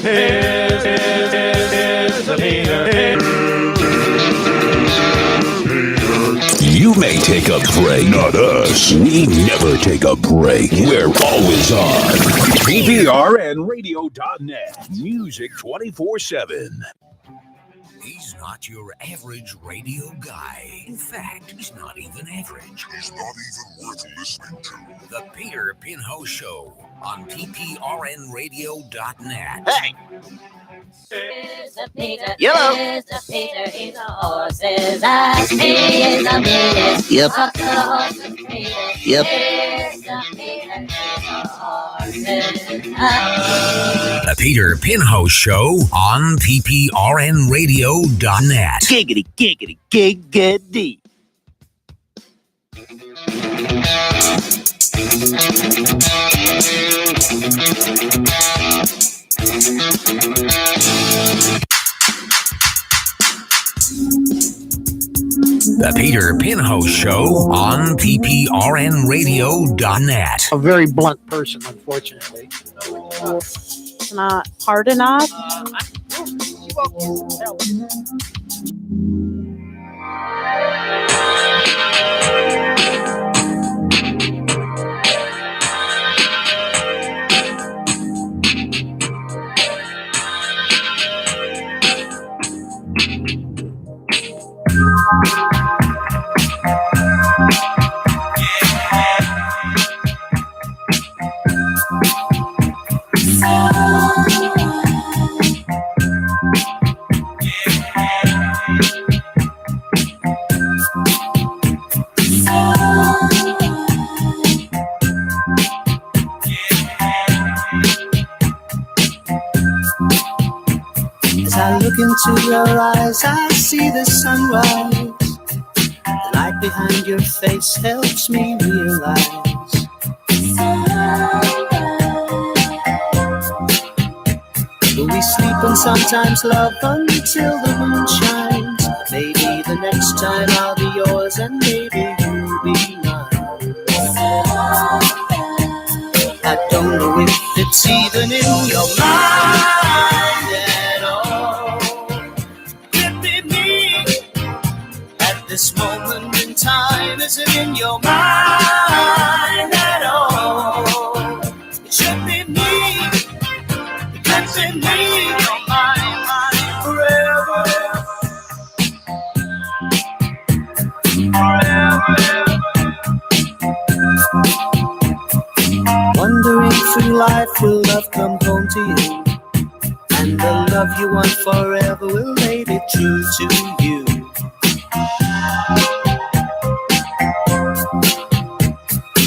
Here's the Peter. You may take a break, not us. We never take a break. We're always on. PPRNradio.net. Music 24/7. He's not your average radio guy. In fact, he's not even average. He's not even worth listening to. The Peter Pinho Show on PPRNradio.net. Hey! Here's a Peter. Yellow. Here's a Peter. He's a horse's ass. He is a Peter. Yep. A horse's Peter. Yep. Here's a Peter. He's a horse's ass. The Peter Pinho Show on PPRNradio.net. Giggity, giggity, giggity. The Peter Pinho Show on PPRNradio.net. A very blunt person, unfortunately. It's not hard enough. As I look into your eyes, I see the sunrise. The light behind your face helps me realize. We sleep and sometimes love until the moon shines. Maybe the next time I'll be yours and maybe you'll be mine. I don't know if it's even in your mind at all. Could be me at this moment in time. Is it in your mind at all? It should be me. It can't be me. You're mine, mine forever. Forever. Wandering through life, will love come home to you? And the love you want forever will make it true to you.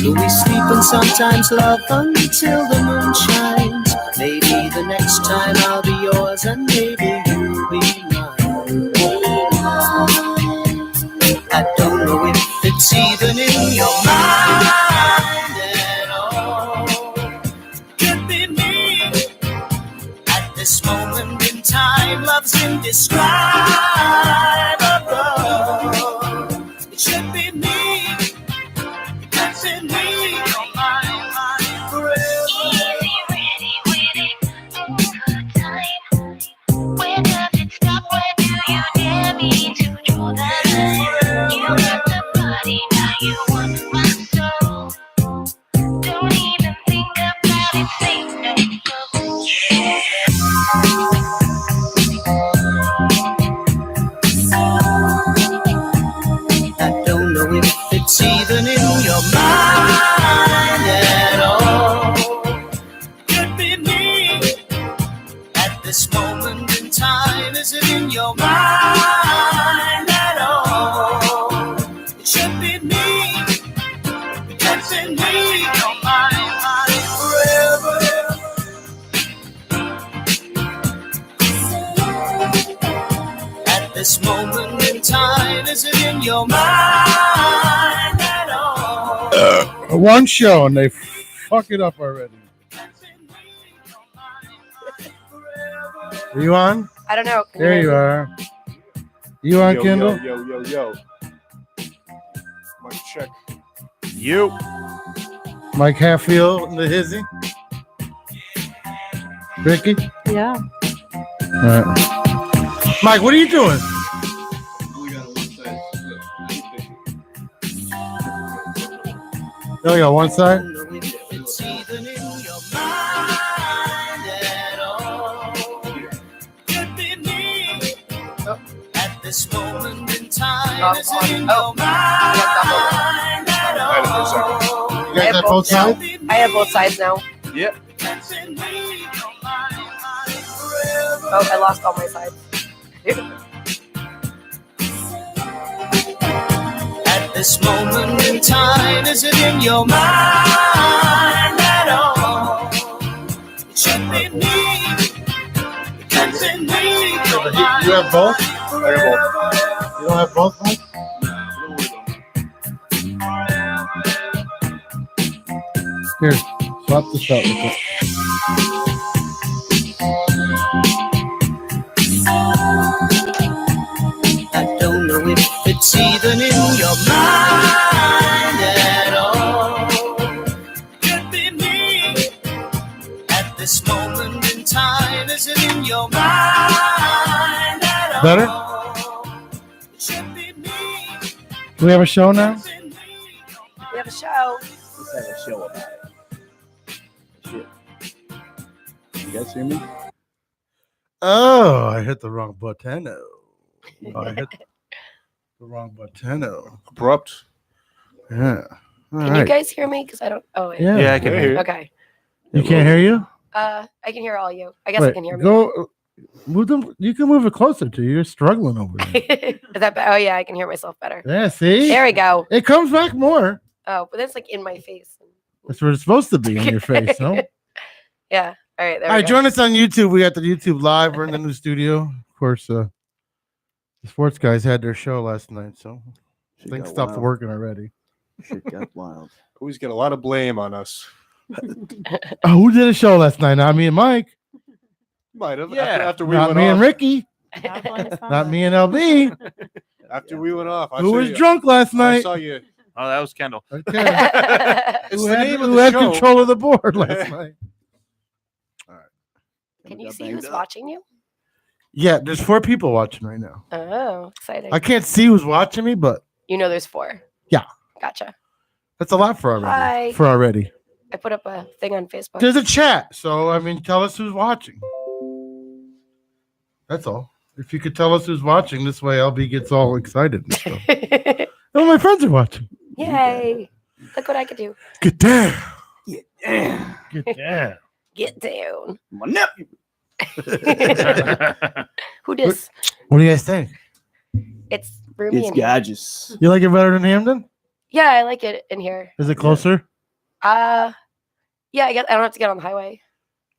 We sleep and sometimes love until the moon shines. Maybe the next time I'll be yours and maybe you'll be mine. I don't know if it's even in your mind at all. Could be me at this moment in time. Love's indescribable. It should be me. It can't be me. You're mine, mine forever. Easy, ready, with it all the time. Where does it stop? Where do you dare me to draw the line? You got the body, now you want my soul. Don't even think about it, say no. I don't know if it's even in your mind at all. Could be me at this moment in time. Is it in your mind at all? It should be me. It can't be me. You're mine, mine forever. At this moment in time, is it in your mind at all? One show and they fuck it up already. Are you on? I don't know. There you are. You on, Kendall? Yo. Mic check. You. Mike Hatfield and the Hizzy. Ricky? Yeah. All right. Mike, what are you doing? Oh, yeah, one side? It's even in your mind at all. Could be me at this moment in time. Is it in your mind at all? You guys have both sides? I have both sides now. Yep. Oh, I lost all my sides. At this moment in time, is it in your mind at all? It should be me. It could be me. You have both? I have both. You don't have both, Mike? Here, swap this out with it. I don't know if it's even in your mind at all. Could be me at this moment in time. Is it in your mind at all? Better? It should be me. Do we have a show now? We have a show. Let's have a show about it. Shit. You guys hear me? Oh, I hit the wrong button. Oh, I hit the wrong button. Abrupt. Yeah. All Can you guys hear me? Because I don't. Oh, wait. Yeah. Yeah, I can hear you. Okay. You can't hear you? I can hear all you. I guess Wait, I can hear me. Go move them. You can move it closer to you. You're struggling over there. Is that oh yeah, I can hear myself better. Yeah, see? There we go. It comes back more. Oh, but that's like in my face. That's what it's supposed to be in your face, no? Yeah. All right. There All we right, go. join us on YouTube. We got the YouTube live. We're in the new studio. Of course, the sports guys had their show last night, so Shit things got stopped wild. working already. Shit got wild. Always get a lot of blame on us. Oh, who did a show last night? Not me and Mike. Might have. Yeah. After we Not went me off. and Ricky. Not me and LB. After we went off. I Who saw was you. drunk last I night? saw you. Oh, that was Kendall. Okay. It's Who the had, name of who the had show. control of the board last night? Can you see who's watching you? Yeah, there's 4 people watching right now. Oh, exciting. I can't see who's watching me, but You know there's 4. yeah, Gotcha. that's a lot for already. Hi. For already. I put up a thing on Facebook. There's a chat, so I mean, tell us who's watching. That's all. If you could tell us who's watching, this way LB gets all excited and stuff. Oh, my friends are watching. Yay. Look what I could do. Get down. Get down. Get down. Get down. My nephew. Who dis? What do you guys think? It's roomy It's in here. gorgeous. You like it better than Hamden? Yeah, I like it in here. Is it closer? Yeah, I guess I don't have to get on the highway.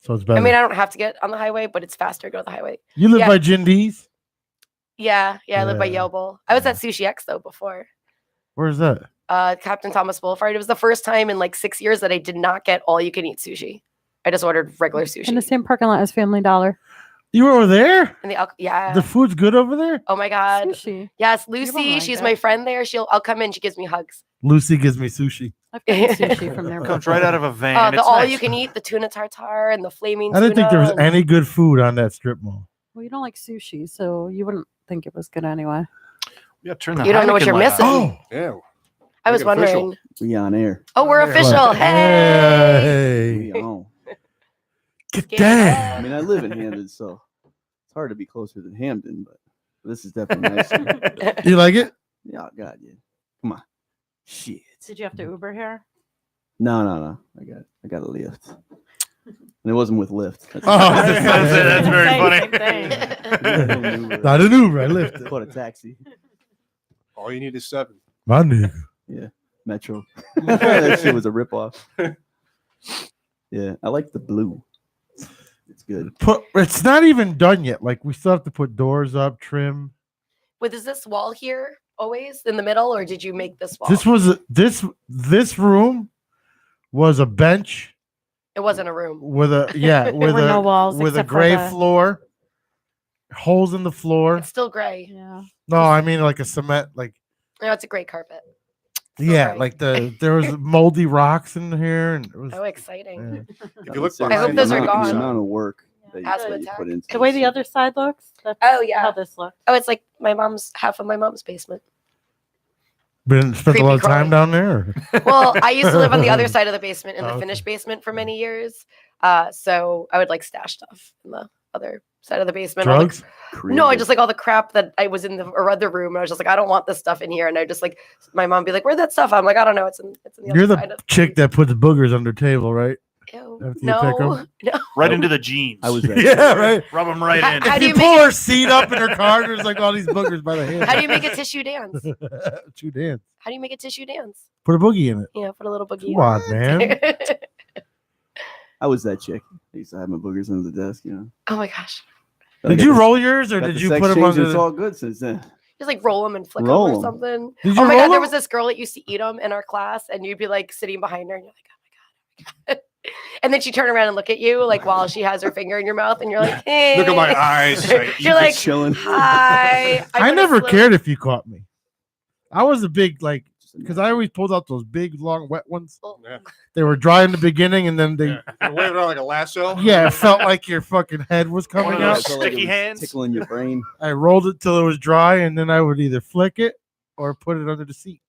So it's better. I mean, I don't have to get on the highway, but it's faster to go to the highway. you live yeah. by Jindy's? Yeah, I live by Yeah. Yelbowl. I was at Sushi X though before. Where's that? Captain Thomas Boulevard. It was the first time in like 6 years that I did not get all you can eat sushi. I just ordered regular sushi. In the same parking lot as Family Dollar. You were over there? And yeah. The food's good over there? Oh my god. Sushi. Yes, won't Lucy. like She's it. my friend there. I'll come in. She gives me hugs. Lucy gives me sushi. I've gotten sushi from there. Comes before. right out of a van. Oh, the It's all nice. you can eat, the tuna tartare and the flaming I didn't think there was tuna any good food on that strip mall. Well, you don't like sushi, so you wouldn't think it was good anyway. Yeah, turn the You don't know what Heineken you're light missing. on. Oh, Yeah. I was Make it official. wondering. We on air. Oh, we're official. What? Hey. We on. Get Get down. I mean, I live in Hamden, so it's hard to be closer than Hamden, but this is definitely nice. You like it? Yeah, God, yeah. Come on. Shit. Did you have to Uber here? No. I got a lift. And it wasn't with Lyft. That's That's very funny. Same thing. Not an Uber, I lifted. Caught a taxi. All you need is 7. My nigga. Yeah, Metro. That shit was a ripoff. Yeah, I like the blue. It's good. It's not even done yet. Like, we still have to put doors up, trim. Wait, is this wall here always in the middle, or did you make this wall? This was this room was a bench It wasn't a room. with a with were a no walls with a except for gray the- floor, holes in the floor. It's still gray. Yeah. No, I mean like a cement, like No, it's a gray carpet. yeah, gray. like there was moldy rocks in here, and it was Oh, exciting. yeah. If you look I hope behind those the are mountains, gone. The amount of work that Asthma you attack. put into The way the other side looks. That's Oh yeah. how this looks. Oh, it's like half of my mom's basement. Spent a lot of Creepy time down there. Well, I used to live on the other side of the basement in the Oh, okay. finished basement for many years. So I would like stash stuff in the other side of the basement. All the- Drugs? no, I just like all the crap that I was in the other room. And I was just like, I don't want this stuff in here. And I just like, my mom be like, where'd that stuff? I'm like, I don't know. It's in the You're other side the of chick that puts boogers under the table, right? Ew. After you pick 'em? No. Right into the jeans. I was that Yeah, right. Rub them right in. How If do you you pull make her seat up in her car, there's like all these boogers by the hand. How do you make a tissue dance? Two dance. How do you make a tissue dance? Put a boogie in it. Yeah, put a little boogie. Come on, man. I was that chick. I used to have my boogers under the desk, you know. Oh my gosh. Did you roll yours or did you put them under? It's all good since then. Just like roll them and flick Roll them or 'em. something. Did Oh you my roll god, there 'em? was this girl that used to eat them in our class, and you'd be like sitting behind her, and you're like, oh my god. And then she turn around and look at you like while she has her finger in your mouth, and you're like, hey. Look at my eyes. You're like, chilling. hi. I never cared if you caught me. I was a big because I always pulled out those big long wet ones. Yeah. They were dry in the beginning, and then they You're waving around like a lasso. yeah, it felt like your fucking head was One coming of out. those sticky hands. Tickling your brain. I rolled it till it was dry, and then I would either flick it or put it under the seat.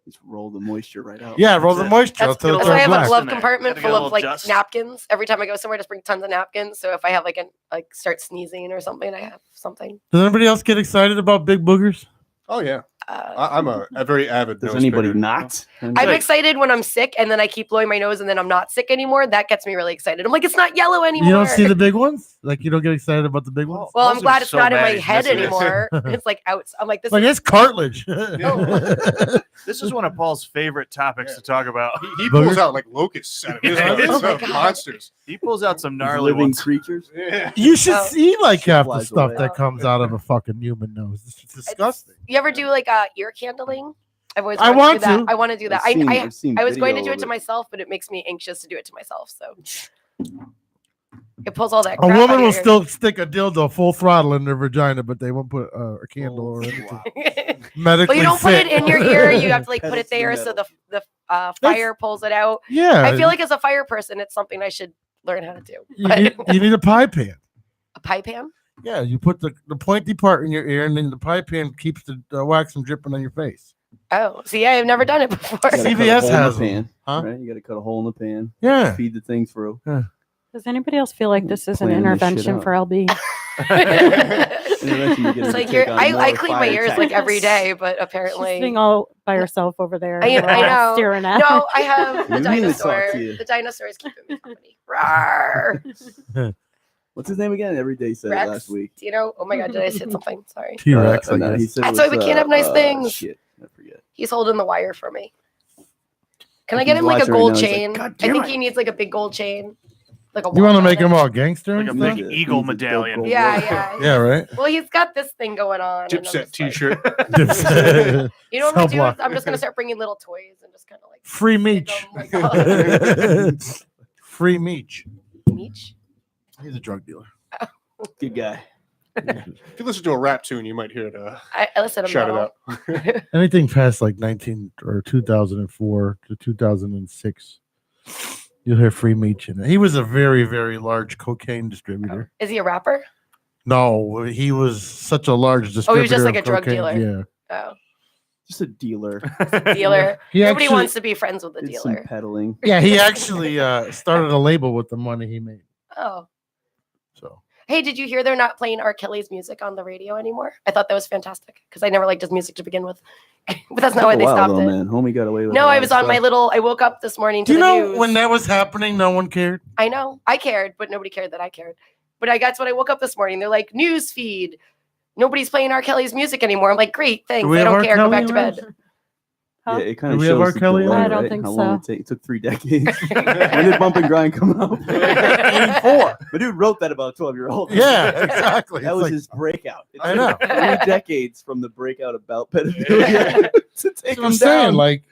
Just roll the moisture right out. Yeah, roll the moisture That's until it also, I turned have black. a glove in there. compartment Gotta full get a of little like dust. napkins. Every time I go somewhere, I just bring tons of napkins. So if I have like start sneezing or something, I have something. Does anybody else get excited about big boogers? Oh yeah. I'm a very avid. Does nose anybody picker. not? I'm excited when I'm sick, and then I keep blowing my nose, and then I'm not sick anymore. That gets me really excited. I'm like, it's not yellow anymore. You don't see the big ones? Like you don't get excited about the big ones? Well, I'm Those are glad it's so not in bad my he's head missing it. anymore. It's like out. I'm like, this Like is it's cartilage. This is one of Paul's favorite topics to talk about. He pulls Boogers? out like locusts out of his nose. Oh my So God. monsters. He pulls out some gnarly living ones. creatures. Yeah. You should Oh. see like half the Flies stuff away. that comes out of a fucking human nose. It's disgusting. You ever do like ear candling? I've always I wanted want to do that. to. I want to do that. I've seen I was going to video do it of to it. myself, but it makes me anxious to do it to myself. So it pulls all that. A crap out woman of will your still stick a dildo full throttle in their vagina, but they won't put a candle or anything. ear. Medically But you don't put fit. it in your ear. You have to like put Pedal it to the there so metal. the fire pulls it out. Yeah. I feel like as a fire person, it's something I should learn how to do. you But need, you need a pie pan. a pie pan. Yeah, you put the pointy part in your ear, and then the pie pan keeps the wax from dripping on your face. Oh, see, I've never done it before. You gotta cut a CVS hole in the has them. pan, Huh? right? You got to cut a hole in the pan. Yeah. Feed the thing through. Does anybody else feel like this is an Plan this shit intervention out. for LB? Intervention to get her It's to like take on I more clean my fire ears attack. like every day, but She's apparently sitting all by herself over there. I know. Staring at. No, I have the You mean to talk dinosaur. to you. The dinosaur is keeping me company. Rawr. What's his name again? Every day said Rex? it last week. Do you know? Oh my god, did I say something? Sorry. T-Rex. I no, guess. he said it That's why was, we can't have nice things. Shit, I forget. He's holding the wire for me. Can I If get he's him like a watching right gold now, he's like, chain? "God I damn think it." he needs like a big gold chain. Like a You want to watch make on them it. all gangster Like and a stuff? big eagle medallion. Yeah, yeah. Yeah, right. Well, he's got this thing going on. and I'm Dipset just like- T-shirt. You know what I'm gonna do? Sunblock. Is I'm just gonna start bringing little toys and just kind of like Free stick Meech. 'em, like, oh, Free Meech. Meech. He's a drug dealer. Good guy. If you listen to a rap tune, you might hear it. I listen. Shout it I'm out. Anything past like 2004 to 2006, you'll hear Free Meech in it. He was a very, very large cocaine distributor. Is he a rapper? No, he was such a large distributor. Oh, he was just like of a drug cocaine. dealer. Yeah. Oh, Just a dealer. dealer. He Nobody actually- wants to be friends with a Did some dealer. peddling. Yeah, he actually started a label with the money he made. Oh. So Hey, did you hear they're not playing R. Kelly's music on the radio anymore? I thought that was fantastic because I never liked his music to begin with. But that's not why they stopped it. Man. Homie got away with No, a lot I of was on my stuff. little. I woke up this morning to do you the know news. when that was happening, no one cared. I know I cared, but nobody cared that I cared. But that's when I woke up this morning. They're like, news feed. Nobody's playing R. Kelly's music anymore. I'm like, great, thanks. we I have don't R. care. Go Kelly back to around? bed. Yeah, it kind Do of we shows have R. the Kelly delay, on? I don't right? think How long so. it took 3 decades. When did Bump and Grind come out? 84. The dude wrote that about 12-year-old. Yeah, exactly. That It's was like- his breakout. It I took know. 3 decades from the breakout about pedophilia to take That's what him I'm saying. down. Like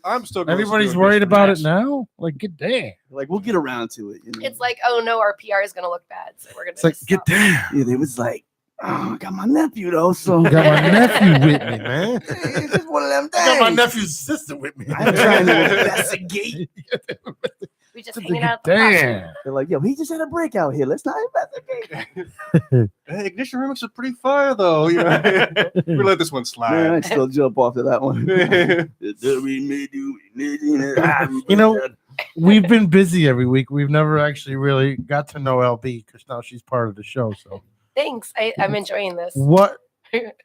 I'm still. gonna listen to everybody's it worried for about it next. now. Like get damn. Like we'll get around to it. You know? It's like, oh no, our PR is gonna look bad, so we're gonna. It's like just get stop. damn. Yeah, they was like, oh, I got my nephew though, so Got my nephew with me, man. it's just one of them I got my things. nephew's sister with me. I'm trying to investigate. We just hanging out at the Damn. They're like, yo, he just had a breakout here. Let's not investigate. Hey, Ignition Remix is pretty fire, though. You know? We let this one Man, slide. I still jump off of that one. You know, we've been busy every week. We've never actually really got to know LB because now she's part of the show. So Thanks. I'm enjoying this. what?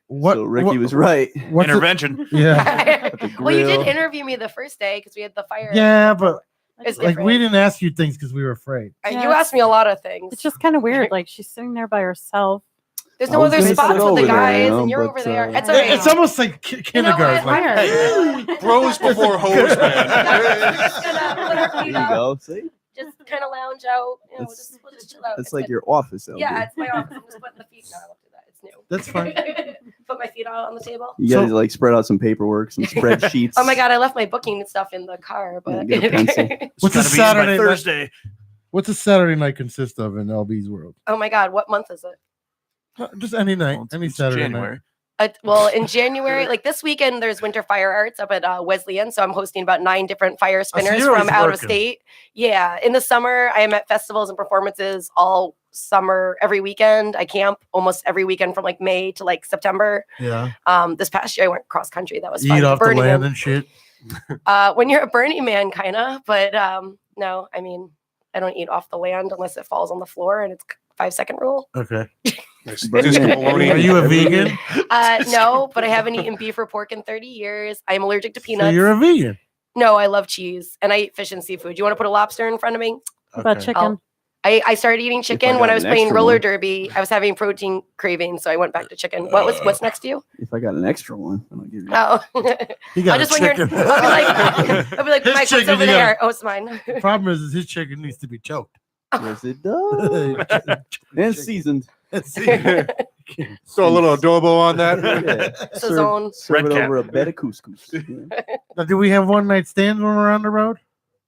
So Ricky was right. What's Intervention. Yeah. Well, you did interview me the first day because we had the fire. Yeah, but It's like different. we didn't ask you things because we were afraid. You asked me a lot of things. It's just kind of weird. Like she's sitting there by herself. There's no other spots with the guys, and you're but, over there. It's okay. It's almost like kindergarten. what? Like, Hey, bros before hoes, man. Just gonna put our There feet you up, go. See? just kind of lounge out. You know, we'll just chill out. It's It's like good. your office. LB. Yeah, it's my office. I'm just putting the feet. No, I won't do that. It's new. That's fine. Put my feet out on the table. You gotta like spread out some paperwork, some spreadsheets. Oh my god, I left my booking stuff in the car, but get a pencil. What's a Gotta be in by Saturday? Thursday. What's a Saturday night consist of in LB's world? oh my god, what month is it? Just any night, Well, any it's Saturday January. night. Well, in January, like this weekend, there's Winter Fire Arts up at Wesleyan. So I'm hosting about 9 different fire spinners you're from always out of working. state. Yeah. In the summer, I am at festivals and performances all summer, every weekend. I camp almost every weekend from like May to like September. Yeah. This past year, I went cross country. That was You fun. eat off the Burning land Man. and shit. When you're a Burning Man, kind of. But no, I mean, I don't eat off the land unless it falls on the floor and it's 5-second rule. Okay. Just Burning Man. bologna. Are you a vegan? No, but I haven't eaten beef or pork in 30 years. I'm allergic to So peanuts. you're a vegan. No, I love cheese and I eat fish and seafood. You want to put a lobster in front of me? What about Okay. chicken? I started eating chicken got when I was an playing extra roller one. derby. I was having protein cravings, so I went back to chicken. What's next to you? If I got an extra one, I'll give you. Oh, He got I just a when you're, chicken. I'll be like, His Mike, what's chicken, over you there? got- Oh, it's mine. Problem is his chicken needs to be choked. Yes, it does. And seasoned. Throw a little adobo on that. Yeah. Sazon. Serve Red it cap. over a bed of couscous. Yeah. Now, do we have one night stands when we're on the road?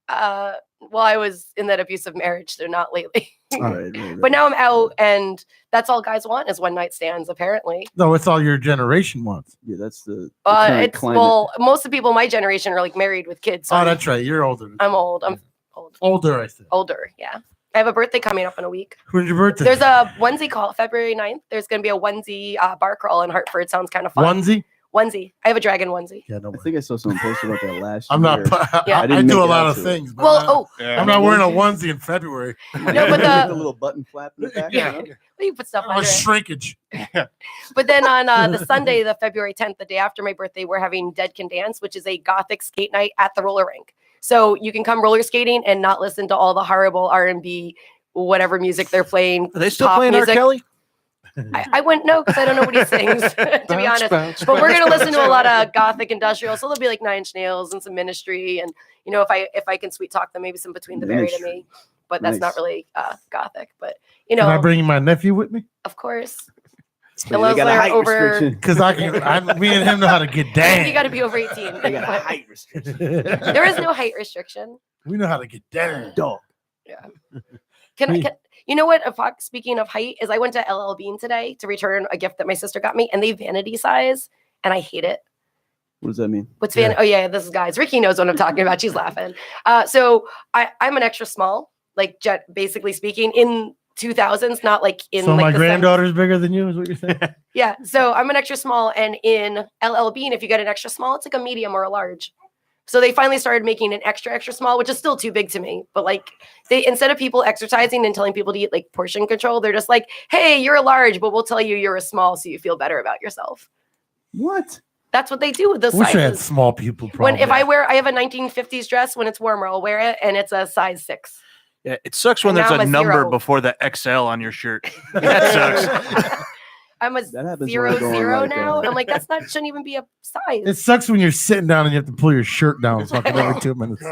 Well, I was in that abusive marriage, so not lately. Right. But now I'm out, and that's all guys want is one night stands. Apparently, No, it's all your generation wants. Yeah, that's the current it's climate. well, most of the people my generation are like married with kids. So Oh, that's right. You're older. I'm old. I'm old. Older, I said. Older. Yeah. I have a birthday coming up in a week. When's your birthday? There's a onesie call February 9th. There's going to be a onesie bar crawl in Hartford. Sounds kind of fun. onesie. Onesie. I have a dragon onesie. Yeah, no. I think I saw someone post about that last I'm year. not. Yeah. I, didn't do make a it lot out of to it. things. But Well, Yeah. I'm not wearing a onesie in February. No, but the little button flap in the back. Yeah. you know? you put stuff Or under it. shrinkage. But then on the Sunday, the February 10th, the day after my birthday, we're having Dead Can Dance, which is a gothic skate night at the roller rink. So you can come roller skating and not listen to all the horrible R&B, whatever music they're playing. Are they still pop playing music. R. Kelly? I wouldn't know because I don't know what he sings, to be Bounce, honest. bounce, But we're gonna bounce, listen to a bounce. lot of gothic industrial. So there'll be like Nine Inch Nails and some Ministry, and you know, if I can sweet talk them, maybe some Between the Buried and Me. But that's not Nice. really gothic. But you Can I know, bring my nephew with me? of course, But unless they got a they're height over. restriction. Because me and him know how to get down. You got to be over 18. They got a height restriction. There is no height restriction. We know how to get down. Dog. Yeah. Can you know what? Speaking of height, is I went to LL Bean today to return a gift that my sister got me, and they vanity size, and I hate it. What does that mean? What's van? Oh yeah, this is guys. Ricky knows what I'm talking about. She's laughing. So I'm an extra small, like basically speaking, in 2000s, not like in. So like my the granddaughter's bigger than you, is what you're saying? Yeah. So I'm an extra small, and in LL Bean, if you get an extra small, it's like a medium or a large. So they finally started making an extra small, which is still too big to me. But like they, instead of people exercising and telling people to eat like portion control, they're just like, hey, you're a large, but we'll tell you you're a small so you feel better about yourself. What? That's what they do with the Wish I had sizes. small people When problem. I have a 1950s dress, when it's warmer, I'll wear it, and it's a size 6. Yeah, it sucks when And there's now a I'm a number 0. before the XL on your shirt. That sucks. I'm a That happens when 0 I go on, 0 like, now. I'm like, that's not shouldn't even be a size. It sucks when you're sitting down and you have to pull your shirt down fucking every 2 minutes.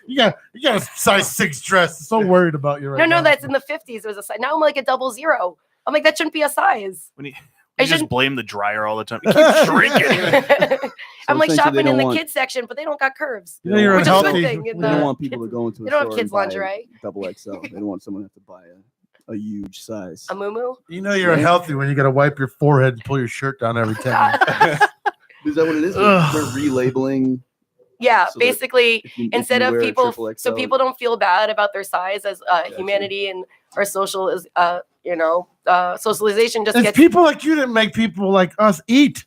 you got a size 6 dress. So worried about you right no, now. that's in the 50s. It was a size. Now I'm like a 00. I'm like, that shouldn't be a size. When you I just shouldn't- blame the dryer all the time. It keeps shrinking. I'm like essentially, shopping they in the don't want- kids section, but they don't got curves. You know, you're Which is a unhealthy. good thing. In They don't the want people to go into a they don't have store kids' and buy lingerie. double XL. They don't want someone to have to buy a huge size. A moo You know you're unhealthy when you got to wipe your forehead and pull your shirt down every 10 minutes. Is that what it is? Ugh. They're relabeling. Yeah, So that basically, if you instead of wear a people, triple so XL, people don't feel bad about their size as humanity and our social is, socialization just It's gets. people like you that make people like us eat.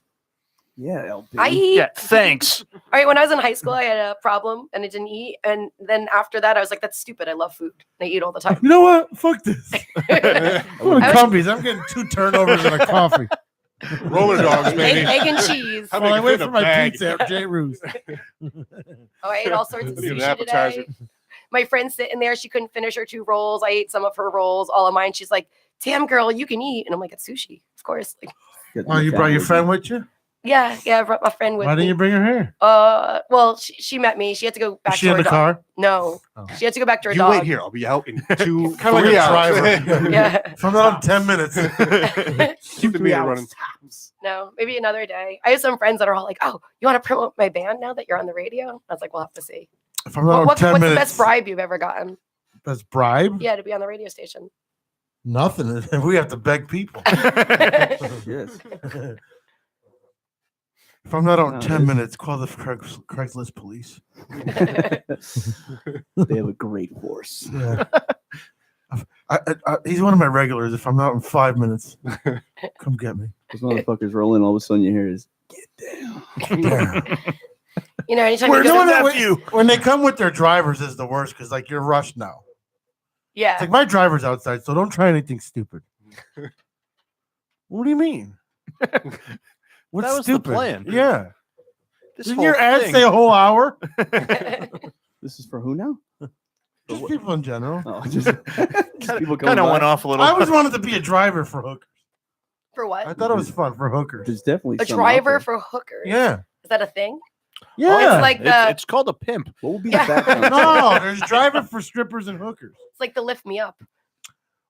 Yeah, LP. I eat. Yeah, thanks. All right, when I was in high school, I had a problem and I didn't eat, and then after that, I was like, "That's stupid. I love food. And I eat all the time." You know what? Fuck this. I'm going to I was- Cumbies. I'm getting 2 turnovers and a coffee. Roller dogs, baby. egg and cheese. How While I many wait fit in for a my bag? pizza at J. Roo's. Oh, I ate all sorts of Need an sushi appetizer. today. My friend sitting there, she couldn't finish her 2 rolls. I ate some of her rolls, all of mine. She's like, "Damn, girl, you can eat." And I'm like, "It's sushi, of course." Like, Oh, you brought your friend with you? yeah, I brought my friend with Why me. didn't you bring her here? Well, she met me. She had to go back Was she to in her the dog. car? No, Oh. she had to go back to her You dog. wait here. I'll be out in 2, Kind of like 3 a hours. driver. Yeah. From now 10 minutes. Keep the meter running. No, maybe another day. I have some friends that are all like, "Oh, you want to promote my band now that you're on the radio?" I was like, "We'll have to see." From now 10 What's the minutes. best bribe you've ever gotten? Best bribe? Yeah, to be on the radio station. Nothing. We have to beg people. Yes. If I'm not on No, 10 there's- minutes, call the Craigslist police. They have a great force. Yeah. He's one of my regulars. If I'm not in 5 minutes, come get me. Those motherfuckers roll in, all of a sudden you hear is You know, anytime We're you go doing to, that when they come with their drivers is the worst because like you're rushed now. yeah, It's like my driver's outside, so don't try anything stupid. What do you mean? What's That was the stupid? plan. Yeah. This Didn't whole your ad thing- say a whole hour? This is for who now? Just people in general. Oh, just people Kind of went off a little. I always wanted to be a driver for hookers. for what? I thought it was fun for hookers. There's definitely A some out driver there. for hookers. Yeah. Is that a thing? Yeah. It's like the It's called a pimp. What would be Yeah. the background? No, there's driver for strippers and hookers. it's like the lift me up.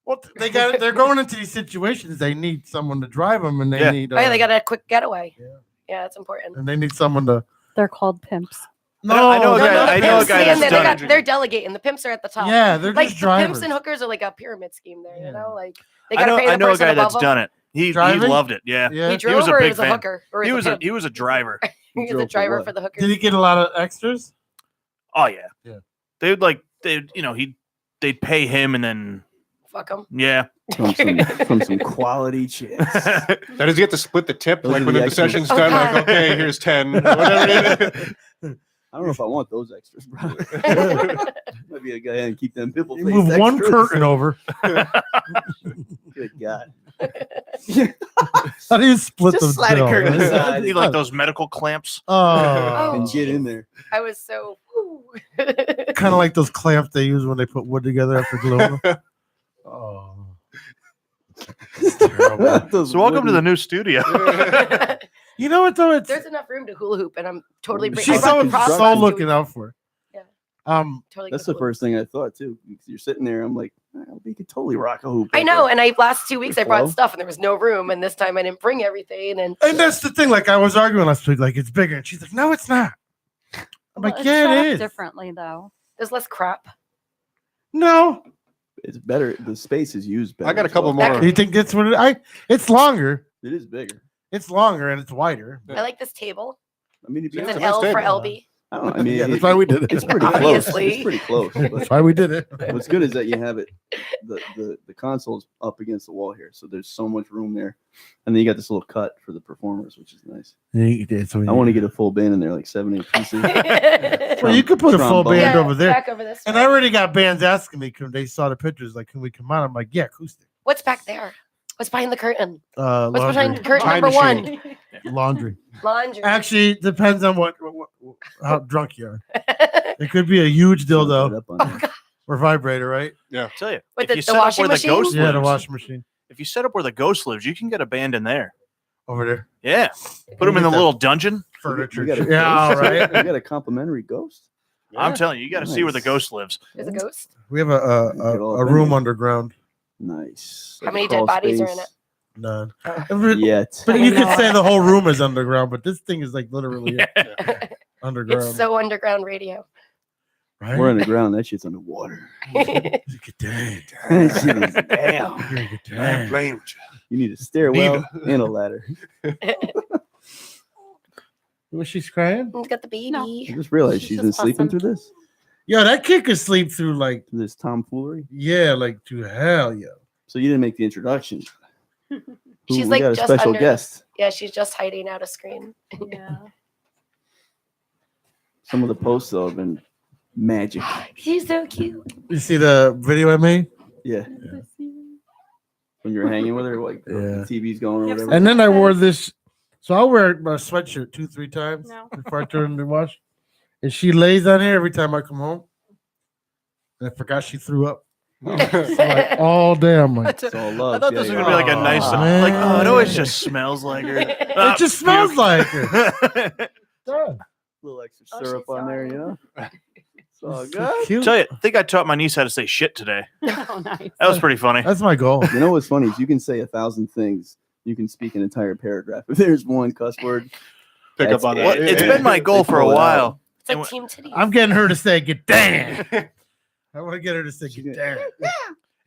Well, they're going into these situations. They need someone to drive them, and they Yeah. need. Oh yeah, they got a quick getaway. Yeah. Yeah, that's important. and they need someone to. They're called pimps. No, I know a No, guy- no, the I know a pimps guy stand that's there. done it. They're delegating. The pimps are at the top. Yeah, they're like just the drivers. pimps and hookers are like a pyramid scheme there. You know, like they I gotta know, pay the I know a person guy above that's them. done it. He Driving? loved it. Yeah. Yeah. He drove was a or he big was a fan. hooker or He was a pimp? he was a driver. He was drove a for driver what? for the hookers. Did he get a lot of extras? Oh yeah. Yeah. They'd they'd pay him and then Fuck them. yeah. from some quality chicks. Now, does he get to split the tip Those like are when the the extras. session's Oh, done? God. Like, okay, here's 10. Whatever it is. I don't know if I want those extras, bro. Might be a guy and keep them pimple You face move one extras. curtain over. Good God. How do you split Just the slide a bill? curtain aside. Need like those medical clamps. Oh, And get in there. I was so. kind of like those clamps they use when they put wood together after gluing them. Oh, Those So welcome to the wooden- new studio. you know what though? It's There's enough room to hula hoop, and I'm totally. she's I brought so, the props so last 2 looking weeks. out for it. Yeah. Totally That's good the hula hoop. first thing I thought too. You're sitting there. I'm like, we could totally rock a hoop. I know, and last 2 weeks I brought Flow. stuff, and there was no room, and this time I didn't bring everything, and And that's the thing. Like I was arguing last week, like it's bigger, and she's like, "No, it's not." I'm Well, like, it's "Yeah, set it up is." differently though. there's less crap. No, It's better. The space is used better. I got a as couple well. more. you think that's what it's longer. It is bigger. It's longer and it's wider. I like this table. I mean, to be It's honest, an nice L for table. LB. I don't know. I mean, Yeah, that's why we did it. It's pretty close. Obviously. It's pretty close. That's But why we did it. what's good is that you have it. The console's up against the wall here, so there's so much room there, and then you got this little cut for the performers, which is nice. I want to get a full band in there, like 7, 8 pieces. Well, you could put a full Trombone. band Yeah, over there. back over this And way. I already got bands asking me because they saw the pictures. Like, can we come out? I'm like, yeah, acoustic. What's back there? What's behind the curtain? What's Laundry. behind curtain Time number machine. one? Laundry. Laundry. Actually, depends on how drunk you are. It could be a huge dildo or vibrator, right? Yeah. Tell you, With if the you set up washing where the machine? ghost Yeah, the lives, washing machine if you set up where the ghost lives, you can get a band in there. over there. Yeah, put them in the little dungeon. Furniture. We got a Yeah, all ghost. right. We got a complimentary ghost. I'm telling you, you got to see where the Nice. ghost lives. There's a ghost. We have Get all a up in room there. underground. Nice. How many Crawl dead bodies are in space. it? None. Yet. But you could say the whole room is underground, but this thing is like literally underground. It's so underground radio. right? We're underground. That shit's underwater. Dang. That shit is down. Dang. Blame You need a stairwell and a ladder. Was she crying? He's got the baby. I just realized she's been just sleeping fussing. through this. Yo, that kid could sleep through like This tomfoolery. yeah, like to hell, yo. So you didn't make the introduction. She's we like got a just special under. guest. Yeah, she's just hiding out a screen. Yeah. Some of the posts though have been magic. She's so cute. You see the video I made? Yeah. When you're hanging with her, like Yeah. the TV's going or whatever. And then I wore this. So I wear my sweatshirt 2-3 times before I turn in the wash. And she lays on here every time I come home. And I forgot she threw up. So like, all day I'm like, It's all love. I thought this was gonna be like a nice, man. like, oh, it always just smells like her. it just smells like her. A little extra syrup on there, you know. It's all good. Cute. Tell you, I think I taught my niece how to say shit today. Oh, nice. That was pretty funny. That's my goal. You know what's funny is you can say 1,000 things. You can speak an entire paragraph. If there's one cuss word, Pick up on Well, that. it's been my goal for a while. It's like Team Titties. I'm getting her to say get damn. I want to get her to say get damn.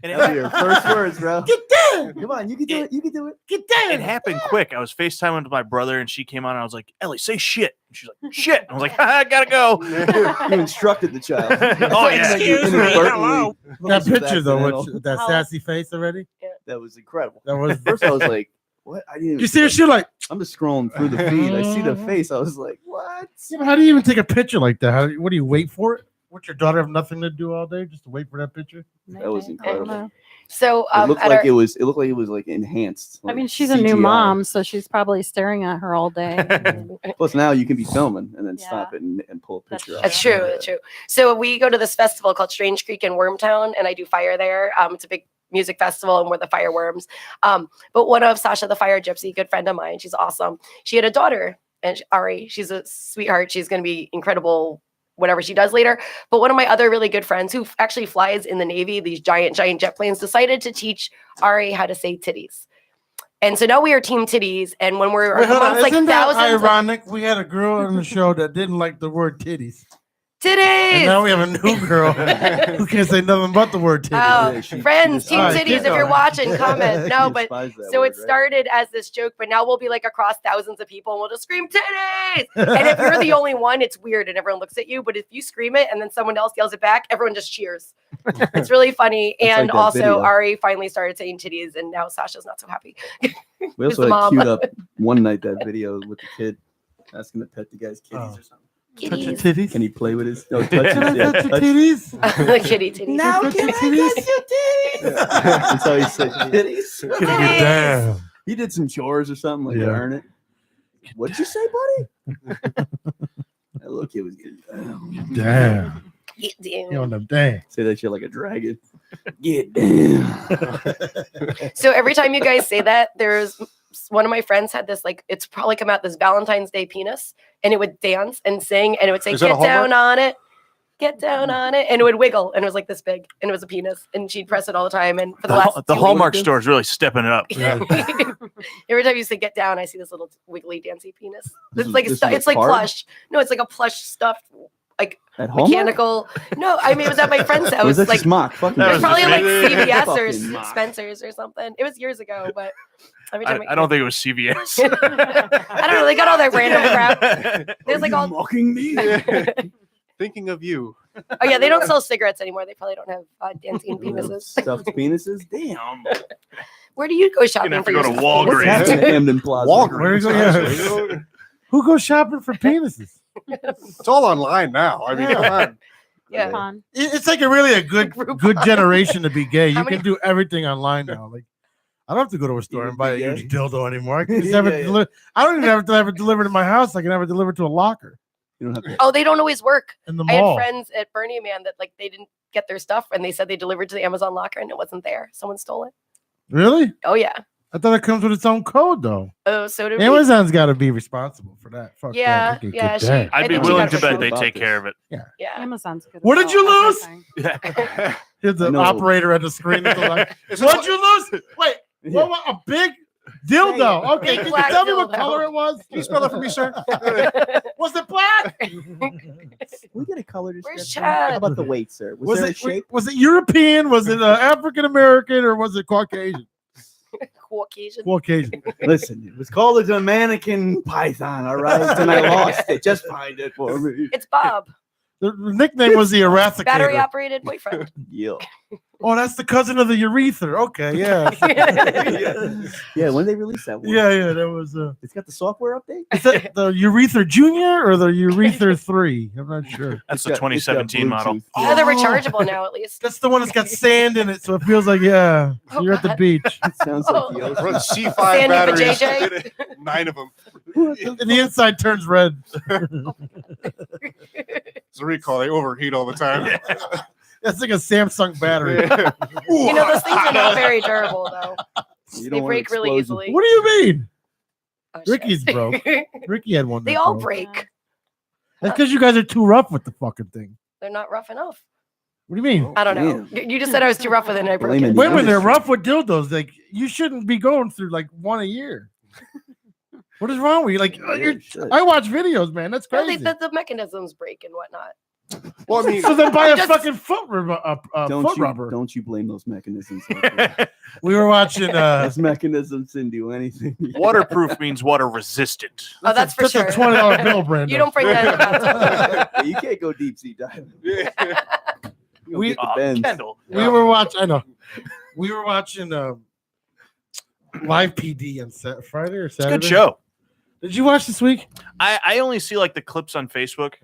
And That'll be your first words, bro. Get damn. Come on, you can do it. You can do it. Get damn. It happened quick. I was FaceTiming with my brother, and she came on, and I was like, Ellie, say shit. And she's like, shit. I was like, I gotta go. You instructed the child. Oh, yeah. Excuse me. Hello. That picture though, accidental. with that sassy face already. That was incredible. That was. At first, I was like, "What?" I didn't. Even You see her? She like. I'm just scrolling through the feed. I see the face. I was like, "What?" How do you even take a picture like that? What do you wait for it? What, your daughter have nothing to do all day just to wait for that picture? That was incredible. So It looked like our, it was. It looked like it was like enhanced. I like mean, she's a new CGI. mom, so she's probably staring at her all day. Plus, now you can be filming and then Yeah. stop it and pull a picture. That's true. That's true. So we go to this festival called Strange Creek in Wormtown, and I do fire there. It's a big music festival, and we're the fireworms. But one of Sasha, the fire gypsy, good friend of mine, she's awesome. She had a daughter, and Ari, she's a sweetheart. She's going to be incredible, whatever she does later. But one of my other really good friends who actually flies in the Navy, these giant jet planes, decided to teach Ari how to say titties. And so now we are Team Titties, and when we're amongst like Isn't that thousands of ironic? We had a girl on the show that didn't like the word titties. And titties. now we have a new girl who can't say nothing but the word titties. Oh, friends, Team Alright, Titties, keep if you're going. watching, comment. No, She but despised that so word, it started as this joke, but now we'll be like across thousands of people and we'll just scream titties. And if you're the only one, it's weird and everyone looks at you. But if you scream it and then someone else yells it back, everyone just cheers. It's really funny. It's like And that also, video. Ari finally started saying titties, and now Sasha's not so happy. We Who's also the had mom? queued up one night that video with the kid asking to pet the guy's kitties or something. Touch your Kitties. titties. Can he play with his? No, touch Can I his. Yeah, touch your touch. titties? The kitty titties. Now can I touch your titties? That's how he said kitties. Get down. He did some chores or something like Yeah. to earn it. What'd you say, buddy? That little kid was getting down. Damn. Get You down. on them dang. Say that shit like a dragon. Get down. So every time you guys say that, there's one of my friends had this, like, it's probably come out this Valentine's Day penis, and it would dance and sing, and it would say, Is that a get down Hallmark? on it, get down on it, and it would wiggle, and it was like this big, and it was a penis, and she'd press it all the time, and for the last The 2 Hallmark weeks- store is really stepping it up. Every time you say get down, I see this little wiggly dancey penis. This It's is- like this is a it's like card? plush. No, it's like a plush stuffed, like At home? mechanical. No, I mean it was at my friend's house. Was that Like just mock? Fucking That it was was probably like just- CVS or Fucking mock. Spencer's or something. It was years ago, but every time I don't think it was CVS. I don't know. They got all that random crap. There's like all. mocking me. Thinking of you. Oh yeah, they don't sell cigarettes anymore. They probably don't have dancing penises. Stuffed penises. Damn. Where do you go shopping have for to go your to stuff? Walgreens. What's happening at Hamden Plaza? Where you go? Yeah. Who goes shopping for penises? It's all online now. I mean, come on. Yeah. Fun. It's like a good Groupon. generation to be gay. How You many- can do everything online now. Like I don't have to go to a store and buy a Yeah. huge dildo anymore. I can just Yeah, have it yeah. delivered. I don't even have to have it delivered to my house. I can have it delivered to a locker You don't have to. Oh, they don't always work. in the I had mall. friends at Burning Man that like they didn't get their stuff and they said they delivered to the Amazon locker and it wasn't there. Someone stole it. Really? Oh yeah. I thought it comes with its own code though. Oh, so did we. Amazon's got to be responsible for that. Fuck Yeah, that. Okay, yeah, good she- day. I I'd be think she willing got to her bet shit they about take this. care of it. Yeah. Amazon's good. What at did you lose? everything. Here's the No. operator at the screen. is like, Is it What'd you lose? Wait, Yeah. what, a big dildo. Okay, Big can you black tell me what dildo. color it was? Can you spell that for me, sir? Was it black? We get a color Where's description. Chad? How about the weight, sir? Was Was there a it shape? was it European? Was it African American or was it Caucasian? Caucasian. Caucasian. Listen, it was called a mannequin python, all right? And I lost it. Just find it for me. It's Bob. The nickname was the Eradicator. Battery operated boyfriend. Yeah. Oh, that's the cousin of the urethra. Okay, yeah. Yeah, when did they release that one? Yeah, that was. It's got the software update? Is that the Urethra Junior or the Urethra 3? I'm not sure. That's the 2017 model. Oh, they're rechargeable now, at least. That's the one that's got sand in it, so it feels like, yeah, Oh, you're at the God. beach. It sounds like the ocean. Run C5 Sandy for batteries. JJ? 9 of them. And the inside turns red. It's a recall. They overheat all the time. That's like a Samsung battery. You know, those things are not very durable, though. You They don't want break really explosion. easily. What do you mean? Oh, shit. Ricky's broke. Ricky had one. They that all broke. break. That's because you guys are too rough with the fucking thing. They're not rough enough. What do you mean? I don't know. You just said I was too rough with it and I broke Blame it. it. Women, they're rough with dildos. Like, you shouldn't be going through like one a year. What is wrong with you? Like, I watch videos, man. That's No, crazy. the mechanisms break and whatnot. Well, I mean, So then buy a Just- fucking foot rubber. Don't you blame those mechanisms. We were watching. Those mechanisms didn't do anything. Waterproof means water resistant. Oh, that's for That's sure. a $20 bill, Brandon. You don't bring that in the bathtub. You can't go deep sea diving. We- Get the bends. Kendall. We were watching. I know. We were watching live PD on Friday or It's a Saturday. good show. Did you watch this week? I only see like the clips on Facebook.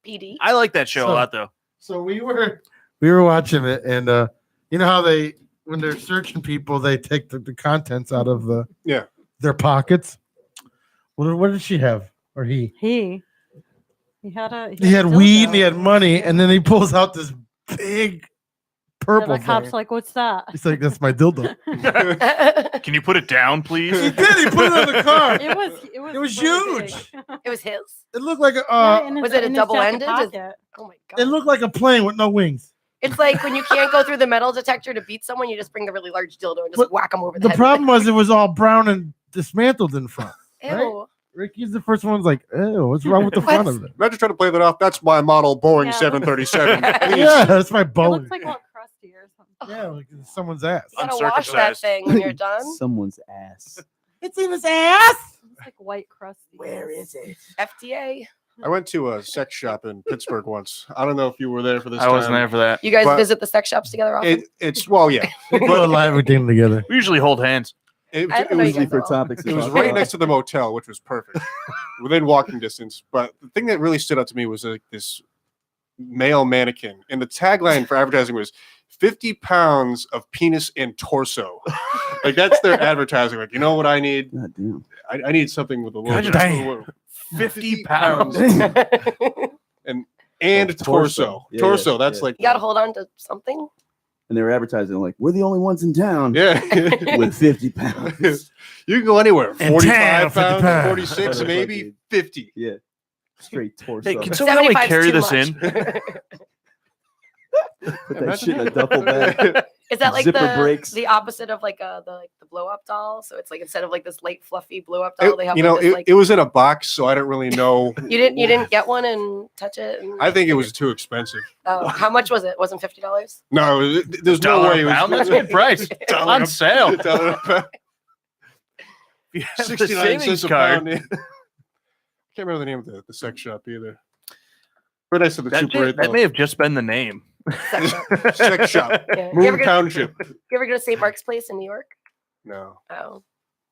PD. I like that show a So- lot though. So we were watching it, and you know how when they're searching people, they take the contents out of their pockets. What did she have, or he? He had He had a weed dildo. and he had money, and then he pulls out this big purple The cop's thing. like, "What's that?" He's like, "That's my dildo." Can you put it down, please? He did. He put it on the car. It was It was really huge. big. It was his. It looked like Was it a in his double-ended? jacket pocket. Oh my god. it looked like a plane with no wings. It's like when you can't go through the metal detector to beat someone, you just bring the really large dildo and just But whack them over the The head. problem was it was all brown and dismantled in front. Ew. Ricky's the first one's like, "Oh, what's wrong with the front of it?" Imagine trying to play that off. That's my model Boeing Yeah. 737. Please. Yeah, that's my It Boeing. looks like all crusty or something. Yeah, like someone's ass. You gotta wash that Uncircumcised. thing when you're done. Someone's ass. It's in his ass. It's like white crusty. Where is it? FDA. I went to a sex shop in Pittsburgh once. I don't know if you were there for this. I wasn't there for that. You guys But- visit the sex shops together often? It's well, yeah. We put a lot of everything together. We usually hold hands. It, I don't it know you was guys for all. topics. to it was talk right about. next to the motel, which was perfect, within walking distance. But the thing that really stood out to me was like this male mannequin, and the tagline for advertising was 50 pounds of penis and torso. Like that's their advertising. Like, you know what I need? God damn. I need something with a little bit Damn. of 50 pounds. and torso. Yeah, Torso. yeah, That's yeah. like You gotta hold on to something. And they were advertising like, we're the only ones in town yeah. with 50 pounds. You can go anywhere. In 45 town, 50 pounds, pounds. 46, maybe 50. Yeah. Straight torso. Hey, can someone help me 75's carry too this much. in? Put that shit in a duffel bag. Is that like Zipper breaks. the opposite of like the blow up doll? So it's like instead of like this light fluffy blow up doll, they have You know, like this, it, like it was in a box, so I don't really know. you didn't get one and touch it. And, I think it was too expensive. oh, how much was it? Wasn't $50? No, there's no $1 way. a It was, pound? That's a good price. $1 On a- sale. $1 a pound. If you have the 69 savings cents a card. pound. Can't remember the name of the sex shop either. But I said the That, Super 8 that may have just been the name. Sex shop. sex shop. Yeah. You Moon ever, go, Township. you ever go to St. Mark's Place in New York? No. Oh,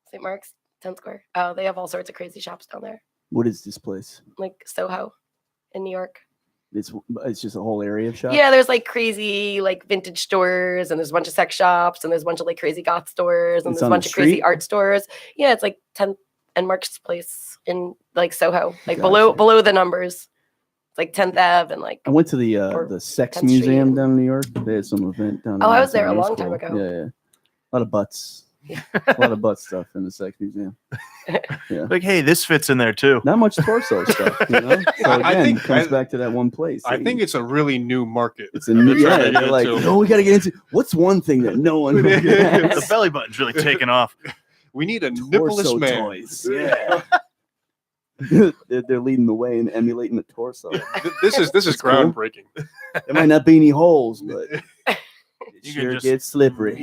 St. Mark's, 10 Square. Oh, they have all sorts of crazy shops down there, What is this place? like Soho in New York. It's just a whole area of shops. Yeah, there's like crazy like vintage stores, and there's a bunch of sex shops, and there's a bunch of like crazy goth stores, and It's there's a on the bunch of crazy street? art stores. Yeah, it's like 10th and Mark's Place in like Soho, like Gotcha. below the numbers. It's like 10th Ave and like I went to Or the sex 10th museum Street. down in New York. They had some event down there. Oh, I was there a It long time cool. ago. Yeah, yeah. A lot of butts. A lot of butt stuff in the sex museum. Yeah. Like, hey, this fits in there too. Not much torso stuff, you know? So I again, think- it comes back to that one place. I think it's a really new market. it's a new, They're trying yeah, to get they're like, into. no, we got to get into what's one thing that no one The belly button's really taking off. We need a nippleless torso man. toys. Yeah. they're leading the way and emulating the torso. This is That's cool. groundbreaking. There might not be any holes, but it You can sure just- gets slippery.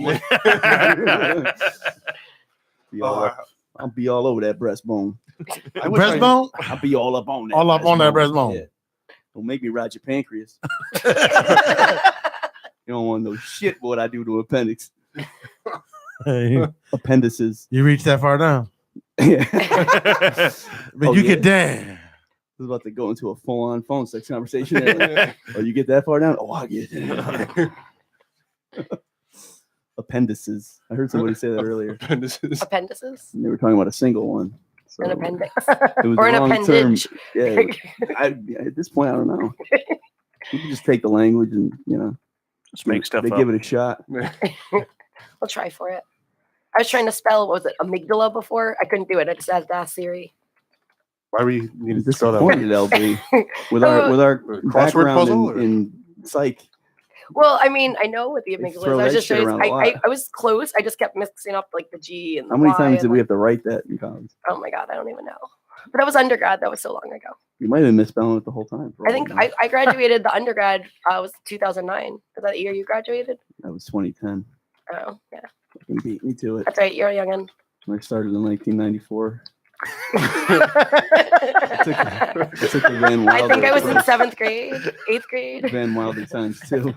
I'll be all over that breastbone. Breastbone? I'll be all up on that. All up on that breastbone. Yeah. Don't make me ride your pancreas. You don't want no shit what I do to appendix. Appendices. You reach that far down. Yeah. But you get down. I was about to go into a full-on phone sex conversation. Like, oh, you get that far down? Oh, I get it. Appendices. I heard somebody say that earlier. Appendices. Appendices? And they were talking about a single one. So An appendix. it was Or the an wrong appendage. term. Yeah. At this point, I don't know. You can just take the language and, just make stuff They up. give it a shot. I'll try for it. I was trying to spell, what was it, amygdala before? I couldn't do it. I just had to ask Siri. Why were you needing to Disappointed, spell that? LB. With our Crossword background puzzle, or? in psych. Well, I mean, I know what the amygdala is. throw I was that just shit trying around a lot. I was close. I just kept mixing up like the G and the How many Y times and, did we like, have to write that in college? oh my God, I don't even know. But that was undergrad. That was so long ago. You might have been misspelling it the whole time. I think I graduated the undergrad was 2009. Was that the year you graduated? That was 2010. Oh, yeah. Fucking beat me to it. That's right. You're a youngin'. I started in 1994. I took the Van Wilder. I think I was in approach. 7th grade, 8th grade. Van Wilder times 2.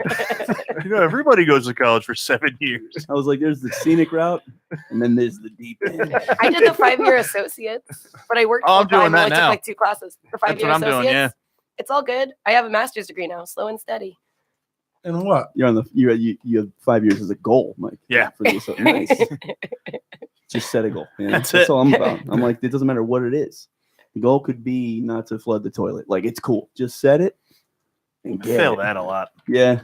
Everybody goes to college for 7 years. I was like, there's the scenic route, and then there's the deep end. I did the 5-year associates, but I worked Oh, I'm full time. doing I that only now. took like 2 classes. The 5-year what I'm associates. doing, yeah. It's all good. I have a master's degree now, slow and steady. And what? You're on the you have 5 years as a goal, Mike. Yeah. For this. Nice. Just set a goal. Man. That's That's it. all I'm about. I'm like, it doesn't matter what it is. The goal could be not to flood the toilet. Like, it's cool. Just set it and I get fail it. that a lot. Yeah.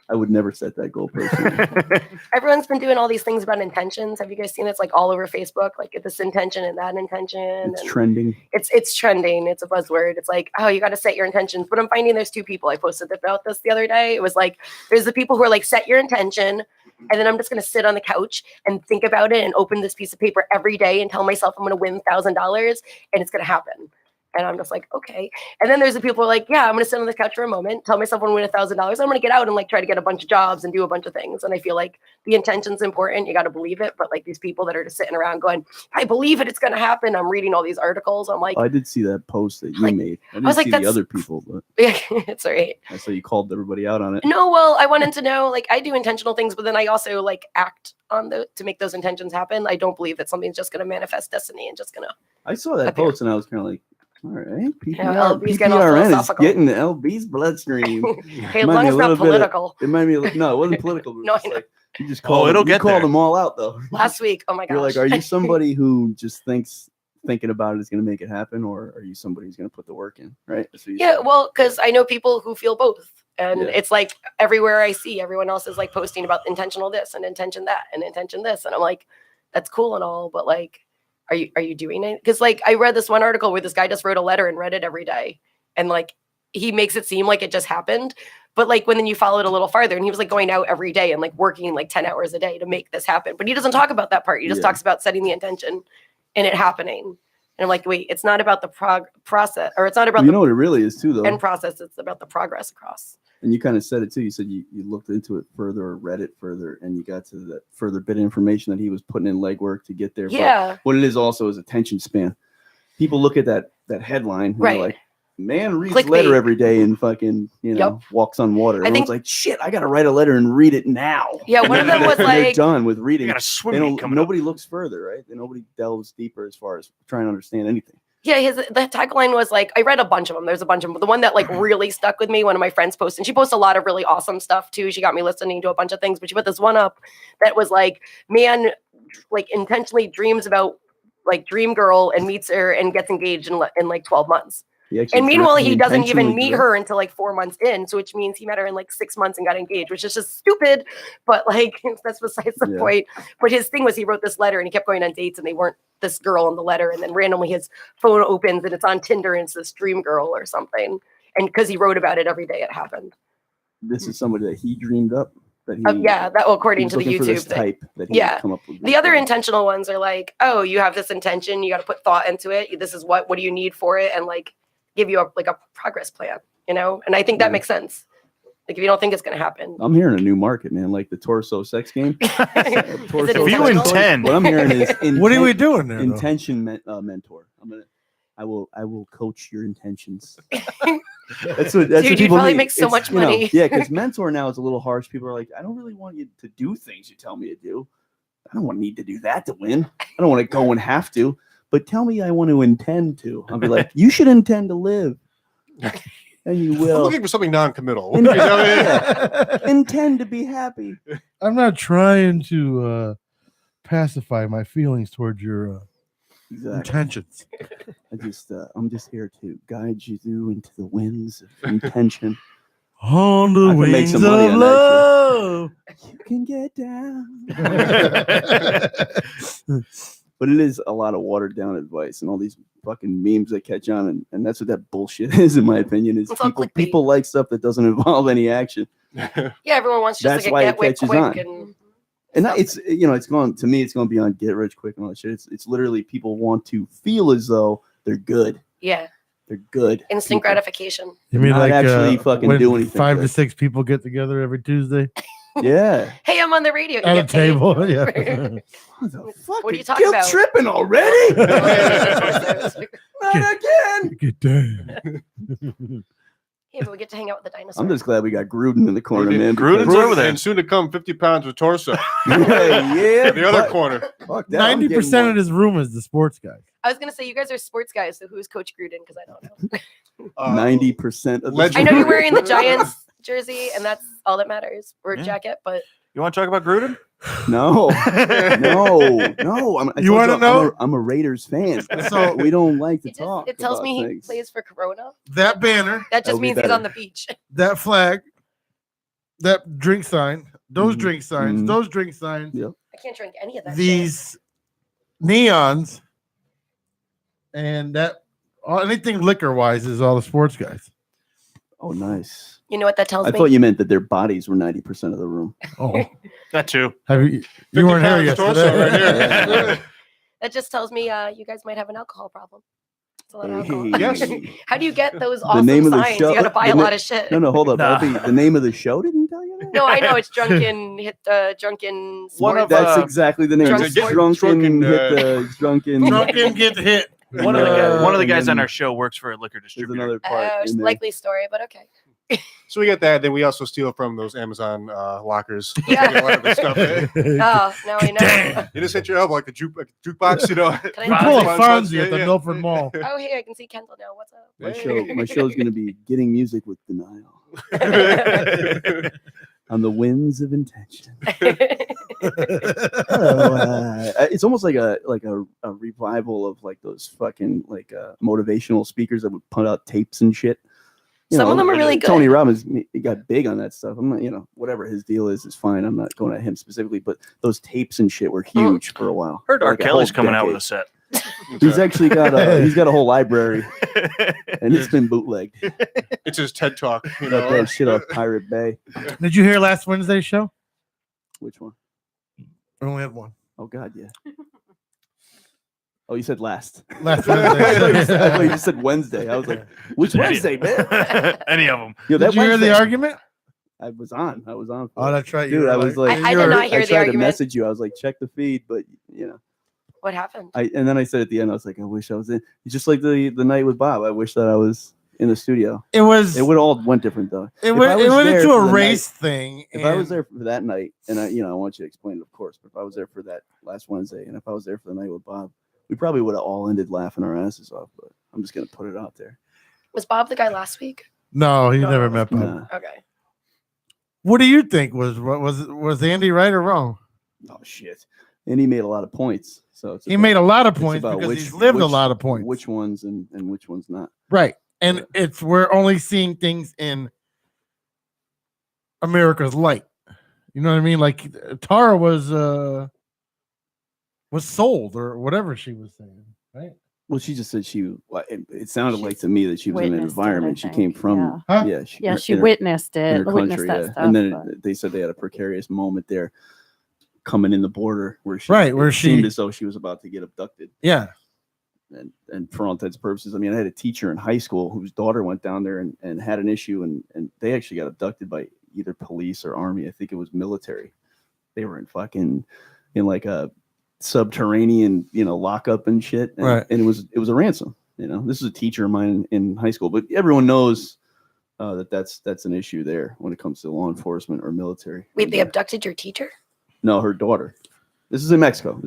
I would never set that goal personally. Everyone's been doing all these things about intentions. Have you guys seen this like all over Facebook? Like this intention and that intention. It's and trending. It's trending. It's a buzzword. It's like, oh, you got to set your intentions. But I'm finding there's 2 people. I posted about this the other day. It was like, there's the people who are like, set your intention. And then I'm just going to sit on the couch and think about it and open this piece of paper every day and tell myself I'm going to win $1,000 and it's going to happen. And I'm just like, okay. And then there's the people who are like, yeah, I'm going to sit on the couch for a moment, tell myself I'm going to win $1,000. I'm going to get out and like try to get a bunch of jobs and do a bunch of things. And I feel like the intention's important. You got to believe it. But like these people that are just sitting around going, I believe it. It's going to happen. I'm reading all these articles. I'm like, I did see that post that you made. I didn't was like, see the that's- other people, but yeah, it's all right. I saw you called everybody out on it. No, well, I wanted to know, like, I do intentional things, but then I also like act on to make those intentions happen. I don't believe that something's just going to manifest destiny and just going to. I saw that appear. post and I was kind of like, all right, LB's getting all PPRN is philosophical. getting the LB's bloodstream. Hey, as long as it's not political. It might be no, it wasn't political. But No, it's I know. like, you just called it'll you get called there. them all out though. Last week, oh my gosh. You're like, are you somebody who just thinking about it is going to make it happen, or are you somebody who's going to put the work in? Right? That's what you Yeah, said. well, because I know people who feel both. And Yeah. it's like everywhere I see, everyone else is like posting about intentional this and intention that and intention this. And I'm like, that's cool and all, but like, are you doing it? Because like I read this one article where this guy just wrote a letter and read it every day. And like he makes it seem like it just happened. But like when then you follow it a little farther, and he was like going out every day and like working like 10 hours a day to make this happen. But he doesn't talk about that part. He just Yeah. talks about setting the intention and it happening. And I'm like, wait, it's not about the process, or it's not about Well, you the know what it really is too, though. end process. It's about the progress across. And you kind of said it too. You said you looked into it further or read it further, and you got to that further bit of information that he was putting in legwork to get there. Yeah. But what it is also is attention span. People look at that headline, and Right. they're like, man reads Clickbait. letter every day and fucking, walks on water. I Everyone's think- like, shit, I got to write a letter and read it now. Yeah, one of them was And they're like, done with reading. got a swim They meet don't- coming nobody looks further, right? And nobody delves deeper as far as trying to understand anything. yeah, the tagline was like, I read a bunch of them. There's a bunch of them. But the one that like really stuck with me, one of my friends posted, and she posts a lot of really awesome stuff too. She got me listening to a bunch of things, but she put this one up that was like, man, like intentionally dreams about like dream girl and meets her and gets engaged in like 12 months. And meanwhile, he doesn't even meet her until like 4 months in. So which means he met her in like 6 months and got engaged, which is just stupid. But like, that's besides the Yeah. point. But his thing was he wrote this letter and he kept going on dates and they weren't this girl in the letter. And then randomly his phone opens and it's on Tinder and it's this dream girl or something. And because he wrote about it every day, it happened. This is somebody that he dreamed up. That he, Yeah, that according to the looking for this YouTube thing. type that he Yeah. come up with. The other intentional ones are like, oh, you have this intention, you got to put thought into it. This is what do you need for it? And like give you a progress plan, And I think that Yeah. makes sense. Like if you don't think it's gonna happen. I'm hearing a new market, man. Like the torso sex game. If you intend, what I'm hearing is what are we doing there? Intention mentor. I will coach your intentions. That's what Dude, you people probably need. make so much You know, money. yeah, because mentor now is a little harsh. People are like, I don't really want you to do things you tell me to do. I don't need to do that to win. I don't want to go and have to. But tell me I want to intend to. I'll be like, you should intend to live. And you I'm will. looking for something non-committal. Intend to be happy. I'm not trying to pacify my feelings towards your intentions. I'm just here to guide you through into the winds of intention. On the wings of love, you can get down. But it is a lot of watered down advice and all these fucking memes that catch on, and that's what that bullshit is, in my opinion. Is people like stuff that doesn't involve any action. Yeah, everyone wants just That's like why a it get quick catches quick on. And it's it's going to me. It's going beyond get rich quick and all that shit. It's literally people want to feel as though they're good. Yeah. They're good. Instant gratification. You mean Not like actually fucking when do anything 5 good. to 6 people get together every Tuesday Yeah. Hey, I'm on the radio. You at a get paid. table? Yeah. What are you talking about? Tripping already? Not again. Get down. Yeah, but we get to hang out with the dinosaurs. I'm just glad we got Gruden in the corner, man. Gruden's over there. And soon to come, 50 pounds of torso. Yeah. The other corner. 90% of this room is the sports guys. I was gonna say you guys are sports guys, so who's Coach Gruden? Because I don't know. 90% of the I know you're wearing the Giants jersey, and that's all that matters, or jacket. But You want to talk about Gruden? No. I You told wanna know? I'm a Raiders fan, So- so we don't like to talk. it tells about me he things. plays for Corona. That banner, That That'll just be means he's better. on the beach. that flag, that drink sign, those Mhm. drink signs, Mhm. those drink signs, Yep. I can't drink any of that. these neons, and that anything liquor wise is all the sports guys. Oh, nice. You know what that tells I me? thought you meant that their bodies were 90% of the room. Oh, That too. have you weren't here 50 pounds torso yesterday? right here. That just tells me you guys might have an alcohol problem. It's a lot of alcohol. Hey. Yes. How do you get those The awesome name of the signs? show. You gotta buy a the na- lot of shit. No, hold up. Nah. The name of the show didn't tell you that? No, I know it's drunken. Hit the drunken. One of, That's exactly the name. Drunk It's sport. drunken. Hit the drunken. Drunken get hit. One of the and guys on then our show works for a liquor There's distributor. another part. in there. likely story, but okay. So we get that. Then we also steal from those Amazon lockers. Yeah. We get a lot of this stuff. Oh, now I know. You just hit your elbow like a jukebox, you know. Can You I pull a Fonzie, Fonzie at the yeah. Milford Mall. Oh, hey, I can see Kendall now. What's up? My show is going to be getting music with denial on the winds of intention. It's almost like a revival of like those fucking motivational speakers that would put out tapes and shit. Some of them are really good. Tony Robbins, he got big on that stuff. I'm not, whatever his deal is fine. I'm not going at him specifically, but those tapes and shit were huge for a while. Heard R. Like a Kelly's whole coming out with a decade. set. He's actually got a whole library, and it's been bootlegged. It's his TED talk. You Got know. that shit off Pirate Bay. Did you hear last Wednesday's show? Which one? I only had one. Oh God, yeah. Oh, you said last. Last I Wednesday. thought you just said Wednesday. I was like, which Wednesday, man? Any of them. Yo, that Did you hear Wednesday- the argument? I was on. For Oh, it. that's right. Dude, I was like, I did not hear I the tried to argument. message you. I was like, check the feed, but What happened? and then I said at the end, I was like, I wish I was in. Just like the night with Bob, I wish that I was in the studio. It was. It would all went different though. It If went. I It was went there into for a the race night- thing. If I was there for that night, and I want you to explain it, of course. But if I was there for that last Wednesday, and if I was there for the night with Bob, we probably would have all ended laughing our asses off. But I'm just gonna put it out there. Was Bob the guy last week? No, he never met Bob. Nah. Okay. What do you think? Was Andy right or wrong? Oh shit! And he made a lot of points. So He made a lot of it's points about because he's lived a which- lot of points. Which ones and which ones not? Right. And we're only seeing things in America's light. You know what I mean? Like Tara was sold or whatever she was saying, right? Well, she just said it sounded like to me that she was in an witnessed it, environment. I She think, came from, Huh? Yeah, she in her- witnessed in it, her witnessed country, that yeah. stuff. And then but- they said they had a precarious moment there coming in the border where she Right, where it seemed she- as though she was about to get abducted. Yeah. and for all intents and purposes, I mean, I had a teacher in high school whose daughter went down there and had an issue, and they actually got abducted by either police or army. I think it was military. They were in like a subterranean, lockup and shit. And, Right. and it was a ransom. This is a teacher of mine in high school, but everyone knows that's an issue there when it comes to law enforcement or military. Wait, they abducted your teacher? No, her daughter. This is in Mexico.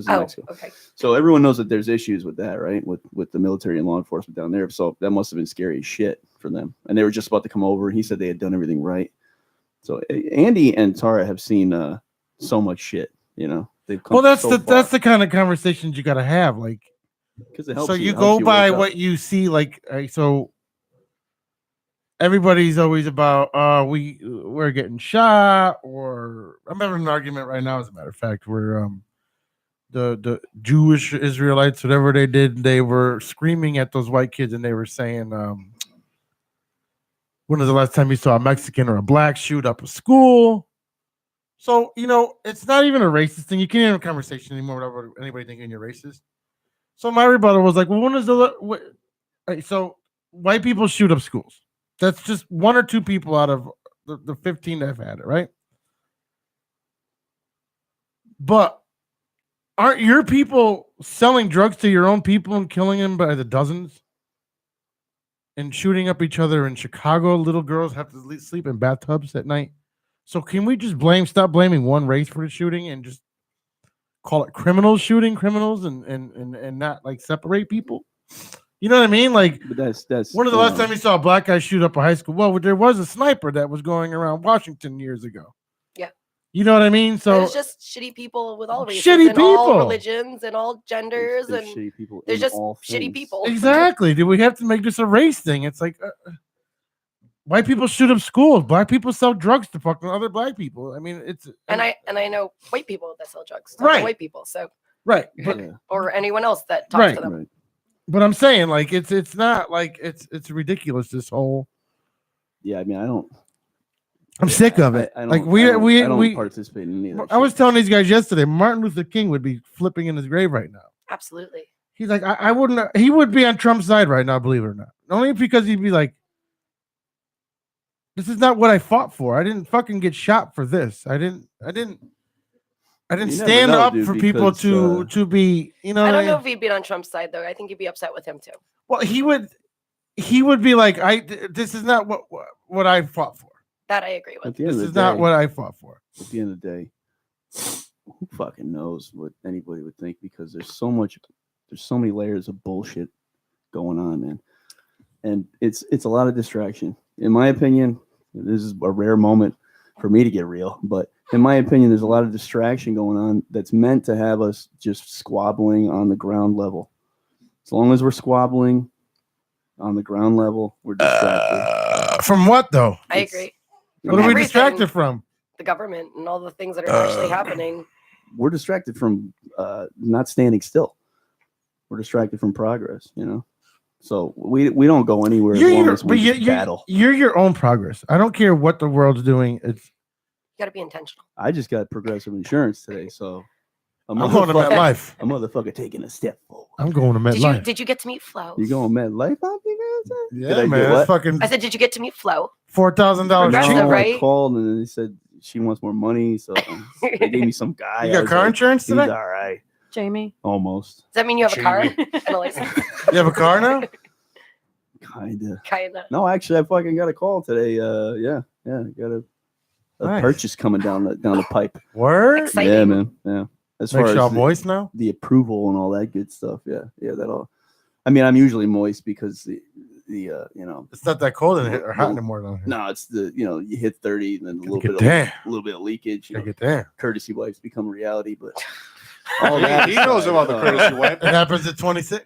Okay. So everyone knows that there's issues with that, right? With the military and law enforcement down there. So that must have been scary as shit for them. And they were just about to come over. He said they had done everything right. So Andy and Tara have seen so much shit. They've come. Well, that's so that's the kind of conversations you got to have. Like, because it helps. so you helps go you by wake up. what you see. Like, so everybody's always about we're getting shot, or I'm having an argument right now, as a matter of fact, where the Jewish Israelites, whatever they did, they were screaming at those white kids, and they were saying, when was the last time you saw a Mexican or a black shoot up a school? So, it's not even a racist thing. You can't have a conversation anymore without anybody thinking you're racist. So my rebuttal was like, well, when is so white people shoot up schools. That's just one or two people out of the 15 that have had it, right? But aren't your people selling drugs to your own people and killing them by the dozens? And shooting up each other in Chicago? Little girls have to sleep in bathtubs at night. So can we just stop blaming one race for the shooting and just call it criminals shooting criminals and not like separate people? You know what I mean? Like, but that's when was the last time you saw a black guy shoot up a high school? Well, there was a sniper that was going around Washington years ago. Yeah. You know what I mean? So there's just shitty people with all races shitty and all people. religions and all genders, There's and shitty people there's in just all shitty things. people. exactly. Do we have to make this a race thing? It's like white people shoot up schools. Black people sell drugs to fucking other black people. I mean, it's And I know white people that sell drugs to Right. white people. So right. But or anyone else that talks Right. to them. Right. But I'm saying, like, it's not like it's ridiculous. This whole Yeah, I mean, I'm sick of it. I don't, like I don't participate in any of that. I was telling these guys yesterday, Martin Luther King would be flipping in his grave right now. Absolutely. He's like, I wouldn't. He would be on Trump's side right now, believe it or not. Only because he'd be like, this is not what I fought for. I didn't fucking get shot for this. I didn't You stand never know, up dude, for people because, to be, I don't know if he'd be on Trump's side though. I think he'd be upset with him too. Well, he would be like, this is not what I fought for. That I agree with. At the end This of is the not day- what I fought for. At the end of the day, who fucking knows what anybody would think, because there's so many layers of bullshit going on, man. And it's a lot of distraction. In my opinion, this is a rare moment for me to get real, but in my opinion, there's a lot of distraction going on that's meant to have us just squabbling on the ground level. As long as we're squabbling on the ground level, we're distracted. From what though? I agree. What are we Everything. distracted from? The government and all the things that are actually happening. We're distracted from not standing still. We're distracted from progress, So we don't go anywhere as long as we just battle. You're your own progress. I don't care what the world's doing. You got to be intentional. I just got Progressive Insurance today, so I'm going to MetLife. A motherfucker taking a step forward. I'm going to MetLife. Did you get to meet Flo? You going MetLife? Yeah, man. That's fucking I said, did you get to meet Flo? $4,000 Progressive, cheaper. right? I called and then they said she wants more money, so they gave me some guy. You I got was car like, insurance he's today? all right, Jamie. almost. Does that mean you have a car and a license? You have a car now? Kinda. Kinda. No, actually, I fucking got a call today. Yeah, got a Nice. purchase coming down the pipe. Word? Exciting. Yeah, man. Yeah. As Makes far y'all as moist now? the approval and all that good stuff. Yeah, that all. I mean, I'm usually moist because the It's not that cold in here or hot anymore down here. No, it's you hit 30 and then a get little bit of leakage. Get there. Courtesy wipes become reality, but All that he knows about the courtesy wipe. It happens at 26.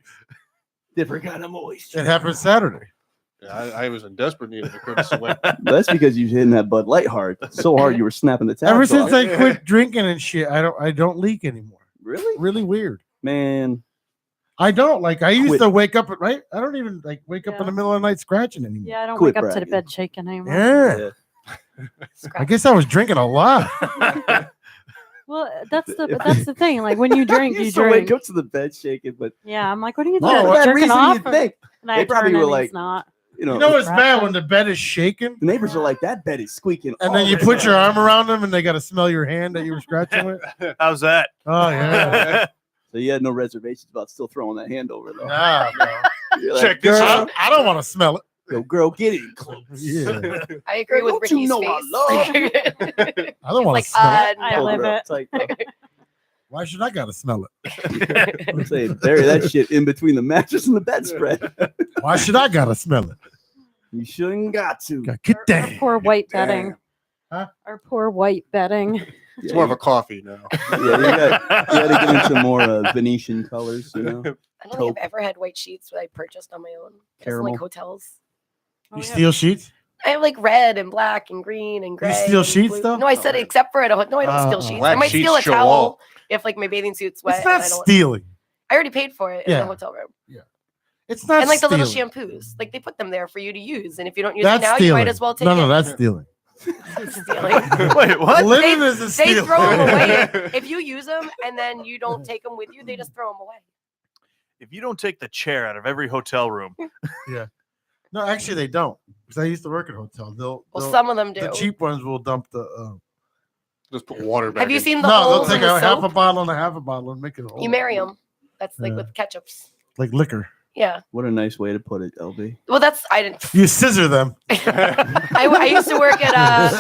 different kind of moist. It happens Saturday. Yeah, I was in desperate need of a courtesy wipe. That's because you hitting that Bud Light hard, so hard you were snapping the tabs Ever since off. I quit drinking and shit, I don't leak anymore. Really, Really weird. man. I don't like. I used Quit. to wake up at right. I don't even like wake up in the middle of the night scratching anymore. Yeah, I don't Quit wake up to the bragging. bed shaking anymore. Yeah. I guess I was drinking a lot. Well, that's the thing. Like when you drink, you so drink. wake up to the bed shaking, but Yeah, I'm like, what are you no, doing? for that Jerking reason off? you think. And I They probably turn were and like, he's not. you know, it's bad when the bed is shaking. The neighbors are like, that bed is squeaking. And then you put your arm around them and they got to smell your hand that you were scratching with. How's that? Oh, yeah. So you had no reservations about still throwing that hand over, though. Nah, bro. You're like, Check this girl, out. I don't want to smell it. Yo, girl, get in close. Yeah. I agree with Don't you Ricky's know I face. I don't want like, to smell it. I Hold live her up it. tight, though. Why should I got to smell it? I'm saying, bury that shit in between the mattress and the bedspread. Why should I got to smell it? You shouldn't got to. Get Our down. poor white bedding. Huh? Our poor white bedding. It's more of a coffee now. Yeah, you got to get into more Venetian colors, you know? I don't think I've ever had white sheets that I purchased on my own. Just in, Caramel. like hotels. You steal sheets? I have like red and black and green and gray. steal and sheets, blue. though? No, I said except for at a hotel. No, I don't steal sheets. I Black might sheets steal a show towel all. if like my bathing suit's wet. It's not and I don't. stealing. I already paid for it in Yeah. the hotel room. It's not And like the little stealing. shampoos, like they put them there for you to use. And if you don't use That's it now, stealing. you might as well take no, it. no, that's stealing. Stealing. Wait, what? Living is a They steal. throw them away. If you use them and then you don't take them with you, they just throw them away. If you don't take the chair out of every hotel room, Yeah. No, actually, they don't. Because I used to work at a hotel. Well, they'll- some of them do. The cheap ones will dump the. Just put water back. Have you in. seen the No, they'll holes take in the a half a soap? bottle and a half a bottle and make it a whole. You marry them. That's like Yeah. with ketchups. Like liquor. Yeah. What a nice way to put it, LB. Well, that's I didn't. You scissor them. I used to work at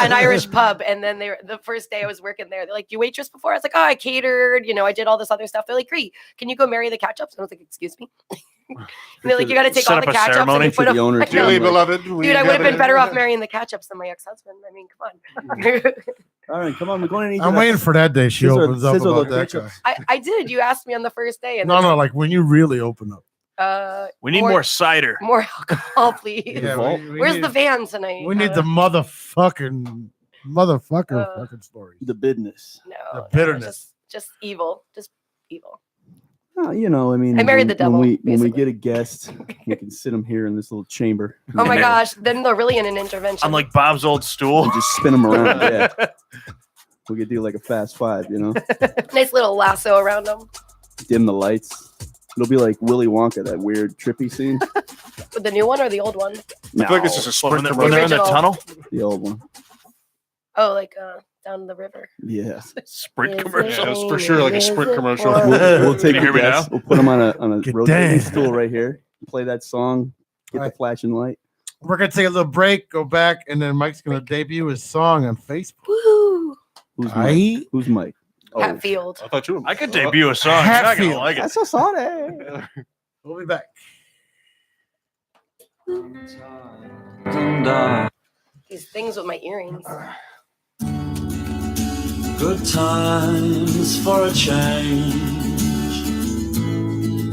an Irish pub, and then the first day I was working there, they're like, "You waitress before?" I was like, "Oh, I catered. You know, I did all this other stuff." They're like, "Great, can you go marry the ketchups?" And I was like, "Excuse me." And they're like, "You got to take Set all the up a ketchups and ceremony you put for them." the owner to Dearly I'm like, beloved, we Dude, I would have been gotta- better off marrying the ketchups than my ex-husband. I mean, come on. All right, come on. We're going to need I'm waiting for that day she Scissor- opens up scissor about the that guy. ketchups. I did. You asked me on the first day, and No, no, like when you really open up. we need more cider. more alcohol, please. Yeah, Where's need, the van tonight? We need the motherfucking fucking story. The business. no, bitterness. just evil, just evil. Oh, you know, I mean, I married the devil, When we basically. get a guest, we can sit them here in this little chamber. Oh my gosh, then they're really in an intervention. On like Bob's old stool. And just spin them around. Yeah. We could do like a fast five, you know, Nice little lasso around them dim the lights. It'll be like Willy Wonka, that weird trippy scene. with the new one or the old one. I feel like this is a When sprint they're, when they're in the Original. tunnel, The old one. Oh, like down the river. Yeah. sprint Is commercial. Yeah, it's for sure like a sprint commercial. We'll take Can you the hear me guests. now? We'll put them on a Get rotating down. stool right here. Play that song. Get All right. the flashing light. We're gonna take a little break, go back, and then Mike's gonna debut his song on Facebook. Woo! Who's Mike? Aye. Who's Mike? Oh, Hatfield. I thought you were. I could debut a song. You're not gonna Hatfield. like it. that's so sorry. We'll be back. These things with my earrings. Good times for a change.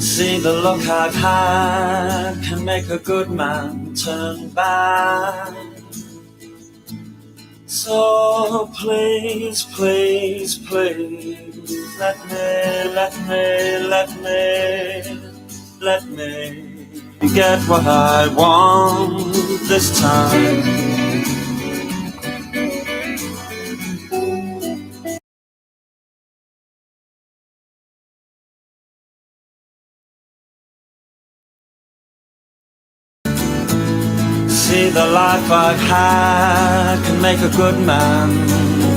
See, the look I've had can make a good man turn bad. So please, please, please, let me get what I want this time. See, the life I've had can make a good man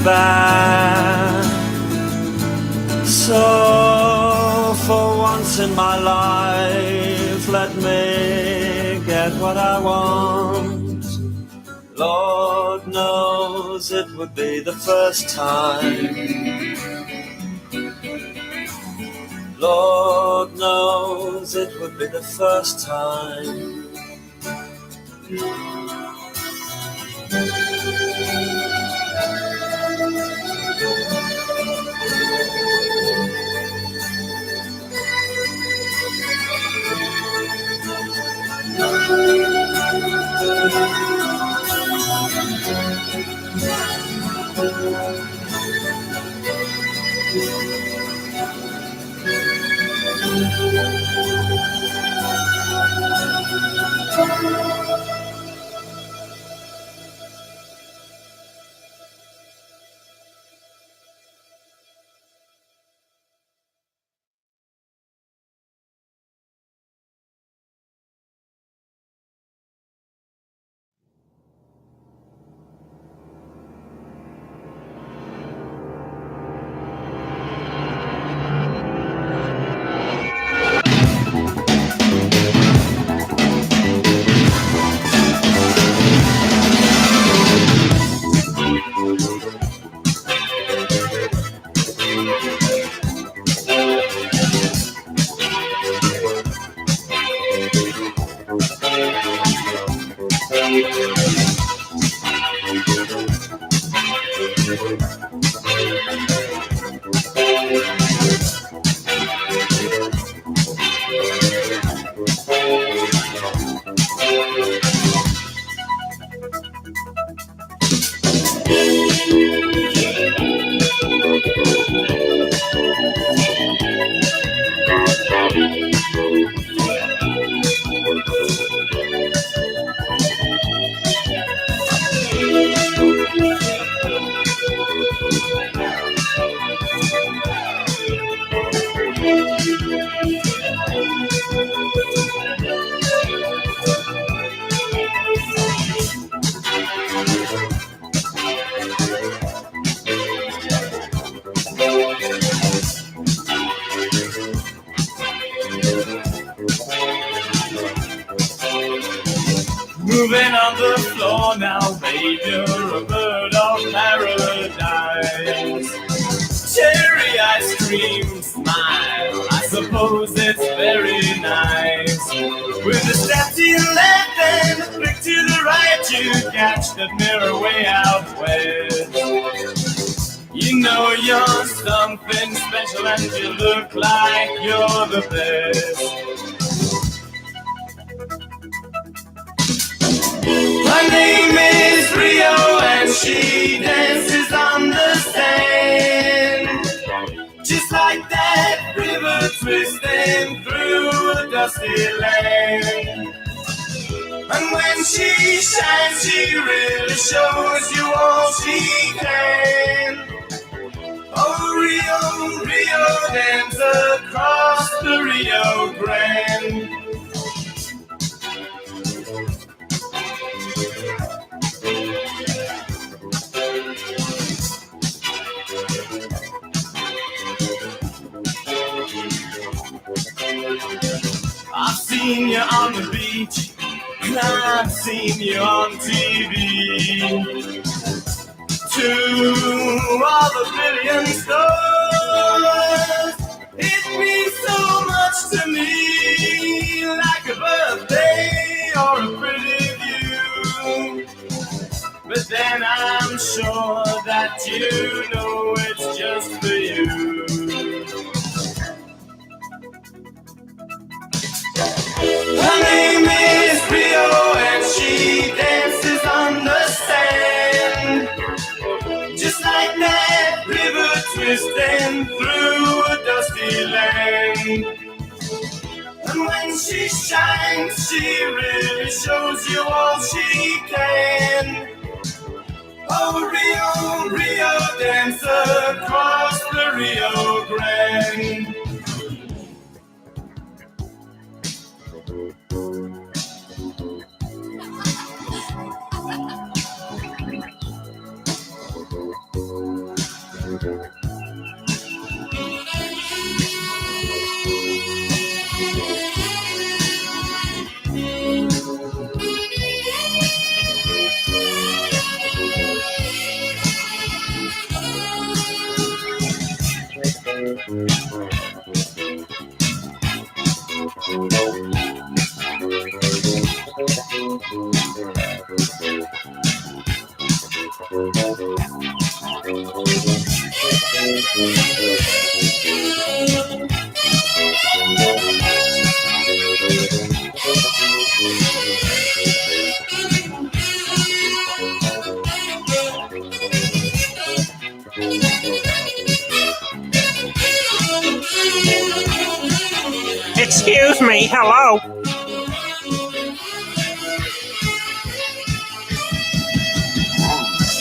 bad. So for once in my life, let me get what I want. Lord knows it would be the first time. Lord knows it would be the first time. Moving on the floor now, babe, you're a bird of paradise. Cherry ice cream smile, I suppose it's very nice. With a step to your left and a flick to the right, you catch that mirror way out west. You know you're something special and you look like you're the best. Her name is Rio and she dances on the sand, just like that river twisting through a dusty land. And when she shines, she really shows you all she can. Oh, Rio, Rio, dance across the Rio Grande. I've seen you on the beach, and I've seen you on TV. To all the billion stars, it means so much to me, like a birthday or a pretty view. But then I'm sure that you know it's just for you. Her name is Rio and she dances on the sand, just like that river twisting through a dusty land. And when she shines, she really shows you all she can. Oh, Rio, Rio, dance across the Rio Grande. Excuse me, hello.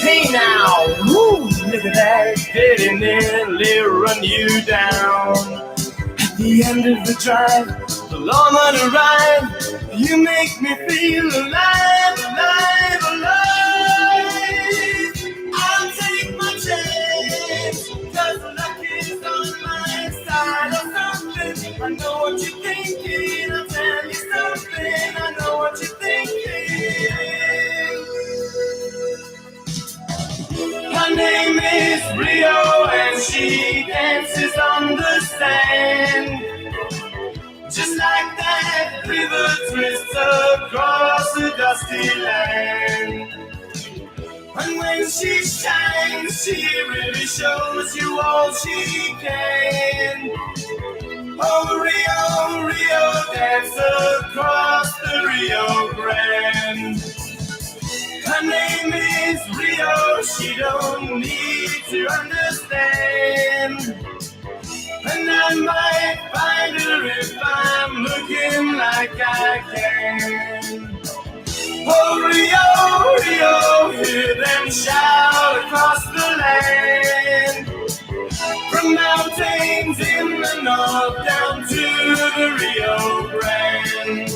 Hey now, woo, look at that, didn't nearly run you down. At the end of the drive, the lawman arrived. You make me feel alive, alive, alive. I'll take my chance, 'cause luck is on my side or something. I know what you're thinking, I'll tell you something. I know what you're thinking. Her name is Rio and she dances on the sand, just like that river twists across a dusty land. And when she shines, she really shows you all she can. Oh, Rio, Rio, dance across the Rio Grande. Her name is Rio, she don't need to understand. And I might find her if I'm looking like I can. Oh, Rio, Rio, hear them shout across the land. From mountains in the north down to the Rio Grande.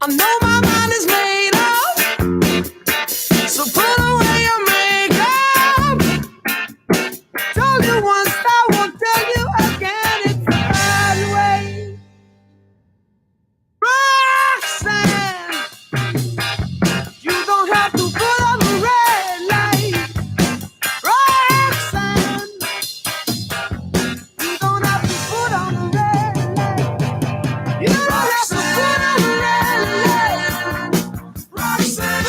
I know my mind is made up, so put away your makeup. Told you once, I won't tell you again. It's the right way. Roxanne, you don't have to put on the red light. Roxanne, you don't have to put on the red light. You don't have to put on the red light. Roxanne,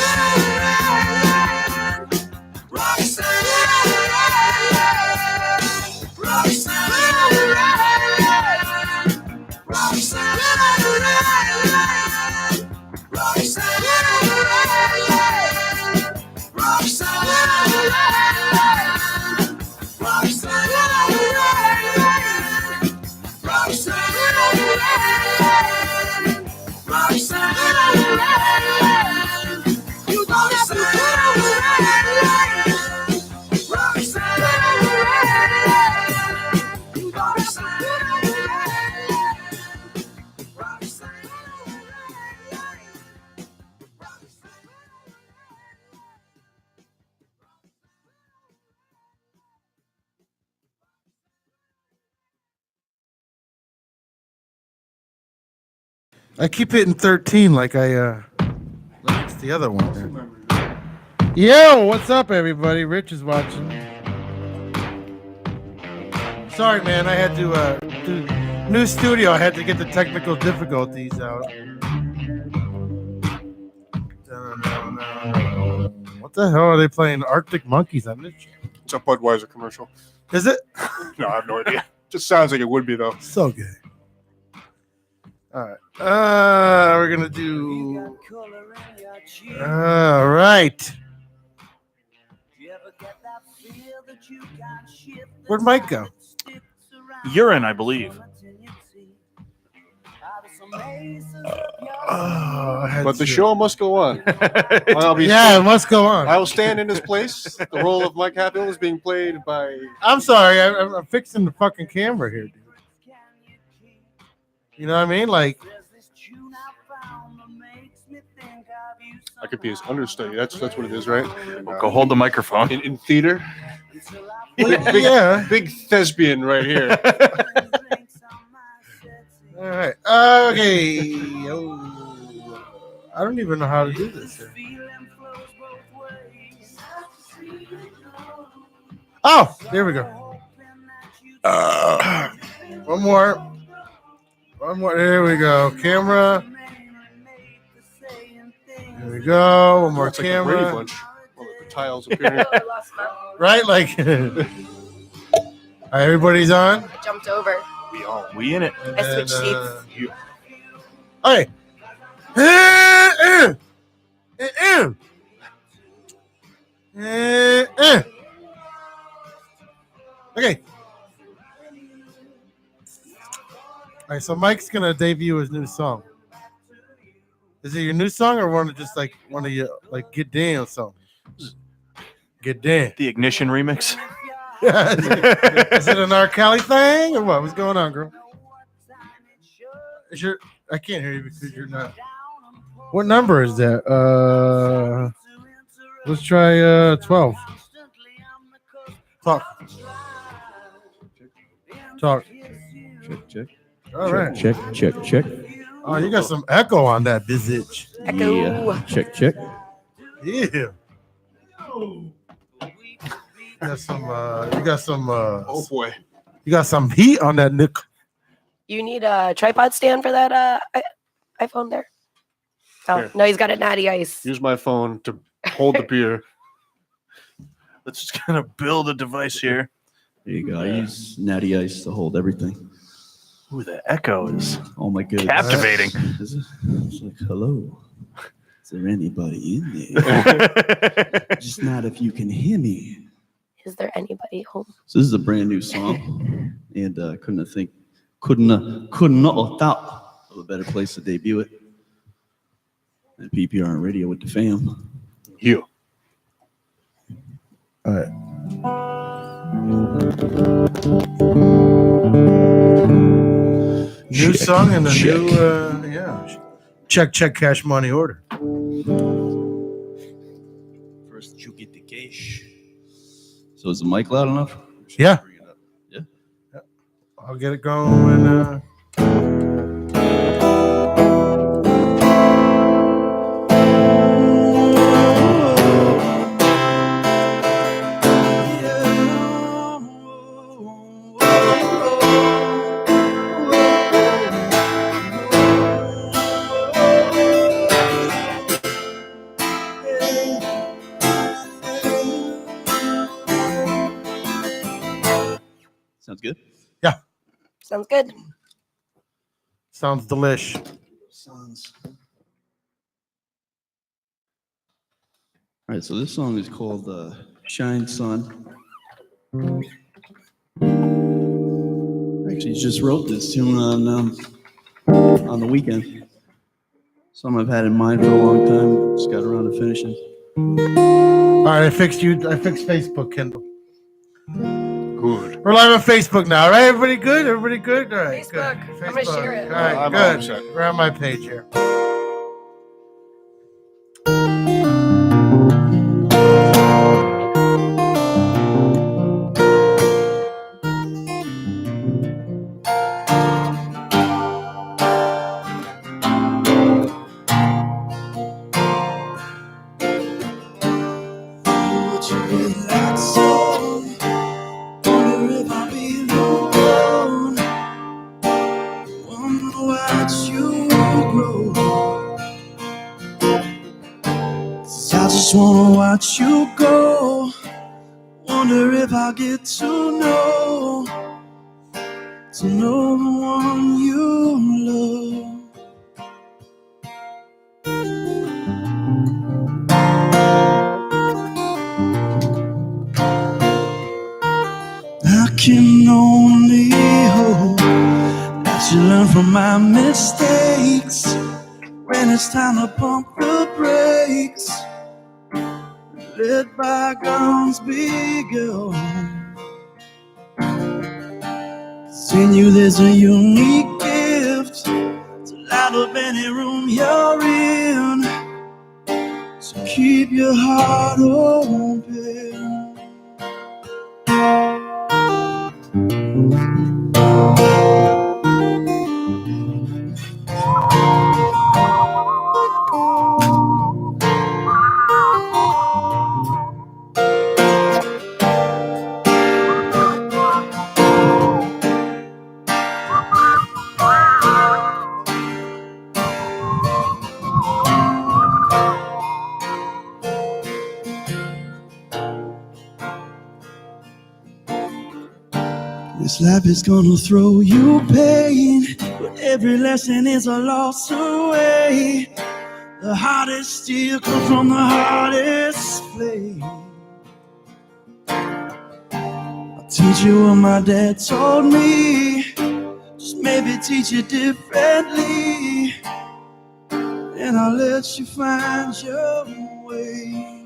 Roxanne, you don't have to put on the red light. Roxanne, you don't have to put on the red light. Roxanne. I keep hitting 13 like like it's the other one. Yo, what's up, everybody? Rich is watching. Sorry, man. I had to do new studio. I had to get the technical difficulties out. What the hell are they playing? Arctic Monkeys on this channel? It's a Budweiser commercial. Is it? No, I have no idea. Just sounds like it would be though. So good. All right. We're gonna do. All right. Where'd Mike go? Urine, I believe. But the show must go on. Yeah, it must go on. I will stand in his place. The role of Mike Hatfield is being played by. I'm sorry, I'm fixing the fucking camera here, dude. You know what I mean? Like, I could be his understudy. That's what it is, right? Go hold the microphone. In theater. Yeah. Big thespian right here. All right. Okay. I don't even know how to do this here. Oh, there we go. One more. There we go. Camera. There we go. One more It's like a camera. Brady Bunch. Well, the tiles appearing. Right? Like, all right, everybody's on. I jumped over. We in it. I switched seats. All right. Okay. All right, so Mike's gonna debut his new song. Is it your new song or one of your like Get Down song? Get Down. The Ignition remix. Is it an R. Kelly thing or what? What's going on, girl? I can't hear you because you're not. What number is that? Let's try 12. Talk. Check. All right. Check. Oh, you got some echo on that visage. Echo. Yeah. Check. Yeah. You got some. Oh boy. You got some heat on that Nick. You need a tripod stand for that iPhone there? Oh, Here. no, he's got a natty ice. Use my phone to hold the beer. Let's just kind of build a device here. There you go. I use Natty Ice to hold everything. Ooh, the echo is Oh my goodness. captivating. It's like, hello. Is there anybody in there? Just not if you can hear me. Is there anybody home? So this is a brand new song, and couldn't have thought of a better place to debut it. And PPR on radio with the fam. You. All right. New song and a new, Check, cash money order. First, you get the cash. So is the mic loud enough? Yeah. Yeah. I'll get it going. Sounds good. Yeah. Sounds good. Sounds delish. Sounds. All right, so this song is called Shine Sun. Actually, just wrote this tune on the weekend. Something I've had in mind for a long time. Just got around to finishing. All right, I fixed Facebook, Kendall. Good. We're live on Facebook now, right? Everybody good? All right, Facebook. good. I'm gonna share it. All right, I'm good. upset. We're on my page here. I just wanna watch you go. Wonder if I get to know the one you love. I can only hope that you learn from my mistakes when it's time to pump the brakes. Let bygones be gone. 'Cause in you there's a unique gift to light up any room you're in. So keep your heart open. This life is gonna throw you pain, but every lesson is a loss away. The hardest still comes from the hardest place. I'll teach you what my dad told me, just maybe teach you differently, and I'll let you find your way.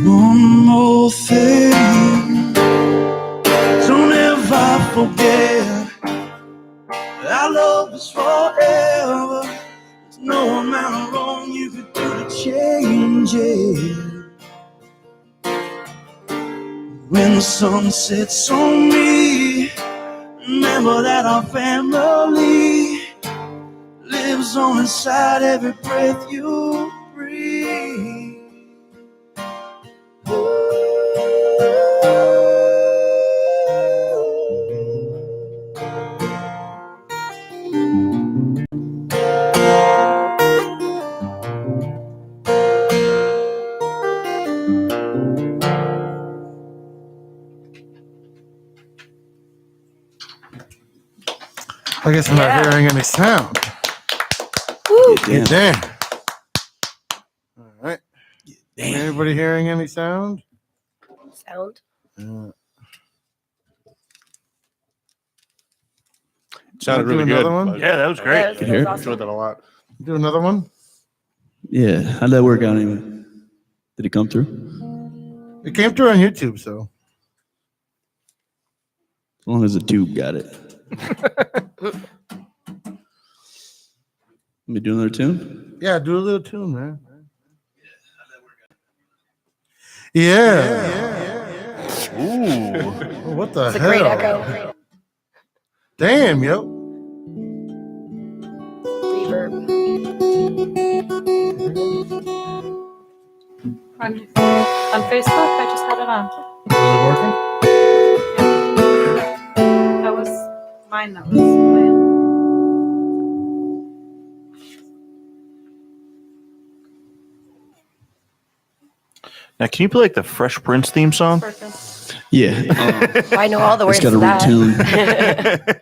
One more thing, don't ever forget, our love is forever. There's no amount of wrong you could do to change it. When the sun sets on me, remember that our family lives on inside every breath you breathe. I guess I'm not hearing any sound. Woo. Get there. All right. Anybody hearing any sound? Sound. Sounded Do really another good. one? but- Yeah, that was great. Yeah, that was I awesome. enjoyed that a lot. Do another one? Yeah, how'd that work out anyway? Did it come through? It came through on YouTube, so As long as the tube got it. Let me do another tune. yeah, do a little tune, man. Yeah. Ooh. What the It's a hell? great echo. Damn, yo. Reverb. On Facebook, I just had it on. That was mine. That was playing. Now, can you play like the Fresh Prince theme song? Yeah. I know all the words Just to gotta that. retune.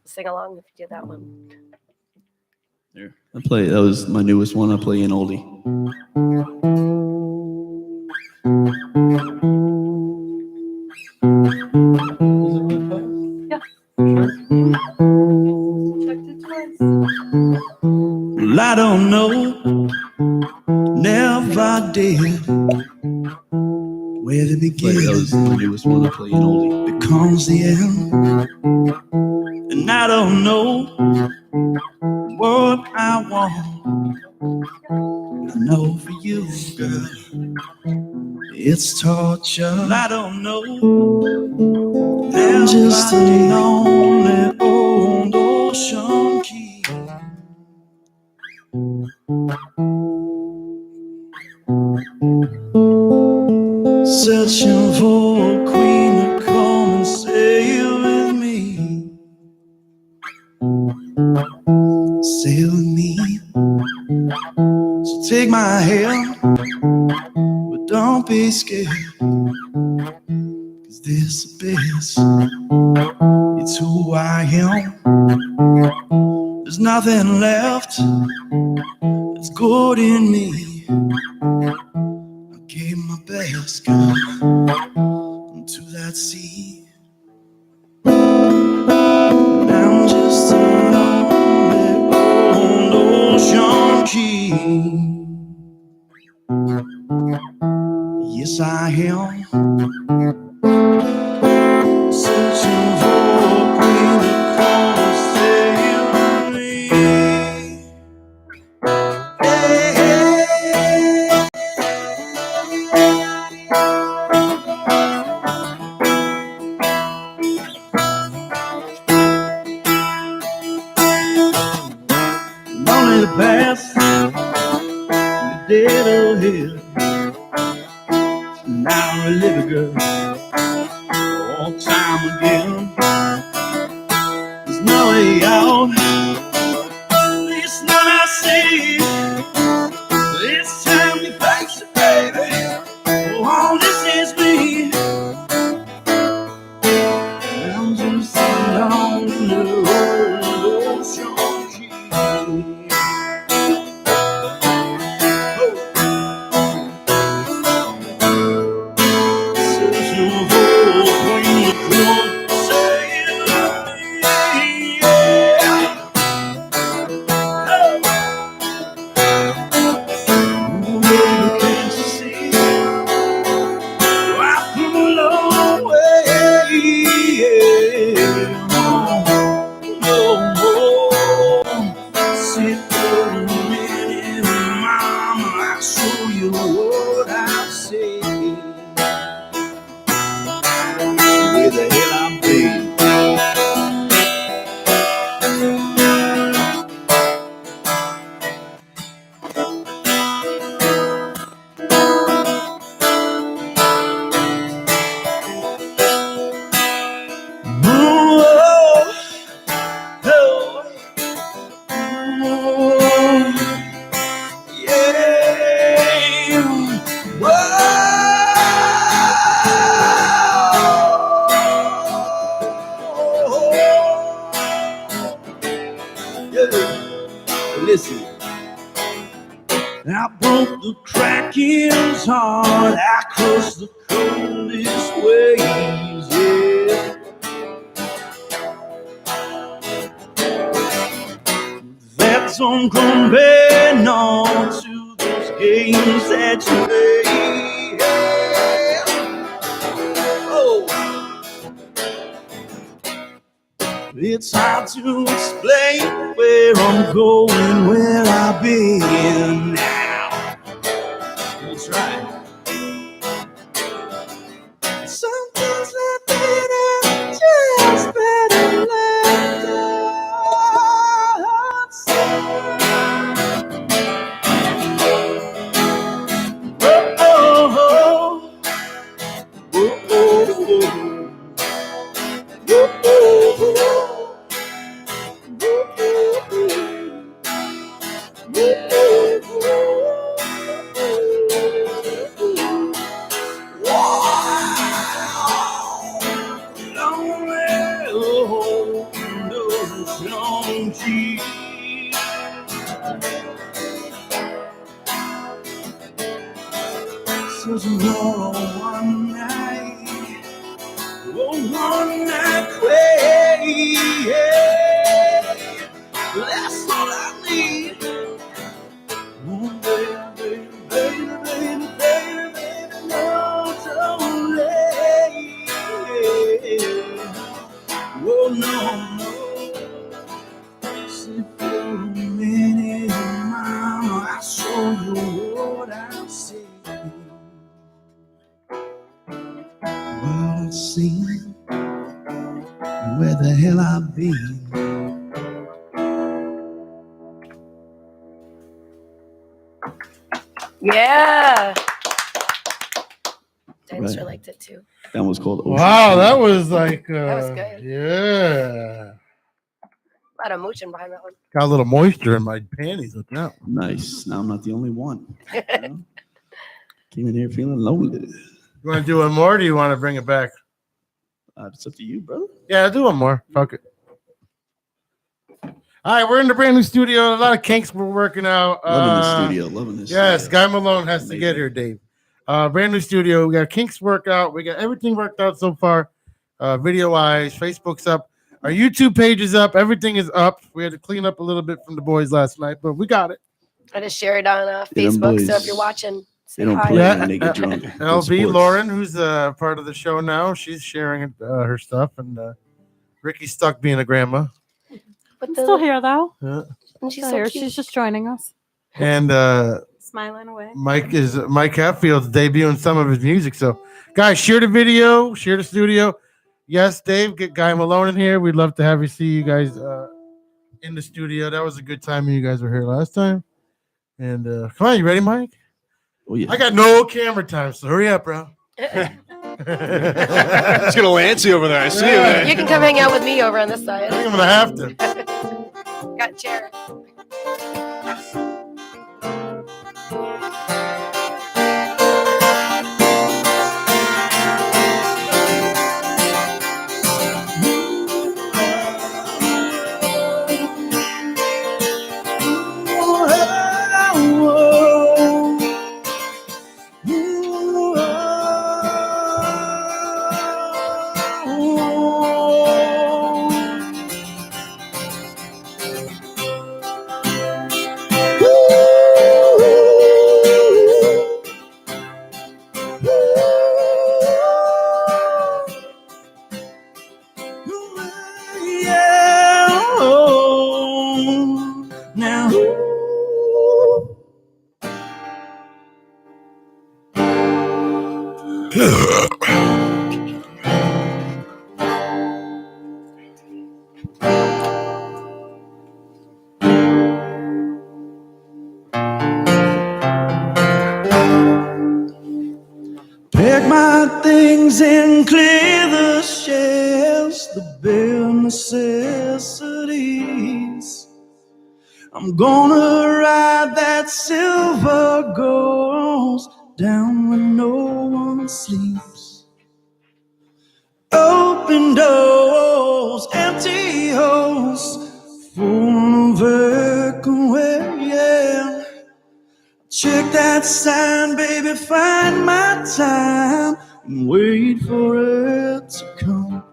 Sing along if you do that one. There. That was my newest one. I play in oldie. Well, I don't know, never did. Where to begin? That was the newest one I play in oldie. Becomes the end, and I don't know what I want. I know for you, girl, it's torture. I don't know. I'm just a lonely old ocean key. Searching for a queen to come and sail with me. Sail with me. So take my hand, but don't be scared. 'Cause this abyss, it's who I am. There's nothing left that's good in me. I gave my best, girl, into that sea. I'm just a lonely old ocean key. Yes, I am. Searching for a queen to come and sail with me. Only the past, the dead ahead. Now I live it, girl, all time again. There's no way out. It's not I see. It's time to face it, baby. Oh, all this is me. I'm just a lonely old ocean key. Searching for a queen to come sail with me. Oh, baby, can't you see? I've come a long way. No more. Sit for a minute, mama, I'll show you what I say. Where the hell I've been. Listen, I broke the Kraken's heart. I crushed the coldest waves, yeah. That's on compared on to those games that you play. it's hard to explain where I'm going, where I've been now. That's right. Sometimes I think I just better let so tomorrow one night, one night quay, yeah. That's all I need. Oh, baby, baby, baby, baby, baby, no, don't lay. Oh, no, no. Sit for a minute, mama, I'll show you what I see. Well, let's see where the hell I've been. Yeah. Dinosaur Right. liked it too. That was called Ocean Wow, Sun. that was like, That was good. yeah. A lot of emotion behind that one. Got a little moisture in my panties with that one. Nice. Now I'm not the only one. You know? Came in here feeling lonely. You want to do one more or do you want to bring it back? It's up to you, brother. Yeah, do one more. Fuck it. All right, we're in the brand new studio. A lot of kinks we're working out. Loving the studio. Loving this. Yes, studio. Guy Malone has to get here, Dave. Brand new studio. We got kinks workout. We got everything worked out so far. Video wise, Facebook's up. Our YouTube page is up. Everything is up. We had to clean up a little bit from the boys last night, but we got it. I just share it on Yeah, them Facebook. So boys, if you're watching, say they don't hi. play when they get drunk. LB Sports. Lauren, who's part of the show now, she's sharing her stuff, and Ricky's stuck being a grandma. I'm still here though. Yeah. And she's Still so here. cute. She's just joining us, And smiling away. Mike Hatfield's debuting some of his music. So, guys, share the video, share the studio. Yes, Dave, get Guy Malone in here. We'd love to have you see you guys in the studio. That was a good time when you guys were here last time. And come on, you ready, Mike? Oh yeah. I got no camera time, so hurry up, bro. It's gonna Lancy over there. I see Yeah. you. You can come hang out with me over on this side. I think I'm gonna have to. Got a chair. Pack my things and clear the shelves, the bare necessities. I'm gonna ride that silver ghost down where no one sleeps. Open doors, empty holes, full of vacant way, yeah. Check that sign, baby, find my time and wait for it to come.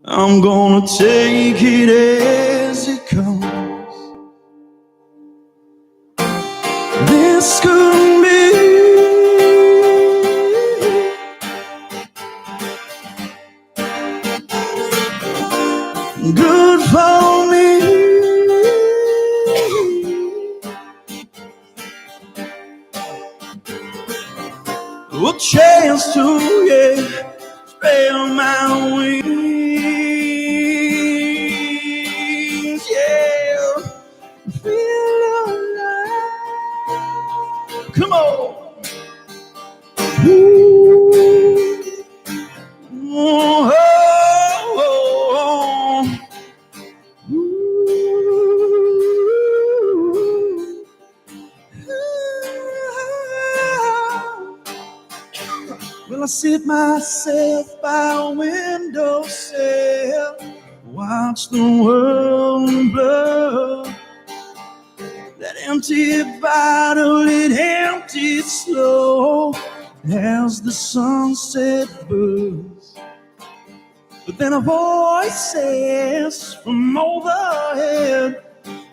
I'm gonna take it as it comes. This could be good. a chance to spread my wings, yeah, feel alive. Come on. Ooh. Oh, oh, oh. Well, I sit myself by a windowsill, watch the world blur. That empty bottle, it empties slow as the sunset burns. But then a voice says from overhead,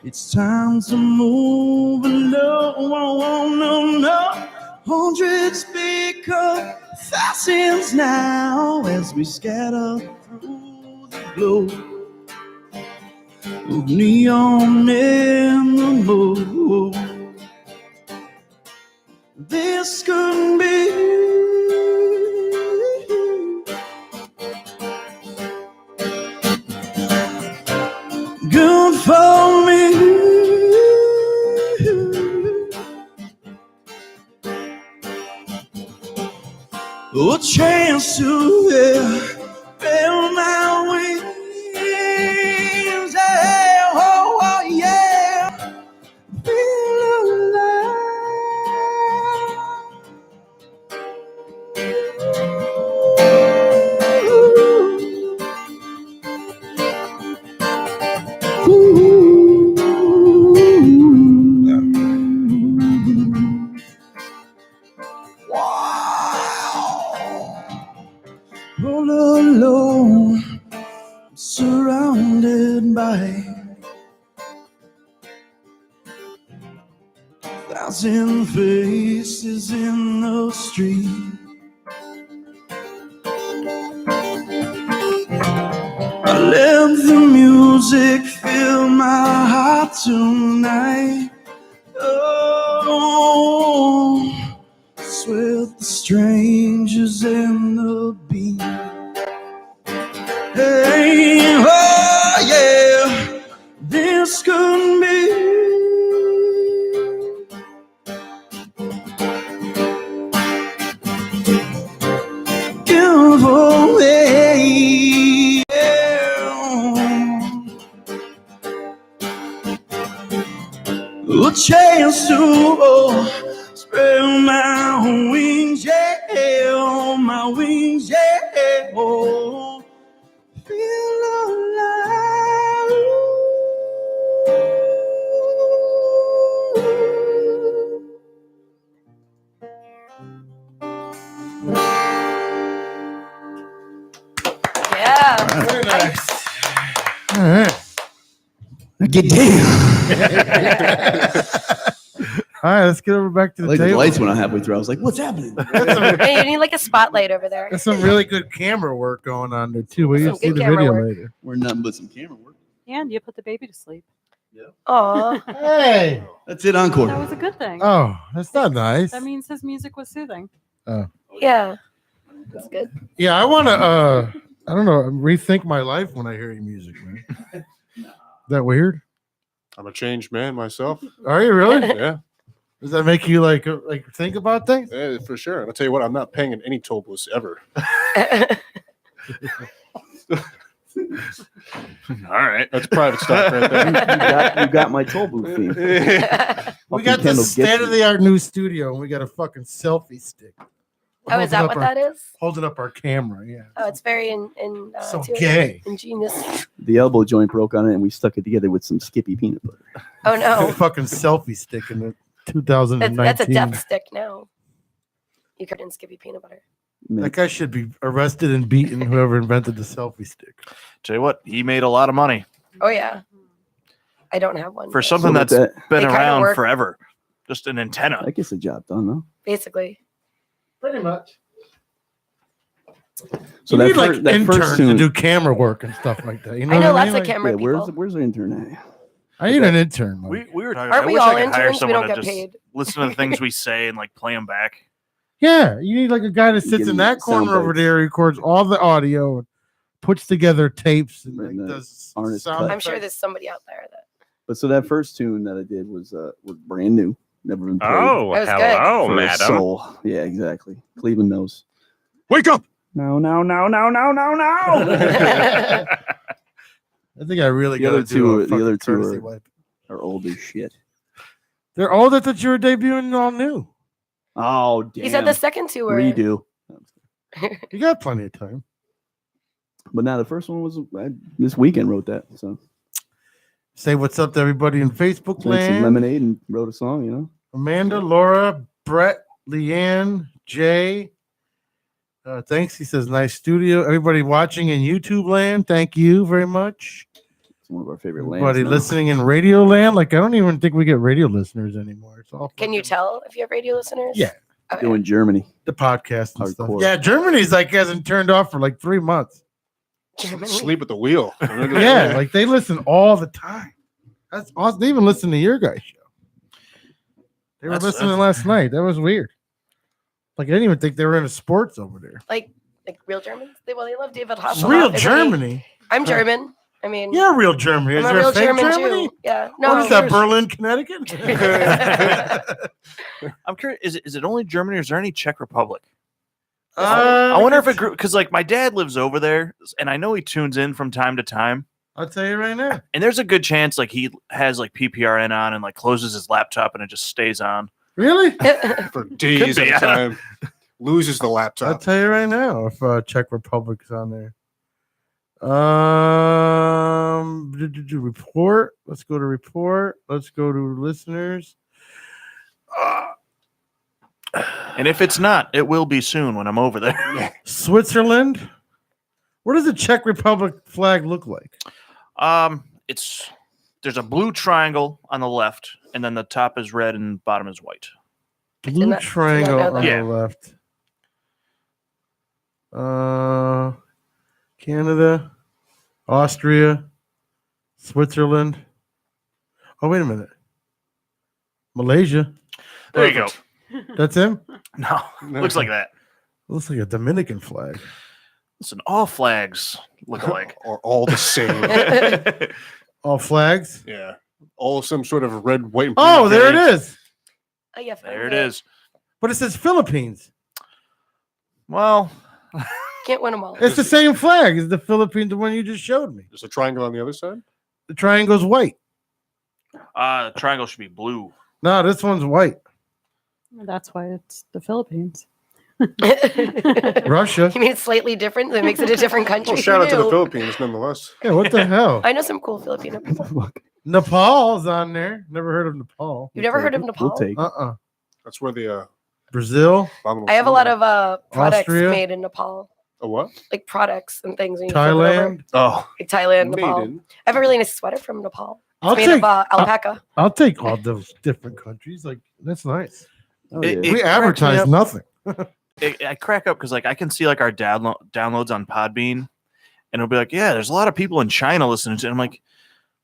it's time to move along. No, no. Hundreds become thousands now as we scatter through the glow of neon in the moon. This could be good for me. A chance to build my wings, yeah, oh, oh, yeah, feel alive. All alone, surrounded by 1,000 faces in the street. I let the music fill my heart tonight. Oh, it's with the strangers and the beat. Hey, oh yeah, this could be giveaway. A chance to spread my wings, yeah, my wings, yeah, oh, feel alive. Yeah. Very nice. All right. Get down. All right, let's get over back to the Like the table. lights went out halfway through. I was like, "What's happening?" Hey, you need like a spotlight over there. There's some really good camera work going on there too. We'll Some see good the camera video work. later. We're nothing but some camera work. And you put the baby to sleep. Aw. Hey, That's it. Encore. That was a good thing. oh, that's not nice. That means his music was soothing. Oh, Yeah. That's good. yeah. I want to. I don't know. Rethink my life when I hear your music, man. That weird? I'm a changed man myself. Are you really? Yeah, Does that make you like think about things? yeah, for sure. And I'll tell you what, I'm not paying any toll booths ever. All right. That's private stuff right there. You got my toll booth theme. We got the state of the art new studio, and we got a fucking selfie stick. Oh, is that what that is? Holding up our camera, yeah. Oh, it's very So gay. ingenious. The elbow joint broke on it, and we stuck it together with some Skippy peanut butter. Oh no, Fucking selfie stick in the 2019. that's a death stick now. You covered in Skippy peanut butter. That guy should be arrested and beaten. Whoever invented the selfie stick. Tell you what, he made a lot of money Oh yeah, I don't have one for but something So that's that- been They kinda around work. forever. Just an antenna. That gets the job done, though. basically. Pretty much. So you that, need like that interns first to tune, do camera work and stuff like that. You know I know what lots mean? of camera people. where's the intern at? I need an intern. Mike. We were talking. Aren't I we wish all I could hire interns? We someone don't to get just paid. listen to the things we say and like play them back. Yeah, you need like a guy that You sits give in me that corner sound over bites. there, records all the audio, and puts together tapes, and Right, like, and does artist sound cut. I'm sure effects. there's somebody out there that But so that first tune that I did was brand new, never been played. Oh, That was good. hello, for a madam. soul. Yeah, exactly. Cleveland knows. Wake up! No. I think I really The got other to do a two, the other fucking two courtesy are, wipe. are old as shit. They're old. I thought you were debuting all new. Oh, damn. he said the second two were Redo. You got plenty of time. But now the first one was this weekend. Wrote that. So Say what's up to everybody in Facebook drank some land. lemonade and wrote a song. You know. Amanda, Laura, Brett, Leanne, Jay. Thanks. He says, nice studio. Everybody watching in YouTube land, thank you very much. It's one of our favorite lands. Everybody now. listening in radio land. Like, I don't even think we get radio listeners anymore. It's all Can you tell if you have radio listeners? Yeah. Okay. Doing Germany. The podcast and stuff. Hardcore. Yeah, Germany's like hasn't turned off for like 3 months. Germany. Sleep at the wheel. Yeah, like they listen all the time. That's awesome. They even listen to your guys' show. They were listening last night. That was weird. Like I didn't even think they were into sports over there. Like real Germans? They love David Hasselhoff. Real isn't he? Germany. I'm German. I mean, Yeah, real Germany. I'm Is a there real a fake German Germany? Jew. Yeah. No. What is that? there's- Berlin, Connecticut? I'm curious. Is it only Germany, or is there any Czech Republic? Uh, I wonder if it grew because like my dad lives over there, and I know he tunes in from time to time. I'll tell you right now. And there's a good chance like he has like PPRN on and like closes his laptop and it just stays on. Really? For days Could at be, a I time. Loses the I'll laptop. tell you right now if Czech Republic's on there. Report. Let's go to report. Let's go to listeners. And if it's not, it will be soon when I'm over there. Switzerland. What does the Czech Republic flag look like? There's a blue triangle on the left, and then the top is red and bottom is white. Blue triangle know on that. the left. Canada, Austria, Switzerland. Oh, wait a minute. Malaysia. There you go. That's him? No, looks like that. Looks like a Dominican flag. Listen, all flags look alike. Or all the same. All flags? Yeah. All some sort of red, white, and blue Oh, there it variant. is. Oh, yeah, There it is. But it says Philippines. Well, Can't win them all. It's the same flag as the Philippines, the one you just showed me. There's a triangle on the other side. The triangle's white. the triangle should be blue. No, this one's white. That's why it's the Philippines. Russia. You mean it's slightly different? That makes it a different country. Well, shout out to the Ew. Philippines, nonetheless. Yeah, what the hell? I know some cool Filipino people. Nepal's on there. Never heard of Nepal. You've never heard of Nepal? We'll take. That's where the Brazil. abominable I have a lot food- of products Austria? made in Nepal, A what? like products and things. when you flip it over. Thailand. Oh, Like Thailand, Nepal. Maiden. I have a really nice sweater from Nepal. It's I'll made take, of alpaca. I'll take all those different countries. Like, that's nice. Oh, It- yeah. We cracks me advertise up. nothing. I crack up because like I can see like our downloads on Podbean, and it'll be like, yeah, there's a lot of people in China listening to it. I'm like,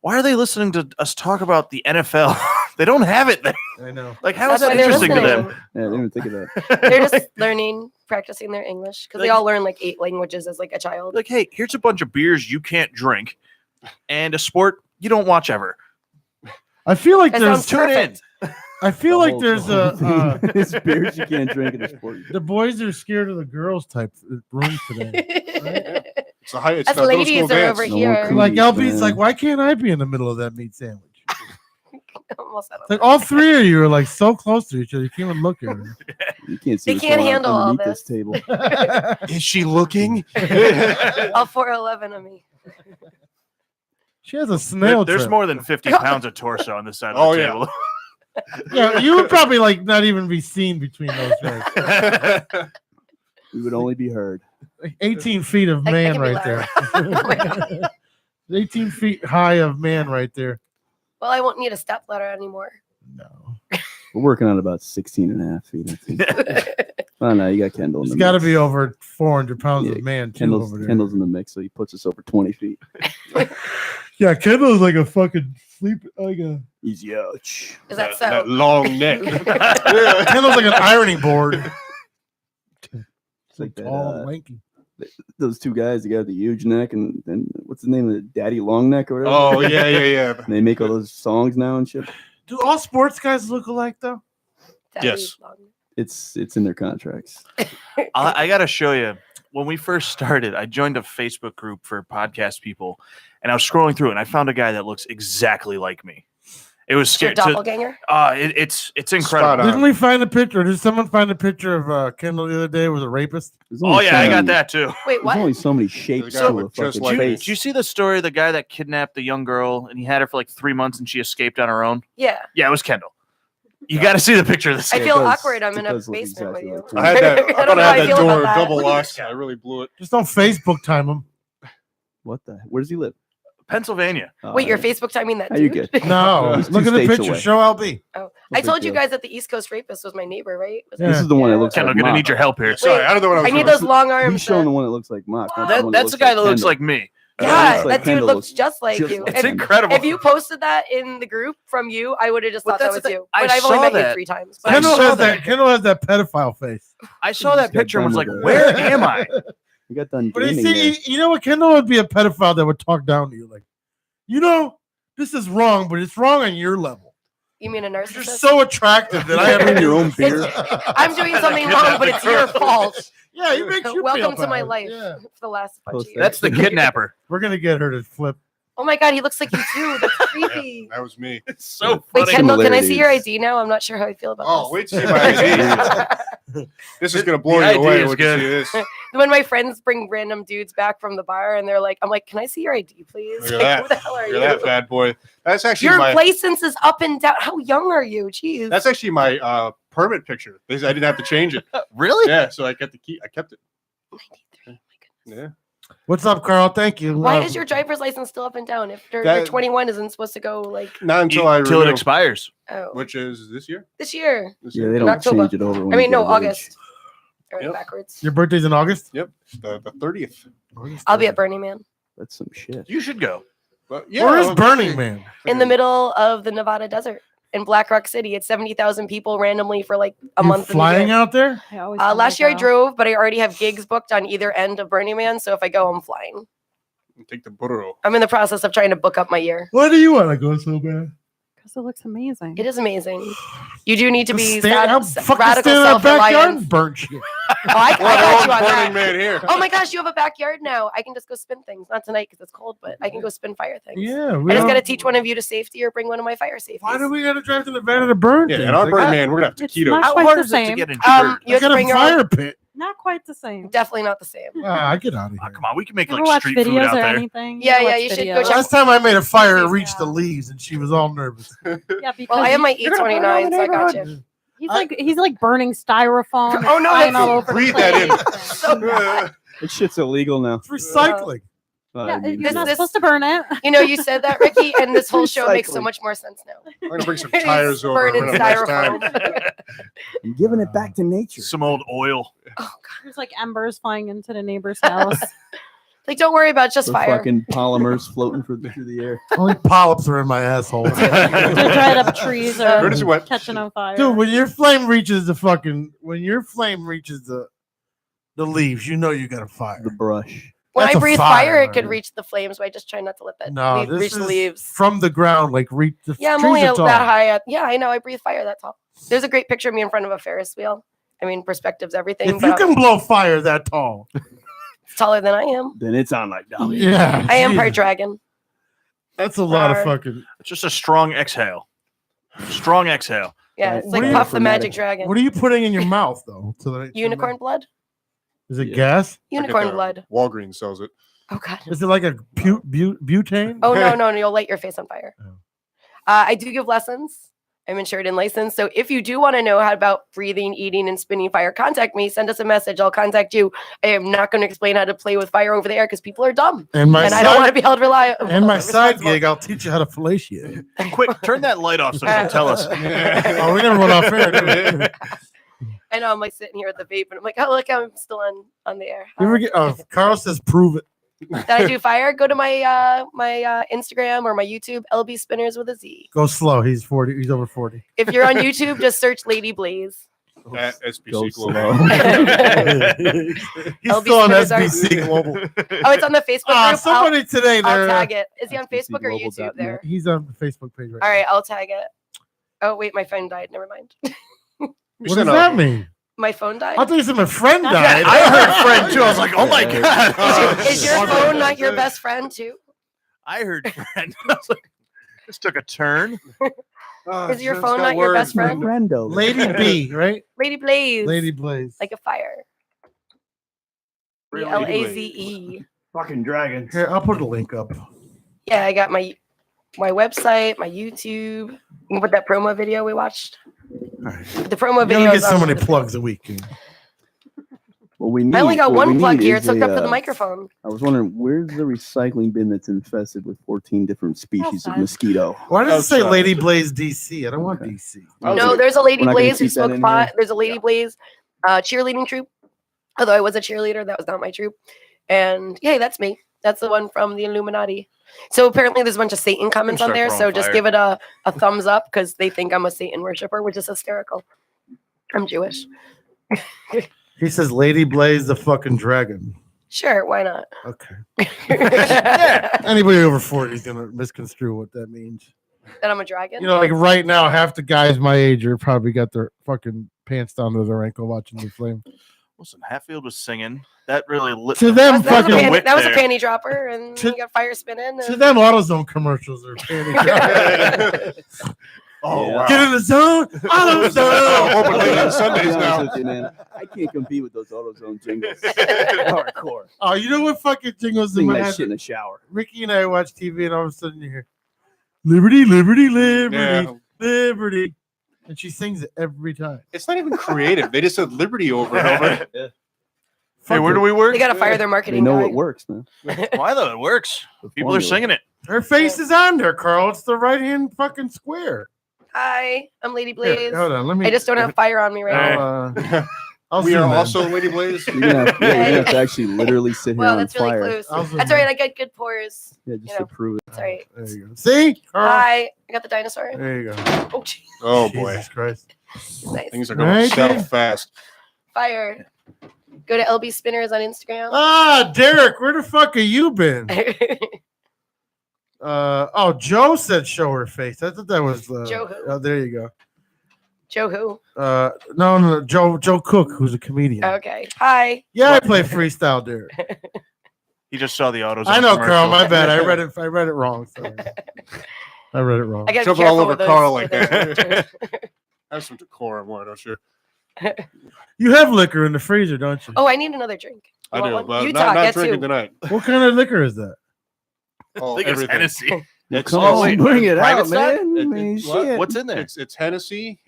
why are they listening to us talk about the NFL? They don't have it there. I know. Like, how is That's that why they're interesting to them? listening. Yeah, I didn't even think of that. They're just learning, practicing their English because they Like- all learn like 8 languages as like a child. Like, hey, here's a bunch of beers you can't drink, and a sport you don't watch ever. I feel like That there's sounds Tune in. perfect. I feel The like whole- there's the whole a thing. It's beers you can't drink in a sport. the boys are scared of the girls type room today. It's a high. It's Us the middle ladies school are dance. over No here. more Like Please, LB's man. like, why can't I be in the middle of that meat sandwich? Almost settled. It's like all three of you are like so close to each other. You can't even look at her. You can't see They what's can't going on handle all underneath this table. Is she looking? All 4'11" of me. She has a snail There's trap. more than 50 pounds of torso on this side of Oh, the yeah. table. Yeah, you would probably like not even be seen between those guys. We would only be heard. Like 18 feet of I man can be right there. Oh my God. 18 feet high of man right there. Well, I won't need a step ladder anymore. No. We're working on about 16 and a half feet, I think. Oh, no, you got Kendall in It's the got to mix. be over 400 pounds Yeah, of man, too, Kendall's, over there. Kendall's in the mix, so he puts us over 20 feet. Yeah, Kendall's like a fucking sleep. Like a, He's huge. Is that so? That long neck. Kendall's like an ironing board. It's like that, tall and lanky. those two guys, the guy with the huge neck, and then what's the name of the Daddy Long Neck or whatever? Oh yeah. And they make all those songs now and shit. Do all sports guys look alike though? Yes. It's in their contracts. I got to show you. When we first started, I joined a Facebook group for podcast people, and I was scrolling through it, and I found a guy that looks exactly like me. It was Your scary. doppelganger? It's incredible. Didn't we find a picture? Did someone find a picture of Kendall the other day with a rapist? Oh yeah, I got that too. Wait, what? There's only so many shapes to a fucking face. Did you see the story of the guy that kidnapped the young girl and he had her for like 3 months and she escaped on her own? Yeah. Yeah, it was Kendall. You got to see the picture of this. I guy. feel awkward. I'm in a basement with you. I had that. I don't thought know I how had that feel about door that. double locked. I really blew it. Just don't Facebook time him. What the? Where does he live? Pennsylvania. Wait, you're Facebook timing that How you dude? get? No, He's look two at the states picture. away. Show LB. Oh, No I big told you deal. guys that the East Coast rapist was my neighbor, right? Was This it? is the one that looks Kendall, like gonna Mock. need your help here. Sorry, I don't know what I was I need doing. those long arms. He's showing that- the one that looks like Mock. not the one That's the guy that looks Kendall. like me. Yeah, looks like that dude Kendall looks just like just you. like It's If- incredible. If you posted that in the group from you, I would have just But thought that that's was the thing. you. I But I've only saw met that. you 3 times. I Kendall saw has that. that. Kendall has that pedophile face. I saw that got picture and was done like, with where am I? You got done But you gaming there. see, you know what? Kendall would be a pedophile that would talk down to you, like, you know, this is wrong, but it's wrong on your level. You mean a You're narcissist? so attractive that I You're have in your own beer. I'm doing something wrong, but it's your fault. Yeah, you make you Welcome feel to my bad. life Yeah. for the last bunch Post of that. years. That's the kidnapper. We're gonna get her to flip. Oh my god, he looks like you too. That's creepy. That was me. It's so Wait, funny. Kendall, can I see your Similarities. ID now? I'm not sure how I feel about Oh, this. wait to see my ID. This is gonna blow The you ID away is when you good. see this. When my friends bring random dudes back from the bar and they're like, I'm like, can I see your ID, please? Look Like, at who that. the hell are Look at that you? bad boy. That's actually Your my. license is up and down. How young are you? Jeez. That's actually my permit picture. I didn't have to change it. Really? Yeah, so I kept the key. I kept it. 93. My Yeah. What's up, Carl? Thank you. Why is your driver's license still up and down? If your That- 21 isn't supposed to go like Not until I Until it renew, expires. oh which is this year. this year? This Yeah, year. they In don't October. change it over. When I you mean, get no, of age. August. Or Yep. backwards. Your birthday's in August? Yep, the 30th. I'll be at Burning Man That's some shit. You should go. But yeah, Where is I'm- Burning Man? in the middle of the Nevada desert in Black Rock City. It's 70,000 people randomly for like a You month. in the flying year. out there? I always wanted Last to year I go. drove, but I already have gigs booked on either end of Burning Man. So if I go, I'm flying. Take the burro. I'm in the process of trying to book up my year. Why do you want to go so bad? Because it looks amazing. It is amazing. You do need to be How sad, fucking radical stand in our backyard self-reliance. and burn shit. Oh, I got you on Burning that. Man here. Oh my gosh, you have a backyard now. I can just go spin things. Not tonight because it's cold, but I can go spin fire things. Yeah, I we just got to don't- teach one of you to safety or bring one of my fire safeties. Why do we gotta drive to Nevada to burn Yeah, things? and our Like, Burning I- Man, we're gonna have It's taquitos. not How quite hard the is it to same. get in? You I have to got a bring your fire own. pit. Not quite the same. Definitely not the same. I get out of here. Come on, we can make You ever like watch street food videos out or there. anything? Yeah, ever yeah, watch you should go videos? check- Last time I made a fire, it Please, reached the yeah. leaves, and she was all nervous. Yeah, because Well, I have my you're gonna burn E29, all the so I got neighborhood. you. He's like burning styrofoam. and Oh, no, flying that's- all over the breathe that in. place. So bad. That shit's illegal now. It's recycling. Yeah, I mean, you're not this- supposed to burn it. You know, you said that, Ricky, and this whole show makes so Recycling. much more sense now. We're gonna bring some tires over. Burning We're gonna have a nice time. styrofoam. I'm giving it back to nature. Some old oil. There's like embers flying into the neighbor's house. Like, don't worry about just The fire. fucking polymers floating through the air. Only polyps are in my asshole. The dried up trees are Courtesy what? catching on fire. Dude, when your flame reaches the leaves, you know you got a fire. The brush. When That's I a breathe fire, fire, it could man. reach the flames, but I just try not to let that No, reach this the is leaves. from the ground, like reach the Yeah, I'm trees only are tall. that high up. Yeah, I know. I breathe fire that tall. There's a great picture of me in front of a Ferris wheel. I mean, perspective's everything. If but you can blow fire that tall, it's taller than I am. Then it's on like dolly. yeah, I am part Jesus. dragon. That's a lot of Rawr. fucking. It's just a strong exhale. Strong exhale. Yeah, Right. it's What like are you- Puff the Magic Dragon. What are you putting in your mouth though? Unicorn blood? Is it Yeah. gas? Unicorn I get blood. that. Walgreens sells it. Oh, God. Is it like a butane? Oh, no, you'll light your face on fire. Oh. I do give lessons. I'm insured and licensed. So if you do want to know how about breathing, eating, and spinning fire, contact me. Send us a message. I'll contact you. I am not going to explain how to play with fire over the air because people are dumb. And I don't want to be held reliable. And my side gig, I'll teach you how to fellatiate. Quick, turn that light off so you can tell us. Oh, we never went off air. did we? I know I'm like sitting here at the vape and I'm like, oh, look, I'm still on the air. You ever get, Carl says, prove it. Did I do fire? Go to my my Instagram or my YouTube, LB Spinners with a Z. Go slow. He's 40. He's over 40. If you're on YouTube, just search Lady Blaze. At Go SBC slow. Global. He's LB still on Spinners are- SBC Global. Oh, it's on the Facebook group. Somebody today I'll there. tag it. Is he on Facebook or YouTube there? He's on the Facebook page right All right, I'll tag it. Oh wait, my phone died. Never mind. What does that mean? My phone died. I thought you said my friend Yeah, died. I heard friend too. I was like, oh my god. Is your phone not your best friend too? I heard friend. I was like, this took a turn. Is your phone not your best friend? Lady B, right? Lady Blaze. Lady Blaze. Like a fire. Really? Laze. Fucking dragons. Here, I'll put a link up. Yeah, I got my website, my YouTube. You can put that promo video we watched. The promo You video. only get so many plugs a week. What we need, I only got what we one plug need here. is It's hooked a, up to the uh, microphone. I was wondering, where's the recycling bin that's infested with 14 different species of mosquito? Why does it say Lady Blaze DC? I don't want DC. No, there's a Lady We're not gonna Blaze who keep that smoked in pot. here? There's a Lady Blaze cheerleading troop. Although I was a cheerleader, that was not my troop. And hey, that's me. That's the one from the Illuminati. So apparently there's a bunch of Satan comments on start there. throwing So just fire. give it a thumbs up because they think I'm a Satan worshiper, which is hysterical. I'm Jewish. He says Lady Blaze the fucking dragon. Sure, why not? Okay. Yeah. Anybody over 40 is gonna misconstrue what that means. That I'm a dragon? You know, like right now, half the guys my age are probably got their fucking pants down to their ankle watching the flame. Listen, Hatfield was singing. That really lit To the them, that was, fucking a that was a there. panty dropper, and you got fire spinning. To And... them, AutoZone commercials are Oh, wow. Get in the zone, AutoZone. Open late on I'll be Sundays honest now. with you, man. I can't compete with those AutoZone jingles. Hardcore. Oh, you know what fucking jingles Sing in that my shit in the shower. Ricky and I watch TV, and all of a sudden you hear "Liberty, Liberty, Liberty, Yeah. Liberty," and she sings it every time. It's not even creative. They just said liberty over and over. Hey, Fuck where it. do we work? They gotta fire their They marketing know guy. it works, man. Why though? It works. People are formula. singing it. Her face is on there, Carl. It's the right hand fucking square. Hi, I'm Lady Here, Blaze. hold on, let me. I just don't have fire on me right now. I'll We zoom are in. also Lady Blaze. You're gonna have, you're gonna have to actually literally sit here Well, on that's really fire. close. I'll zoom That's all in. right. I got good pores. Yeah, just you know. to prove it. It's all right. There you go. See, Carl. Hi, I got the dinosaur. There you go. Oh, gee. Oh boy, Jesus Christ. Nice. things are going Right, south dude. fast. Fire. Go to LB Spinners on Instagram. Ah, Derek, where the fuck have you been? Oh, Joe said show her face. I thought that was Joe who? Oh, there you go. Joe who? No, Joe Cook, who's a comedian. Okay. Hi. Yeah, I play freestyle, Derek. He just saw the AutoZone. I know, Carl. My commercial. bad. I read it wrong. Sorry. I read it wrong. I gotta be Jumping all careful over with those- Carl like with that. those- Have some decorum, why don't you? You have liquor in the freezer, don't you? Oh, I need another drink. I You do, want one? but You not talk, not get drinking two. tonight. What kind of liquor is that? Oh, I think it's everything. Hennessy. It's, Come it's- on, bring it private out, stock? man. I mean, what? shit. What's in there? It's Hennessy.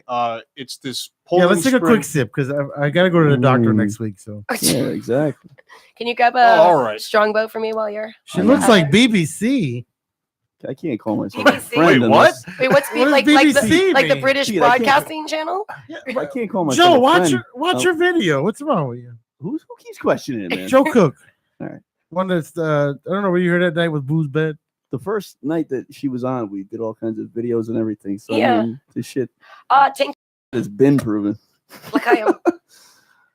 It's this Yeah, Poland let's take a Spring- quick sip because I got to go to the doctor Mm. next week. So Yeah, exactly. Can you grab a Oh, all right. strongbow for me while you're? she looks like BBC. I can't call myself a BBC? friend. Wait, what? unless- Wait, what's What does like BBC like the mean? British Dude, I can't- Broadcasting Channel? I can't call myself Joe, a watch friend. your video. What's wrong with you? Who keeps questioning it, man? Joe Cook. All right. One that's I don't know what you heard that night with Boo's Bed. The first night that she was on, we did all kinds of videos and everything. So Yeah. I mean, this shit Tank, has been proven. look,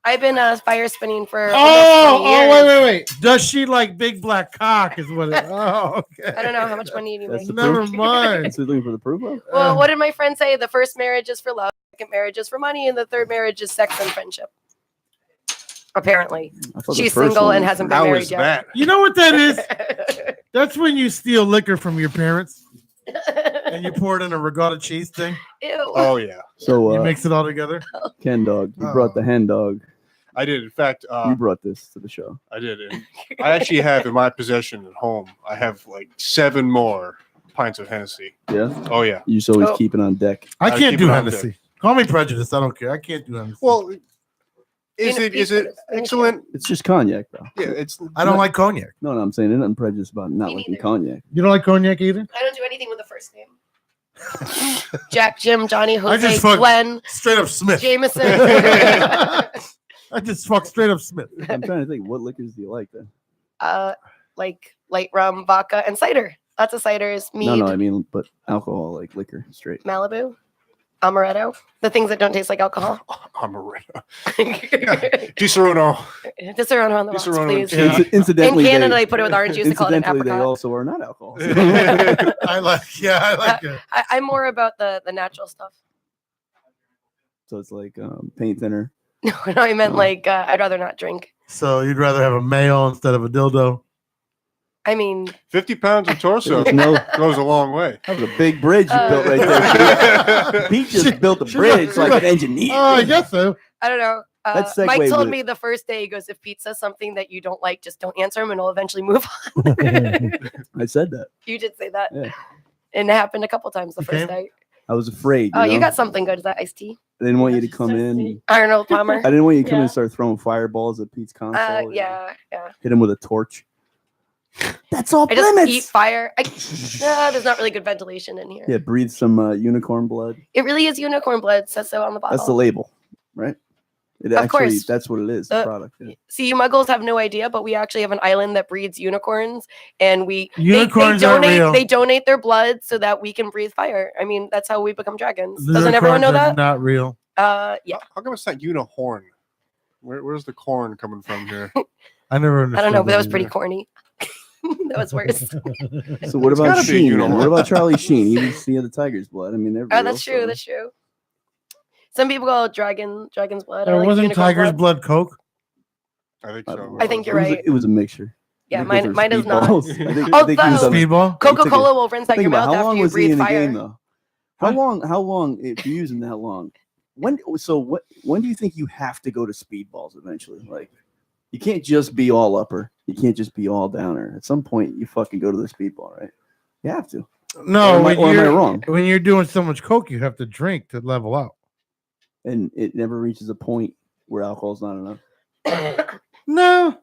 I've been fire spinning for Oh, almost 20 years. wait. Does she like big black cock? Is what it? Oh, okay. I don't know how much money you That's make. the Never proof. mind. That's what you're looking for the proof of. Well, what did my friend say? The first marriage is for love, the second marriage is for money, and the third marriage is sex and friendship. Apparently, I thought the she's first single one and was hasn't for- been How married is yet. that? You know what that is? That's when you steal liquor from your parents and you pour it in a regatta cheese thing. Ew. Oh yeah, So You mix it all together. Ken Dog, you Oh. brought the hen dog. I did. In fact, You brought this to the show. I did. And I actually have in my possession at home. I have like 7 more pints of Hennessy. Yeah. Oh yeah. You just always Oh. keep it on deck. I I can't keep do it on Hennessy. Call me prejudiced. I don't care. I can't do Hennessy. Well, is Peanut it peanut. excellent? It's just cognac, though. Yeah, it's. I don't like cognac. No, I'm saying there's nothing prejudiced about not Me liking neither. cognac. You don't like cognac either? I don't do anything with the first name. Jack, Jim, Johnny, I Jose, just fuck Glenn, straight up Smith. Jameson. I just fuck straight up Smith. I'm trying to think, what liquors do you like then? Like light rum, vodka, and cider. Lots of ciders. Mead, No, I mean, but alcohol, like liquor, straight. Malibu. Amaretto, the things that don't taste like alcohol. Amaretto. Di Serono. Disaronno on the rocks, Disaronno please. and Incidentally, in Canada, they put it with orange juice. They call it an incidentally, they apricot. also are not alcohol. I like it. I'm more about the natural stuff. So it's like paint thinner. No, I meant like I'd rather not drink. So you'd rather have a male instead of a dildo? I mean, 50 pounds of torso No. goes a long way. That was a big bridge you built right there. Pete just built a bridge like an engineer. Oh, I guess so. I don't know. Let's segue Mike told with- me the first day, he goes, if Pete says something that you don't like, just don't answer him and he'll eventually move on. I said that. You did say that. Yeah. And it happened a couple times the first Okay. night. I was afraid. Oh, you know? got something good. Is that iced tea? I didn't want you to come in. Arnold Palmer. I didn't want you to come in Yeah. and start throwing fireballs at Pete's console. Yeah. Hit him with a torch. That's all I just limits. eat fire. There's not really good ventilation in here. Yeah, breathe some unicorn blood. It really is unicorn blood. It says so on the bottle. That's the label, right? It Of actually, course. that's what it is. The product. Yeah. See, you muggles have no idea, but we actually have an island that breeds unicorns, and Unicorns they aren't donate real. they donate their blood so that we can breathe fire. I mean, that's how we become dragons. Doesn't everyone know Unicorns are that? Not real. Yeah. How come it's not unihorn? Where's the corn coming from here? I never I don't know, understood but that was pretty either. corny. That was worse. So what It's about gotta be a Sheen? unicorn. What about Charlie Sheen? He was seeing the tiger's blood. I mean, they're Oh, real, that's true. so- That's true. Some people call it dragon's blood. I There like wasn't unicorn Tiger's blood Coke? I think so. I think you're It was a- right. It was a mixture. Yeah, I think those mine were is not. speedballs. I think Oh, he that- was on- Speedball? Coca-Cola will rinse out Think your about mouth how long after you was he breathe in the fire. game though? How long? If you're using that long, when do you think you have to go to speedballs eventually? Like, you can't just be all upper. You can't just be all downer. At some point, you fucking go to the speedball, right? You have to. No, Or am I wrong? When you're doing so much Coke, you have to drink to level out. And it never reaches a point where alcohol's not enough. No.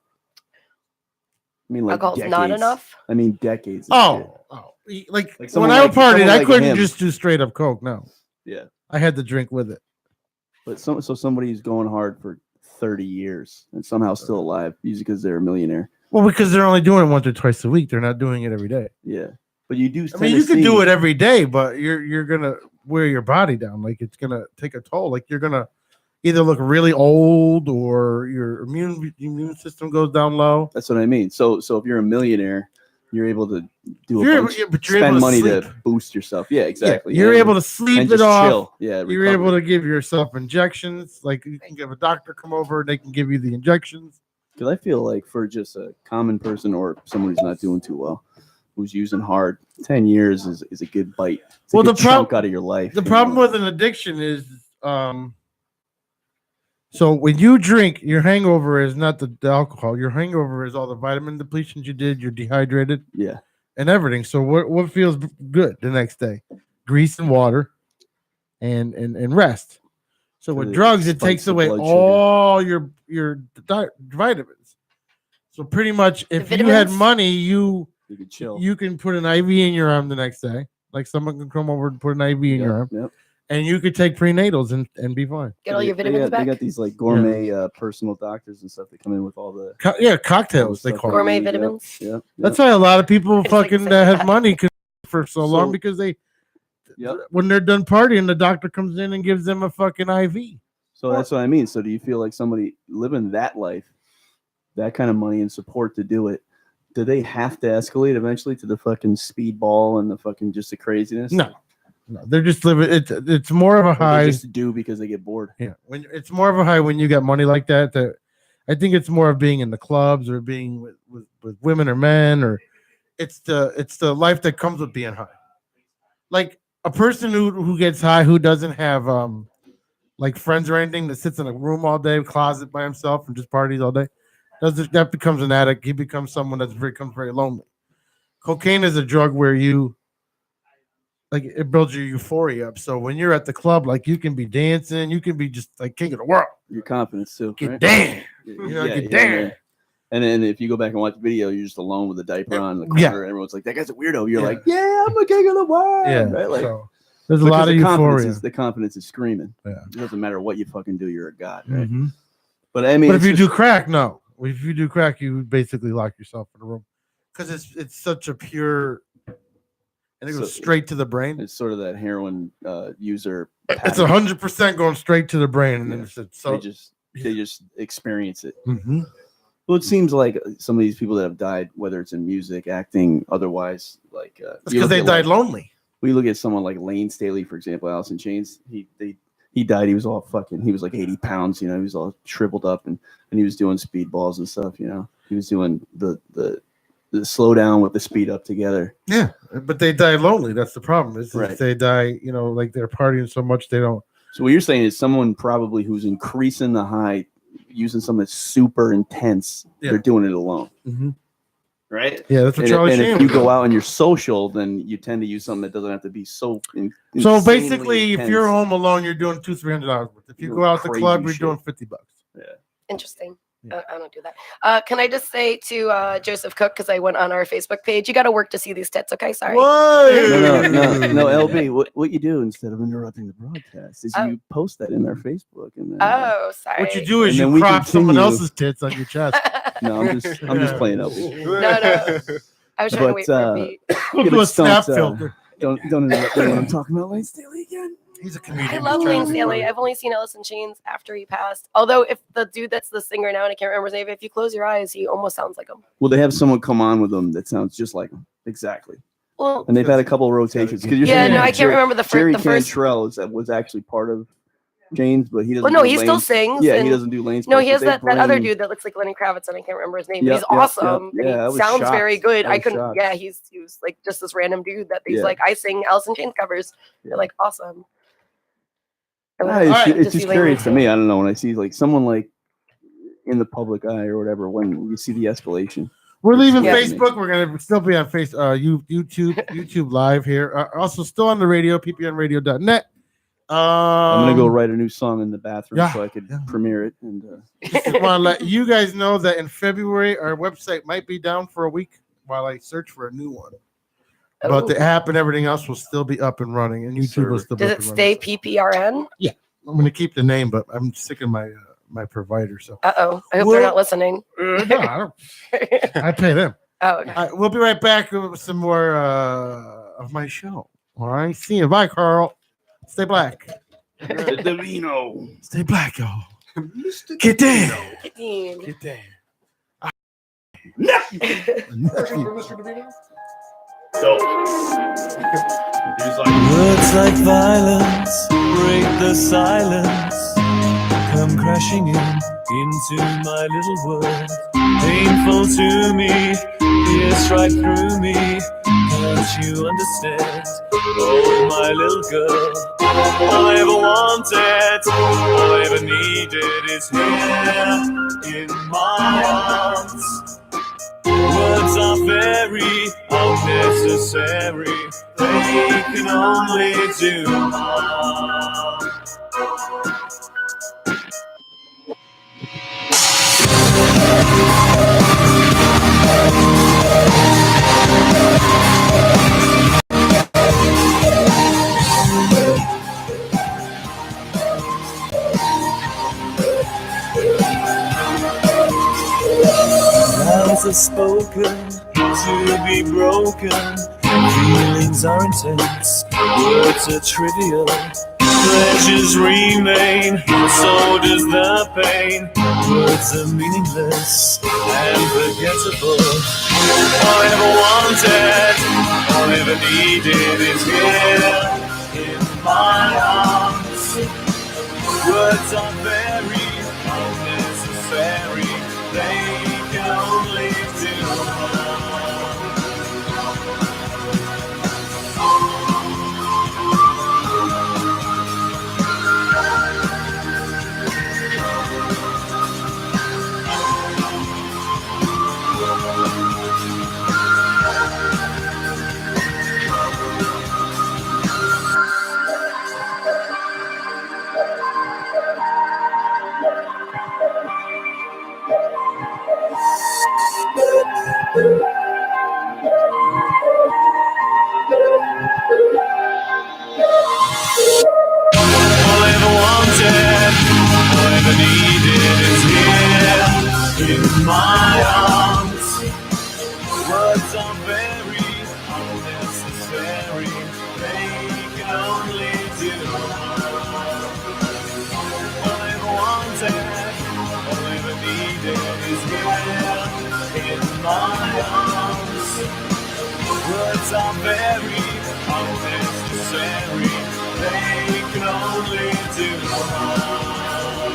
I mean, like Alcohol's decades. not enough? I mean, decades. of shit. Like when someone I like- partied, someone I like couldn't him. just do straight up Coke. No. Yeah. I had to drink with it. But so somebody who's going hard for 30 years and somehow still alive, usually because they're a millionaire. Well, because they're only doing it once or twice a week. They're not doing it every day. Yeah. But you do. I mean, you can do it every day, but you're gonna wear your body down. Like it's gonna take a toll. Like you're gonna either look really old or your immune system goes down low. That's what I mean. So if you're a millionaire, you're able to do You're a able- bunch, yeah, but you're spend able to money sleep. to boost yourself. Yeah, exactly. You're And- able to sleep and it just off. chill. Yeah, You're able recovery. to give yourself injections. Like you can have a doctor come over and they can give you the injections. Because I feel like for just a common person or someone who's not doing too well, who's using hard, 10 years is a good bite. It's a Well, good the prob- chunk out of your life. The you problem know? with an addiction is, so when you drink, your hangover is not the alcohol. Your hangover is all the vitamin depletions you did. You're dehydrated. Yeah. And everything. So what feels good the next day? Grease and water, and rest. So with it drugs, it spikes takes the away blood sugar. all your vitamins. So pretty much, if you had vitamins? money, you could chill. You can put an IV in your arm the next day. Like someone can come over and put an IV in your arm, Yep. and you could take prenatals and be fine. Get all your They vitamins got, back. They got these like gourmet personal doctors and stuff that come in with all the Cocktails they call Gourmet it. vitamins. Yeah. That's why a lot of people just like fucking saying have that. money for so long So- because they, Yep. when they're done partying, the doctor comes in and gives them a fucking IV. So that's what I mean. So do you feel like somebody living that life, that kind of money and support to do it, do they have to escalate eventually to the fucking speedball and the fucking just the craziness? No, they're just living. It's more of a Or they high. just do because they get bored. Yeah, when it's more of a high when you got money like that. That I think it's more of being in the clubs or being with women or men, or it's the life that comes with being high. Like a person who gets high who doesn't have like friends or anything, that sits in a room all day, closet by himself, and just parties all day. That becomes an addict. He becomes someone becomes very lonely. Cocaine is a drug where like it builds your euphoria up. So when you're at the club, like you can be dancing, you can be just like king of the world. Your confidence too. Get right? down. Yeah, You know, get yeah, down. yeah. And then if you go back and watch the video, you're just alone with a diaper on in the corner. Yeah. And everyone's like, that guy's a weirdo. You're Yeah. like, yeah, I'm the king of the world. Yeah. Right? Like, So there's a because lot of the confidence euphoria. the confidence is screaming. Yeah. It doesn't matter what you fucking do, you're a god. Right? Mhm. But I mean, But if it's you just- do crack, no. If you do crack, you basically lock yourself in a room because it's such a pure. and it goes straight to the brain. It's sort of that heroin user. It's 100% going straight to the brain, and then it's so they just experience it. Mm-hmm. Well, it seems like some of these people that have died, whether it's in music, acting, otherwise, like because they died lonely. We look at someone like Lane Staley, for example, Alice in Chains. He died. He was all he was like 80 pounds. You know, he was all shriveled up, and he was doing speedballs and stuff. You know, he was doing the slow down with the speed up together. Yeah, but they die lonely. That's the problem. Is Right. they die, you know, like they're partying so much they don't. So what you're saying is someone probably who's increasing the high, using something that's super intense. Yeah. They're doing it alone. Mm-hmm. Right? Yeah, that's what Charlie And Sheen if you was go doing. out and you're social, then you tend to use something that doesn't have to be so. So basically, if you're home alone, you're doing $200-$300 worth. If you go out to the Crazy club, you're shit. doing $50. Yeah. Interesting. I don't do that. Can I just say to Joseph Cook, because I went on our Facebook page, you got to work to see these tits. Okay, sorry. No, LB. What you do instead of interrupting the broadcast is you post that in our Facebook, and then, Oh, sorry. What you do is And then you we crop someone continue. else's tits on your chest. No, I'm just playing LB. No. I was trying to wait for a beat. We'll do a snap filter. Don't interrupt me when I'm talking about Lane Staley again. He's a comedian. I love Lane Staley. I've only seen Alice in Chains after he passed. Although, if the dude that's the singer now, and I can't remember his name, if you close your eyes, he almost sounds like him. Well, they have someone come on with them that sounds just like him. Exactly. Well, And they've had a couple of rotations. Yeah, no, I can't remember the Jerry first. Cantrell was actually part of James, but he doesn't. Well, no, do he still Lane's- sings. Yeah, he and- doesn't do Lane's. No, part, he but has they that other bring- dude that looks like Lenny Kravitz, and I can't remember his name. Yep, But he's yep, awesome. yep. And Yeah, I he was sounds shocked. very good. I I was couldn't. shocked. Yeah, he was like just this random dude that he's Yeah. like, I sing Alice in Chains covers. They're like awesome. It's just curious to me. I don't know when I see like someone like in the public eye or whatever when you see the escalation. We're leaving Yeah. Facebook. We're gonna still be on YouTube live here. Also, still on the radio, ppnradio.net. I'm gonna go write a new song in the bathroom yeah, so I could premiere it. And Just want to let you guys know that in February our website might be down for a week while I search for a new one. But the app and everything else will still be up and running, and YouTube will still be Does up it and stay running. PPRN? Yeah, I'm going to keep the name, but I'm sick of my my provider. So I hope they're Well, not listening. no, I pay them. Oh, okay. All right, we'll be right back with some more of my show. All right, see you. Bye, Carl. Stay black. Divino. Stay black, y'all. Get down. Get down. Words like violence break the silence, come crashing into my little world. Painful to me, pierce right through me. Can't you understand? Oh, my little girl. All I ever wanted, all I ever needed is here in my arms. Words are very unnecessary. They can only do harm. Vows are spoken to be broken. Feelings are intense. Words are trivial. Pleasures remain. So does the pain. Words are meaningless and forgettable. All I ever wanted, all I ever needed is here in my arms. Words are very unnecessary. They can only do harm. All I ever wanted, all I ever needed is here in my arms. Words are very unnecessary. is here in my arms. Words are very unnecessary. They can only do harm.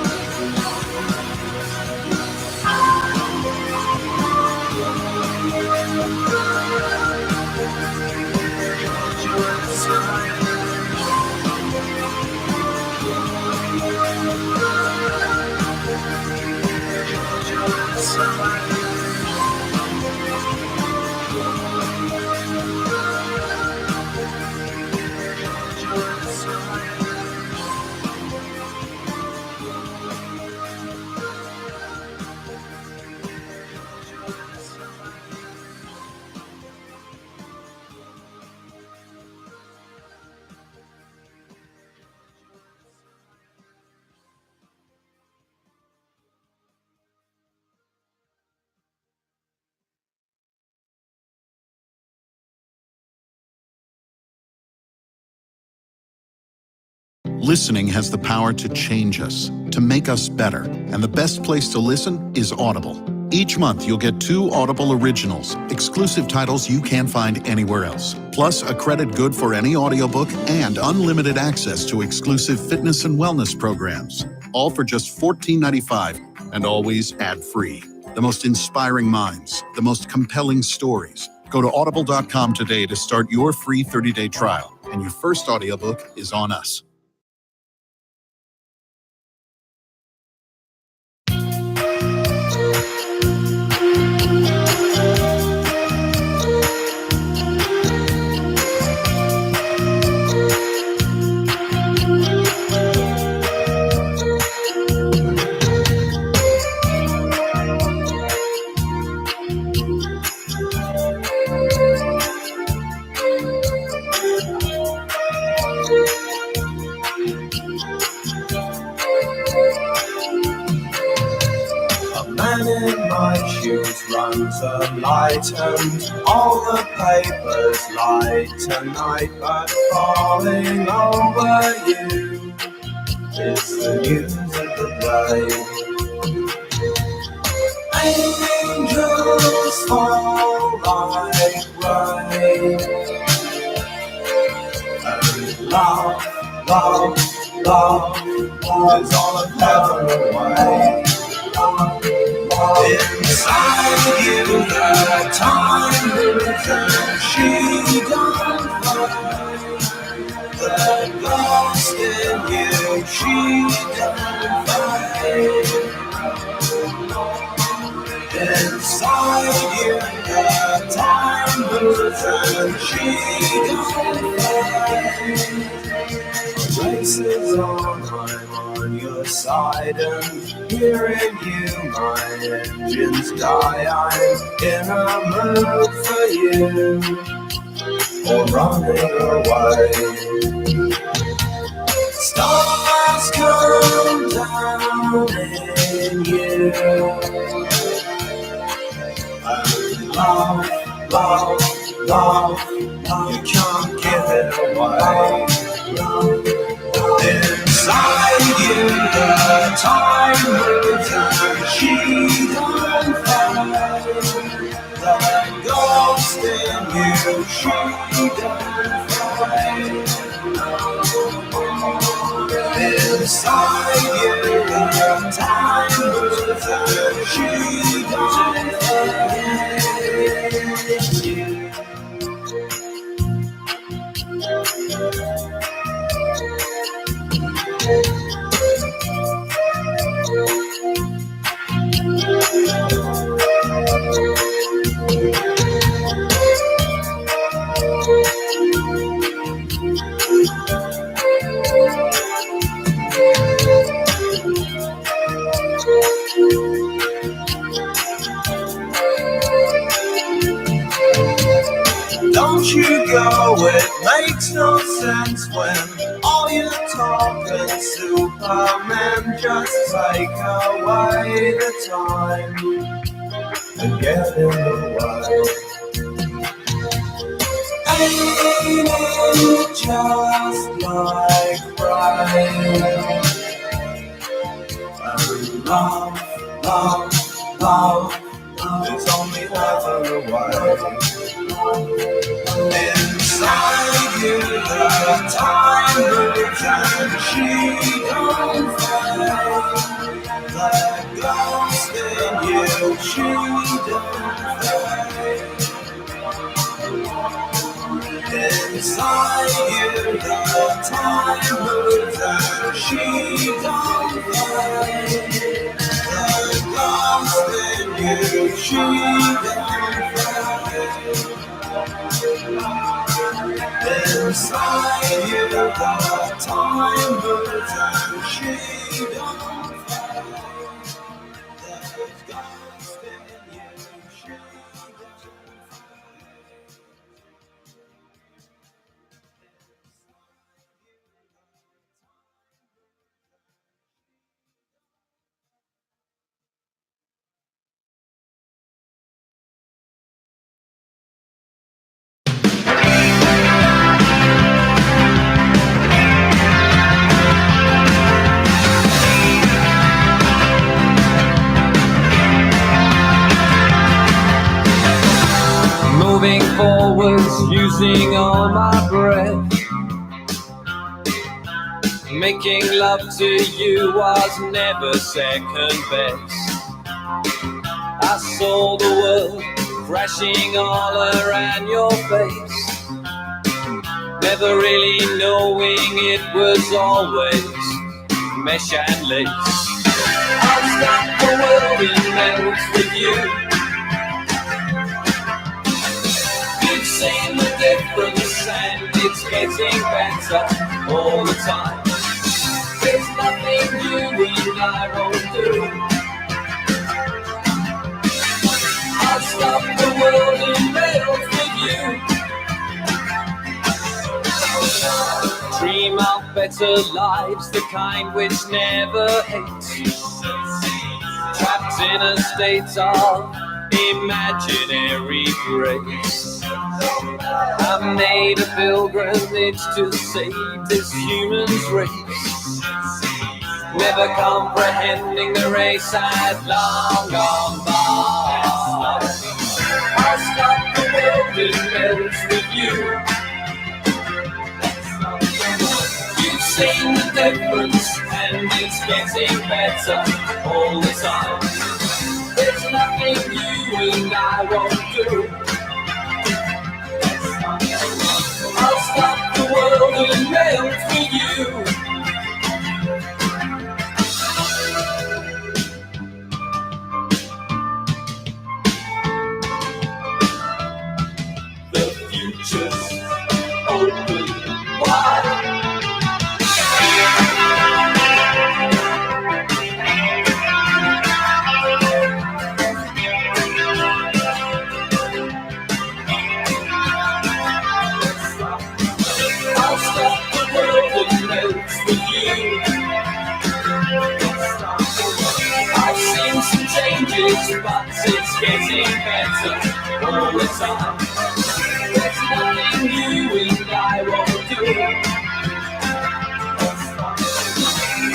Listening has the power to change us, to make us better. And the best place to listen is Audible. Each month, you'll get 2 Audible originals, exclusive titles you can't find anywhere else. Plus, a credit good for any audiobook and unlimited access to exclusive fitness and wellness programs. All for just $14.95 and always ad-free. The most inspiring minds, the most compelling stories. Go to audible.com today to start your free 30-day trial. And your first audiobook is on us. In my shoes runs a light and all the papers lie tonight, but falling over you is the news of the day. Angels fall like rain, and love, love, love is all of heaven away. Inside you, the time moves and she don't find the ghost in you. She don't find inside you, the time moves and she don't find. Races on, I'm on your side and hearing you, my engines die. I'm in a mood for you, or running away. Stars come down in you, and love, love, love, you can't give it away. Inside you, the time moves and she don't find the ghost in you. She don't find inside you, the time moves and she don't Don't you go, it makes no sense when all you talk and Superman just take away the time and get in the way. Ain't it just like rain? And love, love, love is only ever a while. Inside you, the time moves and she don't fade. The ghost in you, she don't fade. Inside you, the time moves and she don't fade. The ghost in you, she don't fade. Inside you, the time moves and she don't fade. The ghost in you, she don't fade. Moving forwards, using all my breath. Making love to you was never second best. I saw the world crashing all around your face, never really knowing it was always mesh and lace. I'll stop the world in melts with you. You've seen the difference and it's getting better all the time. There's nothing you and I won't do. I'll stop the world and melt with you. Dream of better lives, the kind which never hates. Trapped in a state of imaginary grace. I made a pilgrimage to save this human race, never comprehending the race had long gone by. I'll stop the world and melt with you. You've seen the difference and it's getting better all the time. There's nothing you and I won't do. I'll stop the world and melt with you. The future's open wide. I'll stop the world and melt with you. I've seen some changes, but it's getting better all the time. There's nothing you and I won't do.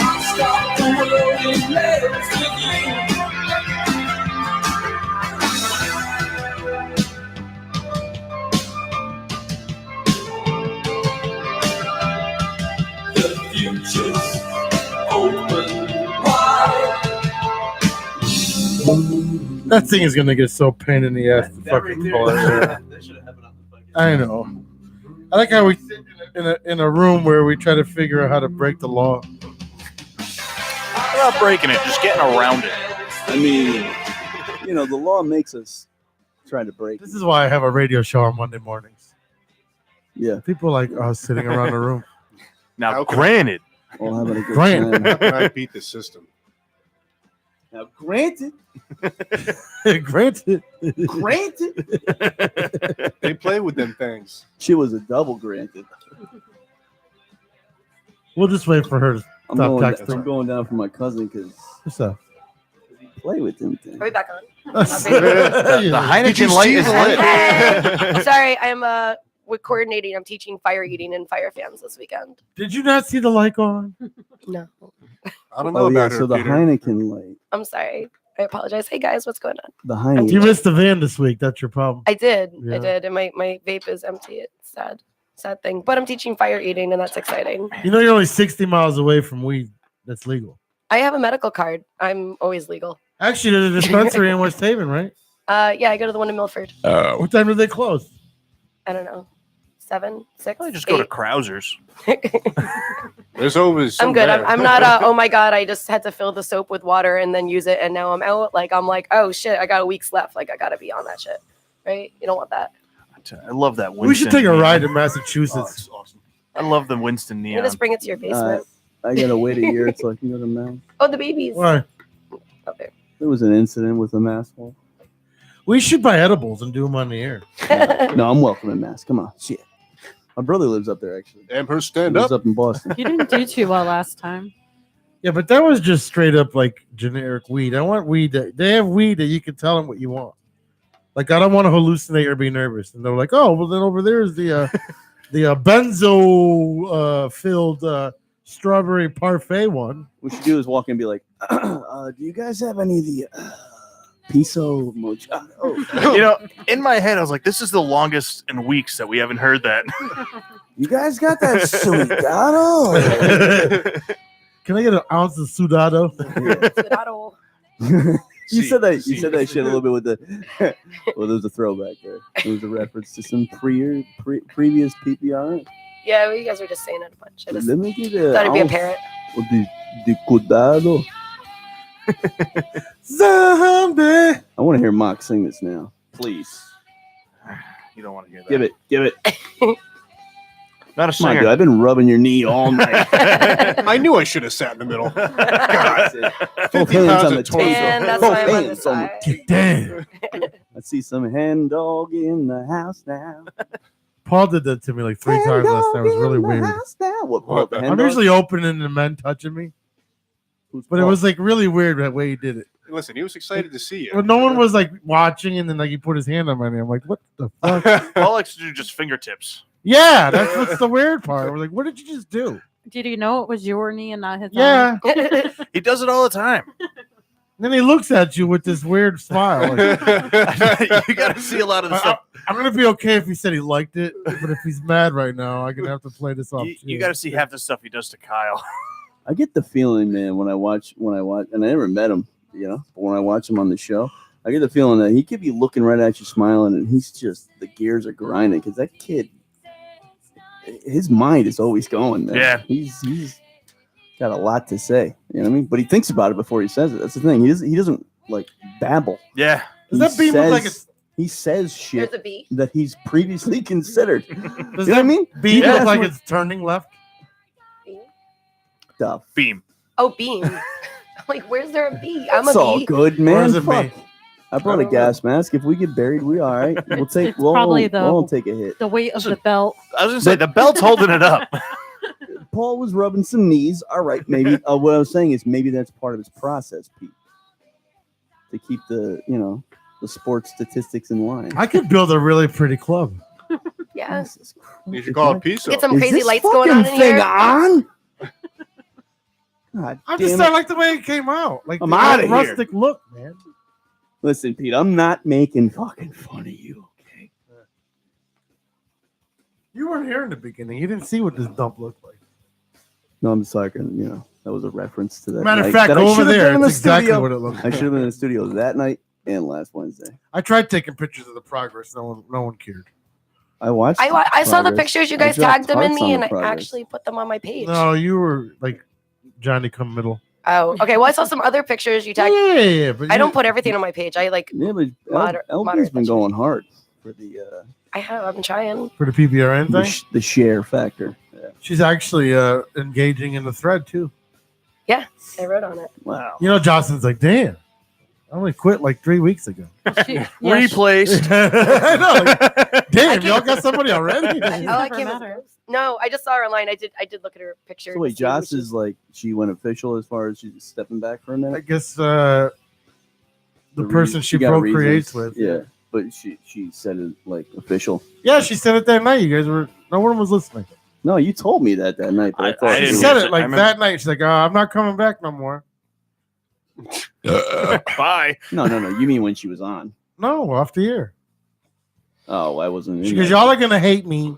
I'll stop the world and melt with you. The future's open wide. That thing is gonna get so pain in the ass to fucking pull it. That should have happened on the fucking. I know. I like how we sit in a room where we try to figure out how to break the law. We're not breaking it, just getting around it. I mean, you know, the law makes us try to break. This is why I have a radio show on Monday mornings. Yeah. People like us sitting around the room. Now, granted, All having a good Granted. How can I time. beat the system? Now, granted, Granted. They play with them things. she was a double granted. We'll just wait for her to I'm stop going, texting. I'm going down for my cousin because What's up? play with them things. Are we back on? the Heineken light is lit. Hey, sorry, I'm coordinating. I'm teaching fire eating and fire fans this weekend. Did you not see the light go on? No, I don't know Oh yeah, about her, so the Peter. Heineken light. I'm sorry. I apologize. Hey guys, what's going on? The hyena. You missed the van this week. That's your problem. I did. Yeah. I did. And my vape is empty. It's sad. Sad thing. But I'm teaching fire eating, and that's exciting. You know, you're only 60 miles away from weed that's legal. I have a medical card. I'm always legal. Actually, there's a dispensary in West Haven, right? Yeah, I go to the one in Milford. What time do they close? I don't know. 7, 6. I just go to Krauser's. There's always. I'm some good. there. I'm not. Oh my god! I just had to fill the soap with water and then use it, and now I'm out. Like I'm like, oh shit! I got a week's left. Like I gotta be on that shit, right? You don't want that. I love that Winston. We should take a neon. ride to Massachusetts. Awesome. I love the Winston You neon. just bring it to your basement. I gotta wait a year so I can go to mass. Oh, the babies. Why? Okay. There was an incident with a mass hole. We should buy edibles and do them on the air. No, I'm welcome in mass. Come on, shit. My brother lives up there actually. Amherst, He stand lives up. up in Boston. You didn't do too well last time. Yeah, but that was just straight up like generic weed. I want weed that they have weed that you can tell them what you want. Like I don't want to hallucinate or be nervous. And they're like, oh, well then over there is the benzo filled strawberry parfait one. What you do is walk in and be like, do you guys have any of the piso mocha? You know, in my head, I was like, this is the longest in weeks that we haven't heard that. You guys got that sudado? Can I get an ounce of sudado? You said that shit a little bit with the well, there's a throwback there. It was a reference to some previous PPR. Yeah, well, you guys were just saying it a bunch. I just Let me get a thought it'd be a ounce parrot. of the cuidado. Zombie. I want to hear Mock sing this now, please. You don't want to hear that. Give it. Not a Come on, singer. dude. I've been rubbing your knee all night. I knew I should have sat in the middle. God. Both 50 hands pounds on the of torso. And that's Both why I'm on hands this on the- side. Get down. I see some hen dog in the house now. Paul did that to me like 3 times last time. It was really weird. What the hen I'm dog? usually open and the men touching me, but it was like really weird that way he did it. Listen, he was excited to see you. But no one was like watching, and then like he put his hand on my knee. I'm like, what the fuck? Paul likes to do just fingertips. Yeah, that's what's the weird part. We're like, what did you just do? Did you know it was your knee and not his? Yeah. own? He does it all the time. Then he looks at you with this weird smile. Like, You got to see a lot of the stuff. I'm gonna be okay if he said he liked it, but if he's mad right now, I'm gonna have to play this off. You got to see half the stuff he does to Kyle. I get the feeling, man, when I watch, and I never met him, you know, but when I watch him on the show, I get the feeling that he could be looking right at you, smiling, and he's just the gears are grinding because that kid, his mind is always going. Man. Yeah. he's got a lot to say. You know what I mean? But he thinks about it before he says it. That's the thing. He doesn't like babble. Yeah. Does that beam look like it's? He says shit There's a bee. that he's previously considered. Does You know that what I mean? beam Yeah. look like it's turning left? Stuff. Beam. Oh, beam. I'm like, where's there a bee? I'm It's a all bee. good, Or man. is it Fuck. me? I brought a gas mask. If we get buried, we all right. We'll take. It's probably we'll take a hit. the weight of the belt. I was going to say, the belt's holding it up. Paul was rubbing some knees. All right, maybe. What I was saying is maybe that's part of his process, Pete, to keep the sports statistics in line. I could build a really pretty club. Yeah. You should call it Piso. Get some Is crazy this lights going on in fucking thing here. on? God I'm damn just it. saying, like the way it came out, like I'm the outta here. rustic look, man. Listen, Pete, I'm not making fucking fun of you. Okay. You weren't here in the beginning. You didn't see what this dump looked like. No, I'm sorry. That was a reference to that. Matter of night fact, that I over should have there, been in it's the exactly studio. what it looked I like. should have been in the studio that night and last Wednesday. I tried taking pictures of the progress. No one cared. I watched. I saw the Progress. pictures. You I guys dropped tagged them in hearts me, on and the I progress. actually put them on my page. No, you were like Johnny come middle. Oh, okay. Well, I saw some other pictures you tagged. Yeah, but I don't put everything on my page. I like. Yeah, but Moder- LB's been going hard for the I have. I've been trying. for the PBRN thing. the share factor. Yeah. She's actually engaging in the thread too. Yeah, I wrote on it. Wow. You know, Johnson's like, damn, I only quit like 3 weeks ago. Replaced. I know. Like, damn, y'all got somebody already? Oh, I can't. No, I just saw her online. I did look at her picture. So wait, Joss is like she went official as far as she's stepping back for a minute. I guess the person she got procreates reasons. with. Yeah, but she said it like official. Yeah, she said it that night. You guys were no one was listening. No, you told me that night. But I thought She said it like that night. She's like, I'm not coming back no more. Bye. No. You mean when she was on? No, off the air. Oh, I wasn't. Because y'all are gonna hate me,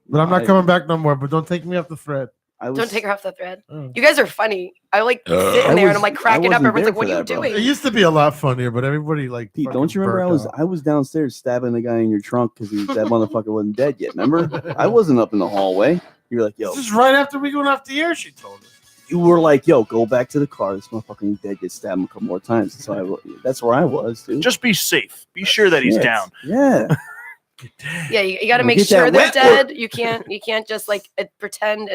but I'm not coming back no more. But don't take me off the thread. Don't take her off the thread. You guys are funny. I like sitting there and I'm like cracking up. Everyone's like, "What are you doing?" It used to be a lot funnier, but everybody like. Pete, don't you remember I was downstairs stabbing the guy in your trunk because that motherfucker wasn't dead yet. Remember? I wasn't up in the hallway. You were like, "Yo." This is right after we went off the air. She told us. You were like, "Yo, go back to the car. This motherfucker ain't dead. Get stabbed a couple more times." So that's where I was, dude. Just be safe. Be sure that he's down. Yeah. Yeah, you got to make sure they're dead. You can't just like pretend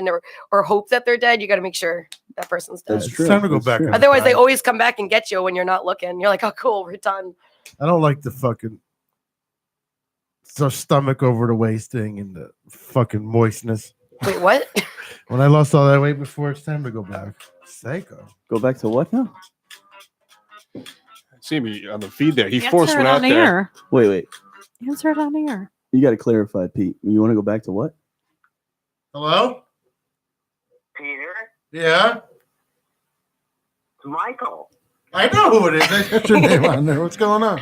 or hope that they're dead. You got to make sure that person's dead. That's true. It's time to go back. Otherwise, they always come back and get you when you're not looking. You're like, "Oh, cool, we're done." I don't like the fucking stomach over the waist thing and the fucking moistness. Wait, what? When I lost all that weight before, it's time to go back. Psycho. Go back to what now? See me on the feed there. He Answer forced it one on out there. air. Wait. Answer it on air. You got to clarify, Pete. You want to go back to what? Hello? Peter? Yeah? Michael. I know who it is. I got your name on there. What's going on?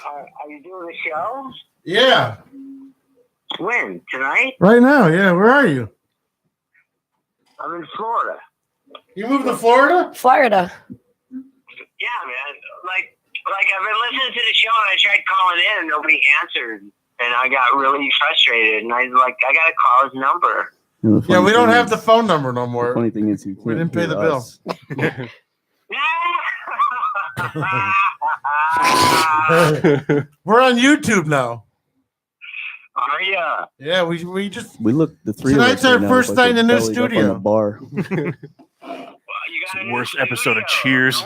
Are you doing the show? Yeah. When? Tonight? Right now, yeah. Where are you? I'm in Florida. You moved to Florida? Florida. Yeah, man. Like I've been listening to the show and I tried calling in and nobody answered. And I got really frustrated. And I was like, I got to call his number. Yeah, we don't have the phone number no more. The funny thing is, we didn't pay the bill. We're on YouTube now. Are ya? Yeah, we just look the three. Tonight's of us our right first now, night in the new bellies up on studio. the bar. It's the worst episode of Cheers.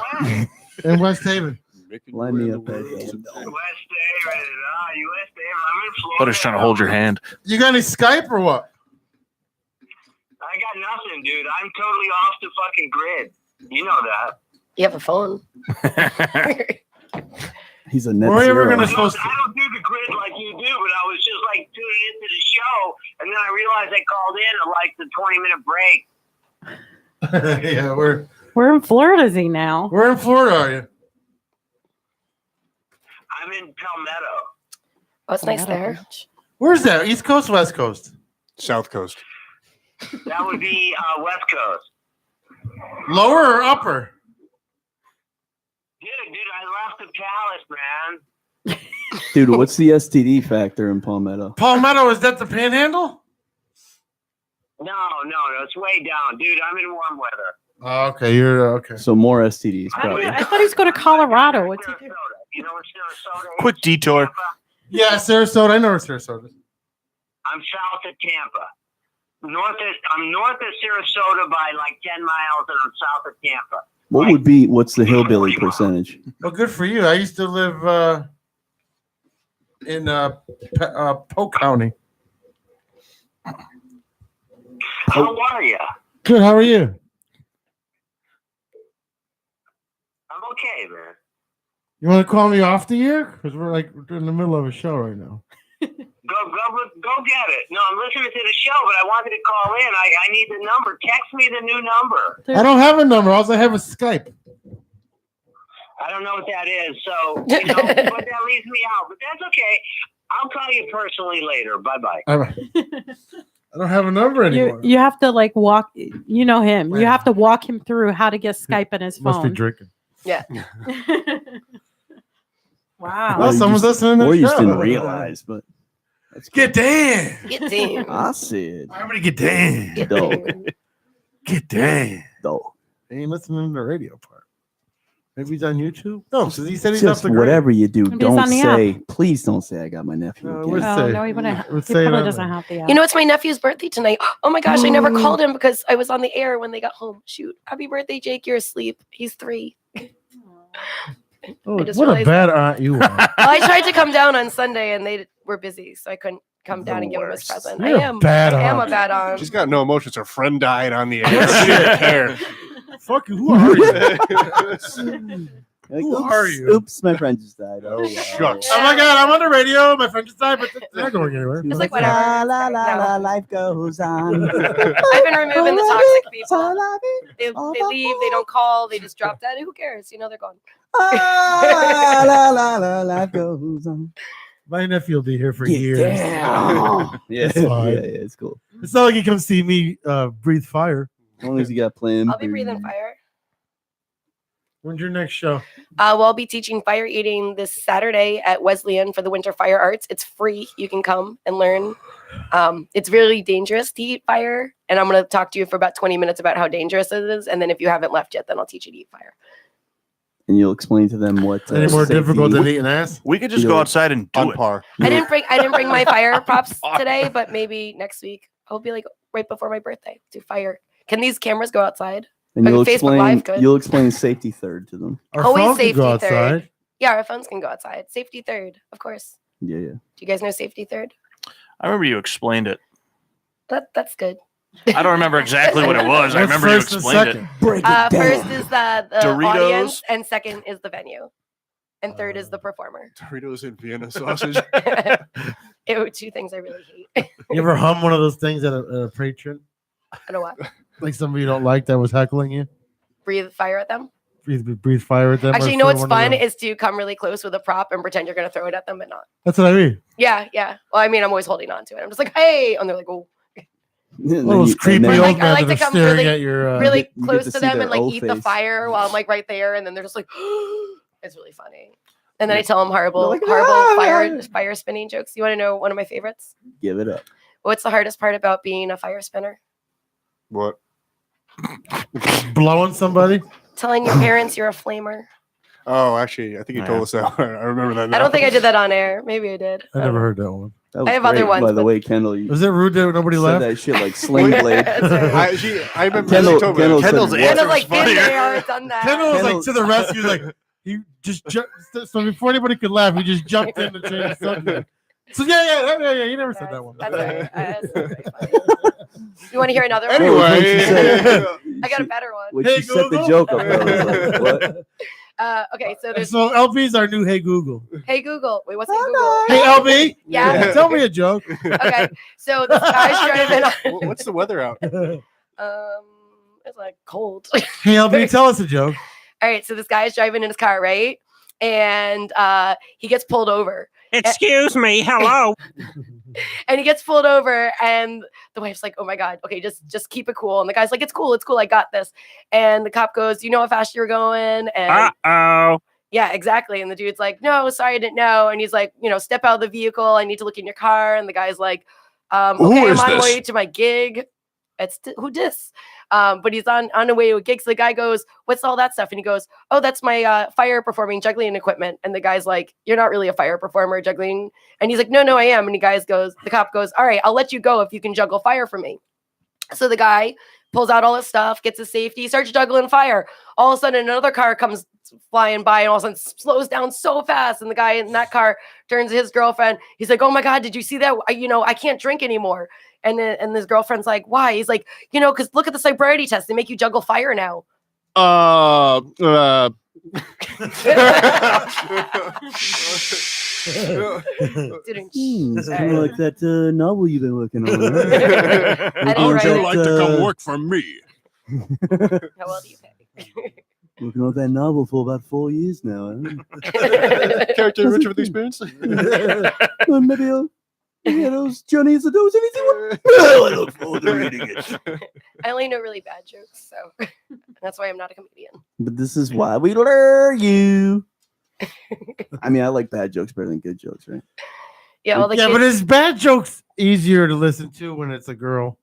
In West Haven. Line me up, West Haven. West Haven. I'm in Florida. Butter's trying to hold your hand. You got any Skype or what? I got nothing, dude. I'm totally off the fucking grid. You know that. You have a phone. He's a net Where are you ever zero. gonna supposed to? I don't do the grid like you do, but I was just like tuning into the show, and then I realized I called in at like the 20-minute break. Yeah, Where in Florida is he now? Where in Florida are you? I'm in Palmetto. Oh, it's nice there. Where's that? East Coast, West Coast? South Coast. That would be West Coast. Lower or upper? Dude, I left the palace, man. Dude, what's the STD factor in Palmetto? Palmetto, is that the panhandle? No, it's way down. Dude, I'm in warm weather. Oh, okay, you're okay. So more STDs, I probably. thought he was going to Colorado. What's he doing? You know what Sarasota is? Quick detour. Yeah, Sarasota. I know where Sarasota is. I'm south of Tampa. I'm north of Sarasota by like 10 miles, and I'm south of Tampa. What's the hillbilly percentage? Well, good for you. I used to live in Polk County. How are you? Good. How are you? I'm okay, man. You want to call me off the air? Because we're in the middle of a show right now. Go get it. No, I'm listening to the show, but I wanted to call in. I need the number. Text me the new number. I don't have a number. All I have is Skype. I don't know what that is, so but that leaves me out. But that's okay. I'll call you personally later. Bye-bye. I don't have a number anymore. You have to walk. You know him. You have to walk him through how to get Skype in his phone. Must be drinking. Yeah. Wow. Well, someone's listening to the Or you just show. didn't realize, but Get down. Get down. I said, Everybody get down. Get Dope. down. Get down. though. He ain't listening to the radio part. Maybe he's on YouTube. No, because he said he's off Just the grid. whatever you do, Maybe he's don't on the say. Please don't say I got my nephew. again. we're Oh, saying- no, he wouldn't. we're He saying probably on doesn't there. have the app. You know, it's my nephew's birthday tonight. Oh my gosh, I never called him because I was on the air when they got home. Shoot. Happy birthday, Jake. You're asleep. He's 3. Oh, I just what a realized bad aunt you are. Well, I tried to come down on Sunday and they were busy, so I couldn't come down and give him his present. You're I am a bad I am a aunt. bad aunt. She's got no emotions. Her friend died on the air. She didn't care. Fuck you. Who are you? Like, Who oops, are you? Oops, my friend just died. Oh, wow. Shucks. Oh my God, I'm on the radio. My friend just died, but they're not going anywhere. It's like whatever. La la la No. la, life goes on. I've been removing the toxic people. They leave, they don't call, they just drop dead. Who cares? You know they're gone. La la la la, life goes on. My nephew will be here for Get years. down. Yeah, It's fine. yeah, it's cool. It's not like he comes see me breathe fire. As long as you got plans. I'll be breathing fire. When's your next show? Well, I'll be teaching fire eating this Saturday at Wesleyan for the Winter Fire Arts. It's free. You can come and learn. It's really dangerous to eat fire. And I'm going to talk to you for about 20 minutes about how dangerous it is. And then if you haven't left yet, then I'll teach you to eat fire. And you'll explain to them what. Any more safety- difficult than eating ass? We could just go outside and do On it. par. I didn't bring my fire props today, but maybe next week. I'll be like right before my birthday. Do fire. Can these cameras go outside? And you'll Facebook explain. Live could. You'll explain safety third to them. Our Always phone can safety go third. outside. Yeah, our phones can go outside. Safety third, of course. Yeah, yeah. Do you guys know safety third? I remember you explained it. That's good. I don't remember exactly what it was. I What's remember you first and explained it. second? Break it down. First is the Doritos. audience, and second is the venue, and third is the performer. Doritos and Vienna sausage. Ew, two things I really hate. You ever hum one of those things at a patron? I don't know what. Like somebody you don't like that was heckling you? Breathe fire at them. Breathe fire at them? Actually, or you know what's throw one of fun them? is to come really close with a prop and pretend you're gonna throw it at them, but not. That's what I mean. Yeah, yeah. Well, I mean, I'm always holding on to it. I'm just like, hey, and they're like, oh. Those creepy I old like men to that are come staring really, at your. really you get close to to see them their and like O eat the face. fire while I'm like right there, and then they're just like, it's really funny. And then I tell them horrible, They're like, horrible fire spinning jokes. You want to know one of my favorites? Give it up. What's the hardest part about being a fire spinner? What? Blowing somebody? Telling your parents you're a flamer. Oh, actually, I think you told us that one. I remember that. I don't think I did that on air. Maybe I did. I never heard that one. That was I have other great, ones, By the but- way, Kendall, you Was it rude that nobody said laughed? that shit like Sling Blade. I remember Kendall- she told me Kendall that. said Kendall's what? answer And I'm was like, been funnier. there, done that. Kendall was like Kendall- to the rescue, like he just jumped. So before anybody could laugh, he just jumped in to change the subject. So yeah. You never said that one. That's right. That's really funny. You want to hear another one? Anyway. I got a better one. When Hey, she set the Google. joke up, I was like, what? Okay, so there's So LB's our new Hey Google. Hey Google. Wait, what's Hey Google? Hey LB. Yeah. Tell me a joke. Okay, so this guy's driving. What's the weather out? It's like cold. Hey LB, tell us a joke. All right, so this guy's driving in his car, right? And he gets pulled over. Excuse me, hello. And he gets pulled over, and the wife's like, "Oh my god, okay, just keep it cool." And the guy's like, "It's cool, I got this." And the cop goes, "You know how fast you were going?" And Uh-oh. yeah, exactly. And the dude's like, "No, sorry, I didn't know." And he's like, "Step out of the vehicle. I need to look in your car." And the guy's like, "Okay, I'm is on my this? way to my gig." It's who dis? But he's on the way to a gig. So the guy goes, "What's all that stuff?" And he goes, "Oh, that's my fire performing juggling equipment." And the guy's like, "You're not really a fire performer juggling." And he's like, "No, I am." And the cop goes, "All right, I'll let you go if you can juggle fire for me." So the guy pulls out all his stuff, gets his safety, starts juggling fire. All of a sudden, another car comes flying by and all of a sudden slows down so fast. And the guy in that car turns to his girlfriend. He's like, "Oh my God, did you see that? I can't drink anymore." And his girlfriend's like, "Why?" He's like, "Because look at the sobriety test. They make you juggle fire now." It's kind of like that novel you've been working on. Right? didn't Would write you it. like to come work for me? How well do you pay? Working on that novel for about 4 years now. Character rich with experience. Well, maybe I'll those Johnny's and those anything. I look forward to reading it. I only know really bad jokes, so that's why I'm not a comedian. But this is why we lure you. I mean, I like bad jokes better than good jokes, right? Yeah, well, the Yeah, kids, but it's bad jokes easier to listen to when it's a girl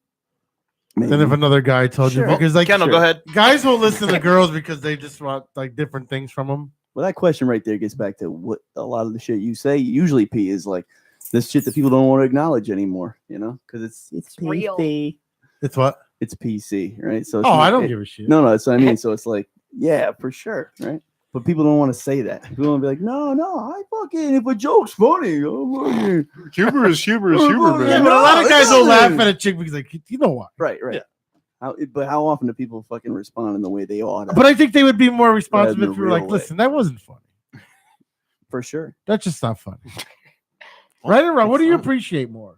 than if another guy told Sure. you. Because Kendall, go ahead. Guys will listen to girls because they just want like different things from them. Well, that question right there gets back to what a lot of the shit you say. Usually, P is like this shit that people don't want to acknowledge anymore. Because it's real. PC. It's what? It's PC, right? So it's Oh, not- I don't give a shit. No, that's what I mean. So it's like, yeah, for sure, right? But people don't want to say that. People want to be like, no, I fucking, if a joke's funny, I'm Humor is humor, Yeah, man. but a lot of No, guys it will laugh doesn't. at a chick because like, you know what? right. Yeah. But how often do people fucking respond in the way they ought to? But I think they would be more responsive Rather if than you were like, real way. listen, that wasn't funny. For sure. That's just not funny. Right or wrong? What do you appreciate more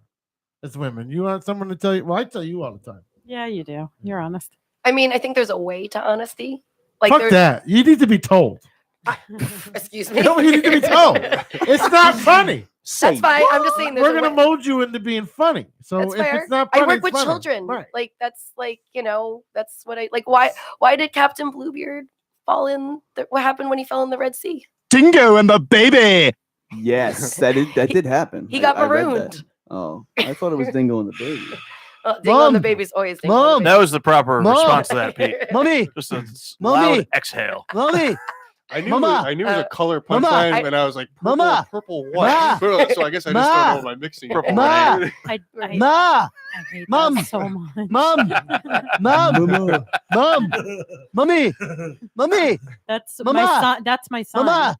as women? You want someone to tell you? Well, I tell you all the time. Yeah, you do. You're honest. I mean, I think there's a way to honesty. Like Fuck that. You need to be told. Excuse me. No, you need to be told. It's not funny. That's fine. I'm just saying We're gonna mold you into being funny. So That's if fair. it's not funny, I work it's with funny. children. Right. Like that's like, that's what I like. Why did Captain Bluebeard fall in what happened when he fell in the Red Sea? Dingo and the baby. Yes, that did happen. He got I read that. marooned. Oh, I thought it was Dingo and the baby. Dingo and the baby's always Dingo. and the That baby. was the proper Mom. response to that, Pete. Mommy. Just a Mommy. loud exhale. Mommy. I knew Mama. I knew it was a color Mama. punchline, and I was like, purple, Mama. purple, Ma. white. So I guess I just Ma. don't know what I'm mixing. Purple Ma. grenade. I Ma. I hate Mom. that so much. Mom. Mom. Mom. Mommy. Mommy. That's Mama. my son. That's my son. Mama.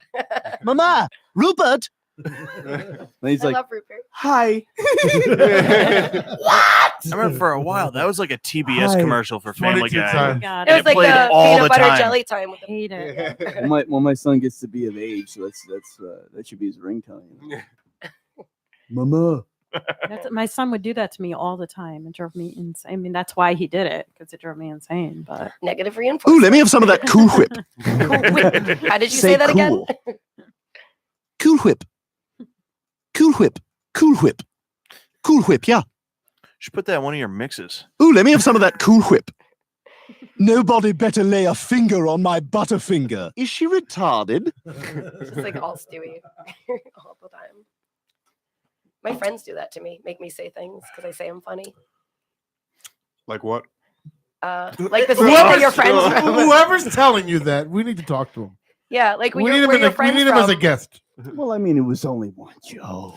Mama. Rupert. And he's I like, love Rupert. hi. I remember for a while that was like a TBS Hi. commercial for Family 22 Guy. times. God, It was It like played the all peanut the butter time. jelly time with I hate it. When my son gets to be of age, so that should be his ringtone. Mama. My son would do that to me all the time and drove me insane. I mean, that's why he did it, because it drove me insane. But negative Ooh, reinforcement. let me have some of that Cool Whip. How did you say that again? Cool Whip. Cool Whip. Cool Whip. Cool Whip, yeah. Should put that in one of your mixes. Ooh, let me have some of that Cool Whip. Nobody better lay a finger on my butterfinger. Is she retarded? It's just like all Stewie all the time. My friends do that to me, make me say things because I say I'm funny. Like what? Like the thing that your friends. Whoever's telling you that, we need to talk to him. Yeah, like when We you're need him, where in your we friends need him as a from. guest. Well, I mean, it was only one joke.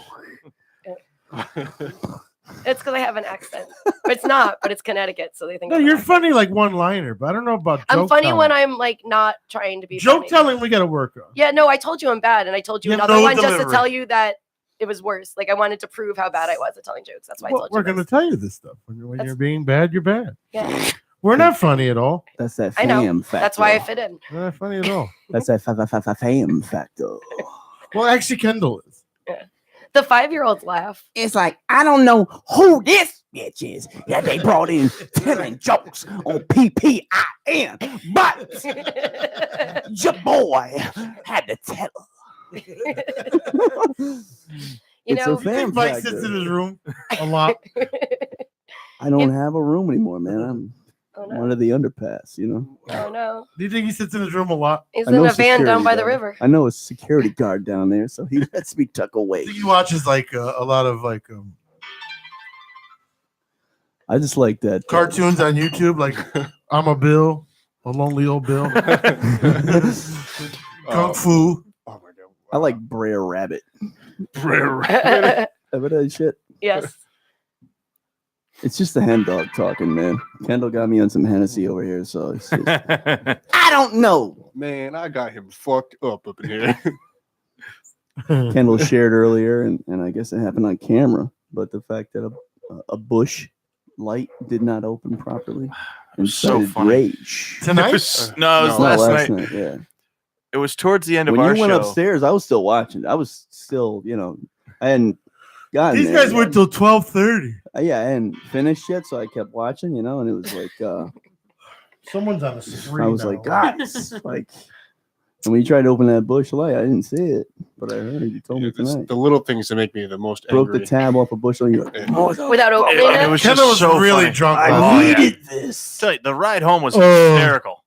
It's because I have an accent. It's not, but it's Connecticut, so they think. No, I'm an you're accent. funny like one liner, but I don't know about. I'm joke funny telling. when I'm like not trying to be. joke funny. telling. We got to work on. Yeah, no, I told you I'm bad, and I told you You have another no one just to delivery. tell you that it was worse. Like I wanted to prove how bad I was at telling jokes. That's why I Well, told we're you. going to this. tell you this stuff. When That's- you're being bad, you're bad. Yeah, We're not funny at all. That's that I know. fam factor. That's why I fit in. We're not funny at all. That's that fam factor. Well, actually, Kendall is. The 5-year-olds laugh. It's like, I don't know who this bitch is that they brought in telling jokes on PPIN, but your boy had to tell her. You It's know, a fam Mike factor. sits in his room a lot. I don't have a room anymore, man. I'm oh no, under the underpass, you know. oh no, Do you think he sits in his room a lot? he's I in know a van down security by the guard. river. I know a security guard down there, so he lets me tuck away. I think he watches like a lot of like I just like that cartoons on YouTube, like I'm a Bill, a lonely old Bill, Kung Fu. Oh my god. I like Brer Rabbit. Brer Ever that shit? Yes. It's just the hen dog talking, man. Kendall got me on some Hennessy over here, so it's just, I don't know. Man, I got him fucked up in here. Kendall shared earlier, and I guess it happened on camera. But the fact that a bush light did not open properly and So started funny. rage. Tonight? It was, no, it was No, last night. Yeah. It was towards the end of When our you went show. upstairs, I was still watching. I was still, I hadn't gotten These there guys yet. went till 12:30. Yeah, I hadn't finished yet, so I kept watching, and it was like Someone's on a spree. I was now. like, guys, like, and when you tried to open that bush light, I didn't see it, but I heard it. You told me It's tonight. the little things that make me the most Broke angry. the tab off a bush light. You're like, Yeah. Without opening It it. was Kendall just was so really funny. drunk. I Oh, yeah. needed this. Tell you, the ride home was Oh. hysterical.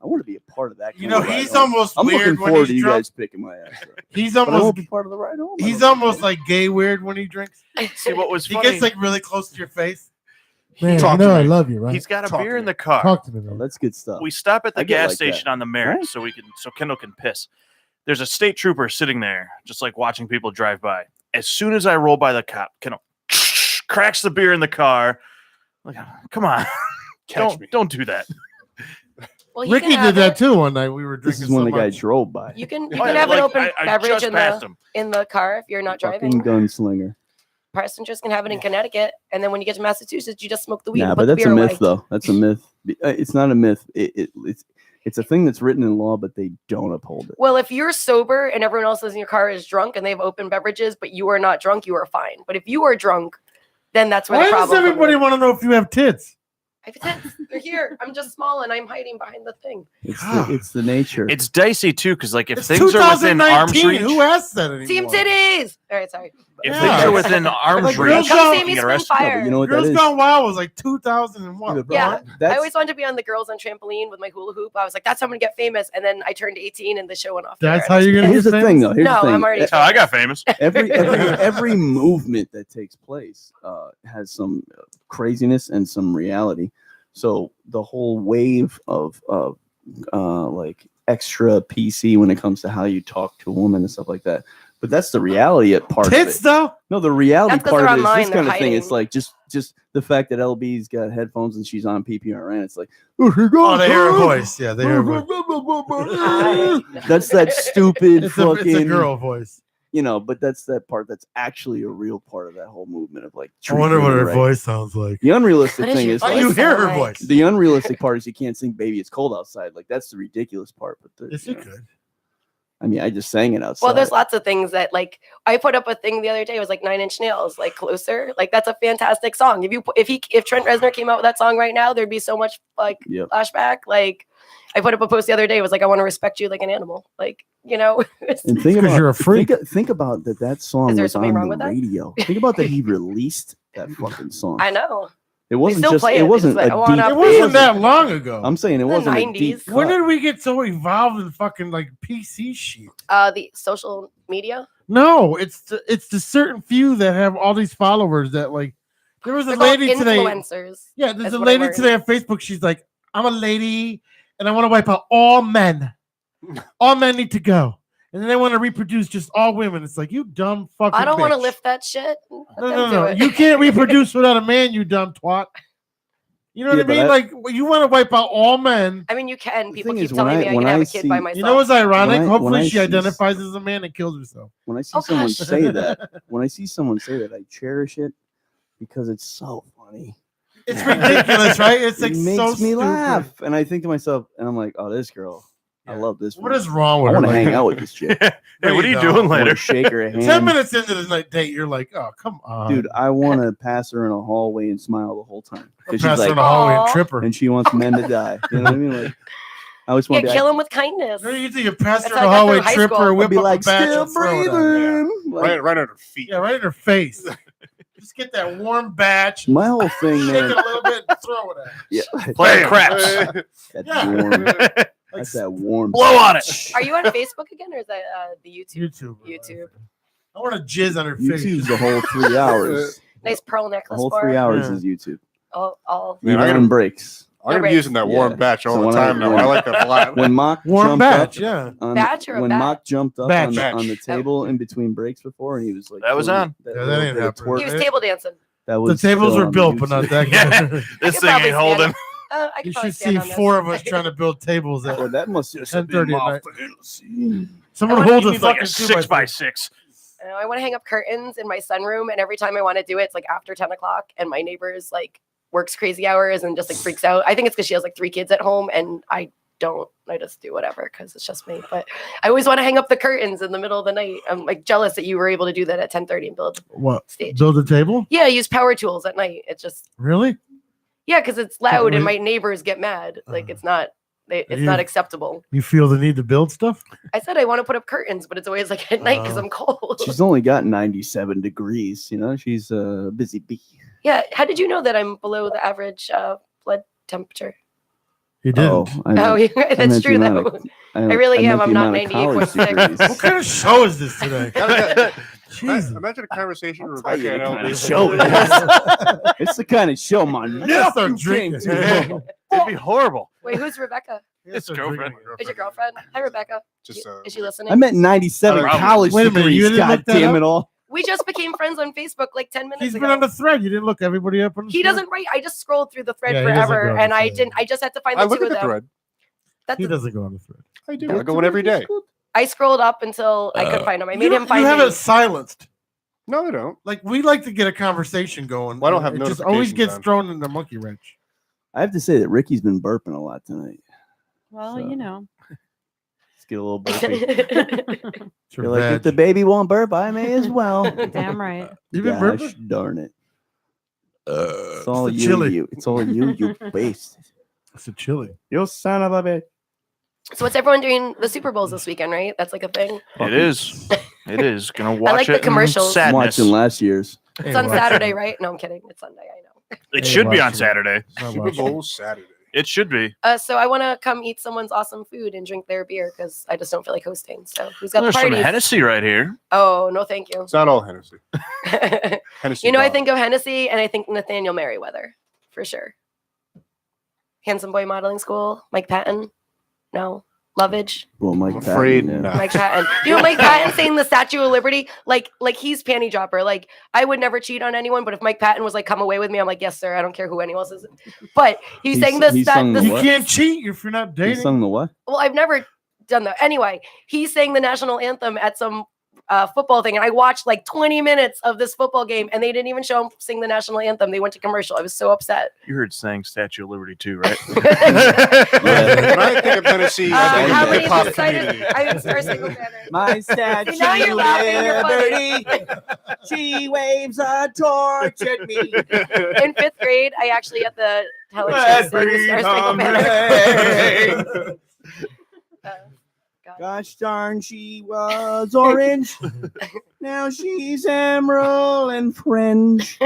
I want to be a part of that. You kind know, of ride he's home. almost I'm weird looking when forward to he's you drunk. guys picking my ass up. He's But I almost won't be part of the ride home. I he's don't almost care. like gay weird when he drinks. See what was He funny? gets like really close to your face. Man, Talk to I me. love you, right? He's got a Talk beer to in me. the car. Talk to me, Oh, man. that's good stuff. We stop at the I get gas like station that. on the Merritt Right? so Kendall can piss. There's a state trooper sitting there, just like watching people drive by. As soon as I roll by the cop, Kendall cracks the beer in the car. Like, come on, Catch me. don't do that. Well, he Ricky can have did that it. too one night. We were This drinking is when so the guy much. drove by. You can Oh, have like, an open I beverage just passed him. in the car if you're not Fucking driving. gunslinger. passengers can have it in Connecticut, and then when you get to Massachusetts, you just smoke the weed. Nah, and but put the that's a beer myth, away. though. That's a myth. It's not a myth. It's a thing that's written in law, but they don't uphold it. Well, if you're sober and everyone else in your car is drunk and they have open beverages, but you are not drunk, you are fine. But if you are drunk, then that's where Why the does problem everybody comes in. want to know if you have tits? I have tits. They're here. I'm just small and I'm hiding behind the thing. It's the nature. It's dicey too, because like if It's things are within arm's 2019. reach, Who asked that anymore? Team titties. All right, sorry. if things are within arm's Like, reach, Come see me you get spin arrested. fire. You know what that Girls is? Gone Wild was like 2001. Yeah, I That's- always wanted to be on the girls on trampoline with my hula hoop. I was like, that's how I'm gonna get famous. And then I turned 18 and the show went off. That's there, how and you're gonna Here's get the famous? thing, though. Here's No, the thing. I'm already. That's how I got famous. Every movement that takes place has some craziness and some reality. So the whole wave of like extra PC when it comes to how you talk to a woman and stuff like that. But that's the reality at part Tits, of it. though? No, the reality That's 'cause part they're of it is online, this they're kind of thing. hiding. It's like just the fact that LB's got headphones and she's on PPRN. It's like, Oh, they hear her voice. Yeah, they hear her voice. That's that stupid It's fucking a girl voice. You know, but that's that part that's actually a real part of that whole movement of like. I wonder treat what women her right. voice sounds like. The unrealistic What does thing your is Oh, voice like, you hear her sound like? voice. the unrealistic part is you can't sing "Baby It's Cold Outside." Like that's the ridiculous part. But Yes, you could. I mean, I just sang it outside. Well, there's lots of things that like I put up a thing the other day. It was like 9 Inch Nails, like Closer. Like that's a fantastic song. If Trent Reznor came out with that song right now, there'd be so much like Yep. flashback. Like I put up a post the other day. It was like I want to respect you like an animal. Like you know. And think about you're a freak. Think about that song Is there was something on wrong the with that? radio. Think about that he released that fucking song. I know. It wasn't still just. play it. It They wasn't just like, a I wanna deep. It wasn't that long ago. I'm saying it The wasn't a 90s. deep. When cut. did we get so involved in fucking like PC shit? The social media. No, it's the certain few that have all these followers that like. There was a They're called lady today. influencers. Yeah, there's That's a what I lady learned. today on Facebook. She's like, I'm a lady and I want to wipe out all men. All men need to go. And then they want to reproduce just all women. It's like, you dumb fucking I don't want to bitch. lift that shit. Let them do No. it. You can't reproduce without a man, you dumb twat. You know Yeah, what I but mean? Like, you want to wipe out all men. I mean, you can. People thing keep is, when telling me I when can have I a kid by see- myself. You know what's ironic? When Hopefully I she see- identifies as a man and kills herself. When I see Oh, someone gosh. say that, I cherish it because it's so funny. It's ridiculous, right? It's like It makes so me stupid. laugh, and I think to myself, and I'm like, "Oh, this girl, I love this." What one. is wrong with I her? want to Like- hang out with this chick. Hey, what are you No, doing I wanna later? shake her hand, 10 minutes into the night date, you're like, oh, come on. dude. I want to pass her in a hallway and smile the whole time because Pass she's her in like, the hallway and Aw. trip her. and she wants men to die. You know what I mean? Like, I always Yeah, want to be kill like, him with kindness. You think you pass her That's in the how I got hallway, through high trip school. her, I'll whip be up like, a batch still and throw it at her. breathing. Like, Right at her feet. Yeah, right in her face. Just get that warm batch, my whole thing, shake it man. a little bit, and throw it at her. Yeah, Playing craps. That's Yeah. warm. Like, That's that warm. Blow on it. Are you on Facebook again, or is that the YouTube? YouTube. I want to jizz on her face. YouTube's the whole 3 hours. Nice pearl The necklace whole for 3 her. hours Yeah. is YouTube. All. Man, Even I on gotta- breaks. I'm gonna be Right. using that warm Yeah. batch all So the when time now. I like that a lot. When Mock Warm jumped batch, up yeah. on, Batch or a when bat? Mock jumped up Batch. on the Batch. table in between breaks before, and he was like, That was doing on. Yeah, that little ain't bit of happening. twerk. He was table dancing. That The was tables still were on built, but YouTube. not that Yeah. good. This could thing probably ain't holding. I could You probably should stand see on this. 4 of us trying to build tables at Well, that must just 10:30 at night. fantasy. Someone I hold need a like fucking a 2x6. 6x6. I want to hang up curtains in my sunroom, and every time I want to do it, it's like after 10 o'clock, and my neighbors like works crazy hours and just like freaks out. I think it's because she has like 3 kids at home, and I don't. I just do whatever because it's just me. But I always want to hang up the curtains in the middle of the night. I'm like jealous that you were able to do that at 10:30 and build What? stage. Build a table? Yeah, I use power tools at night. It's just Really? yeah, because it's loud and Wait. my neighbors get mad. Like it's not. It's You- not acceptable. You feel the need to build stuff? I said I want to put up curtains, but it's always like at night because Oh. I'm cold. She's only got 97 degrees. You know, she's a busy bee. Yeah. How did you know that I'm below the average blood temperature? You didn't. Oh, Oh, yeah, I that's meant the true amount though. of- I really am. meant I'm the not amount of college 98.6. degrees. What kind of show is this today? Jesus. Imagine a conversation with Tell you Rebecca the and kind of LB. show it is. It's the kind of show my Yes, I'm nephew came drinking. to. It'd be horrible. Wait, who's Rebecca? His girlfriend. Is your girlfriend? Hi, Rebecca. Just, Is she listening? I meant 97 Probably. college Wait a minute, you degrees. didn't God look that damn up? it all. We just became friends on Facebook like 10 minutes He's ago. been on the thread. You didn't look everybody up on the He thread? doesn't write. I just scrolled through the thread Yeah, he doesn't forever, go on the and I thread. didn't. I just had to find I the look two at of the them. thread. That's He the- doesn't go on the thread. I do. I go in every day. I scrolled up until I could find him. I made him find You have me. it silenced. No, they don't. Like we like to get a conversation going. Well, I don't have it just always notifications gets on. thrown in the monkey wrench. I have to say that Ricky's been burping a lot tonight. Well, So- you know. Let's get a little burpy. Your You're like, veg. if the baby won't burp, I may as well. Damn right. You been Gosh burping? darn it. It's all the you, chili. you. It's all you, you waste. It's a chili. You son of a bitch. So what's everyone doing? The Super Bowl's this weekend, right? That's like a thing. It is. It is. Gonna watch like it. the in commercials. I'm Sadness. watching last year's. It's on Saturday, right? No, I'm kidding. It's Sunday. I know. It should be on Saturday. Super Bowl Saturday. It should be. So I want to come eat someone's awesome food and drink their beer because I just don't feel like hosting. So who's got There's the some party? Hennessy right here. Oh no, thank you. It's not all Hennessy. Hennessy. You know, I bottle. think of Hennessy and I think Nathaniel Merriweather for sure. Handsome Boy Modeling School, Mike Patton. No, Lovage. Well, Mike I'm afraid Patton, not. Mike Patton. You know, Mike Patton saying the Statue of Liberty, like he's panty dropper. Like I would never cheat on anyone, but if Mike Patton was like, "Come away with me," I'm like, "Yes, sir." I don't care who anyone else is. But he's saying this. he sung the You what? can't cheat if you're not He dating. sung the what? Well, I've never done that. Anyway, he sang the national anthem at some football thing, and I watched like 20 minutes of this football game, and they didn't even show him sing the national anthem. They went to commercial. I was so upset. You heard saying Statue of Liberty too, right? When I think of Tennessee, I think how of the many hip hop decided? community. I'm Star Single Banner. My statue See, now you're laughing. You're funny. She waves a torch at me. In 5th grade, I actually had the telling the Star Spangled Banner. Gosh darn, she was orange. Now she's emerald and fringe.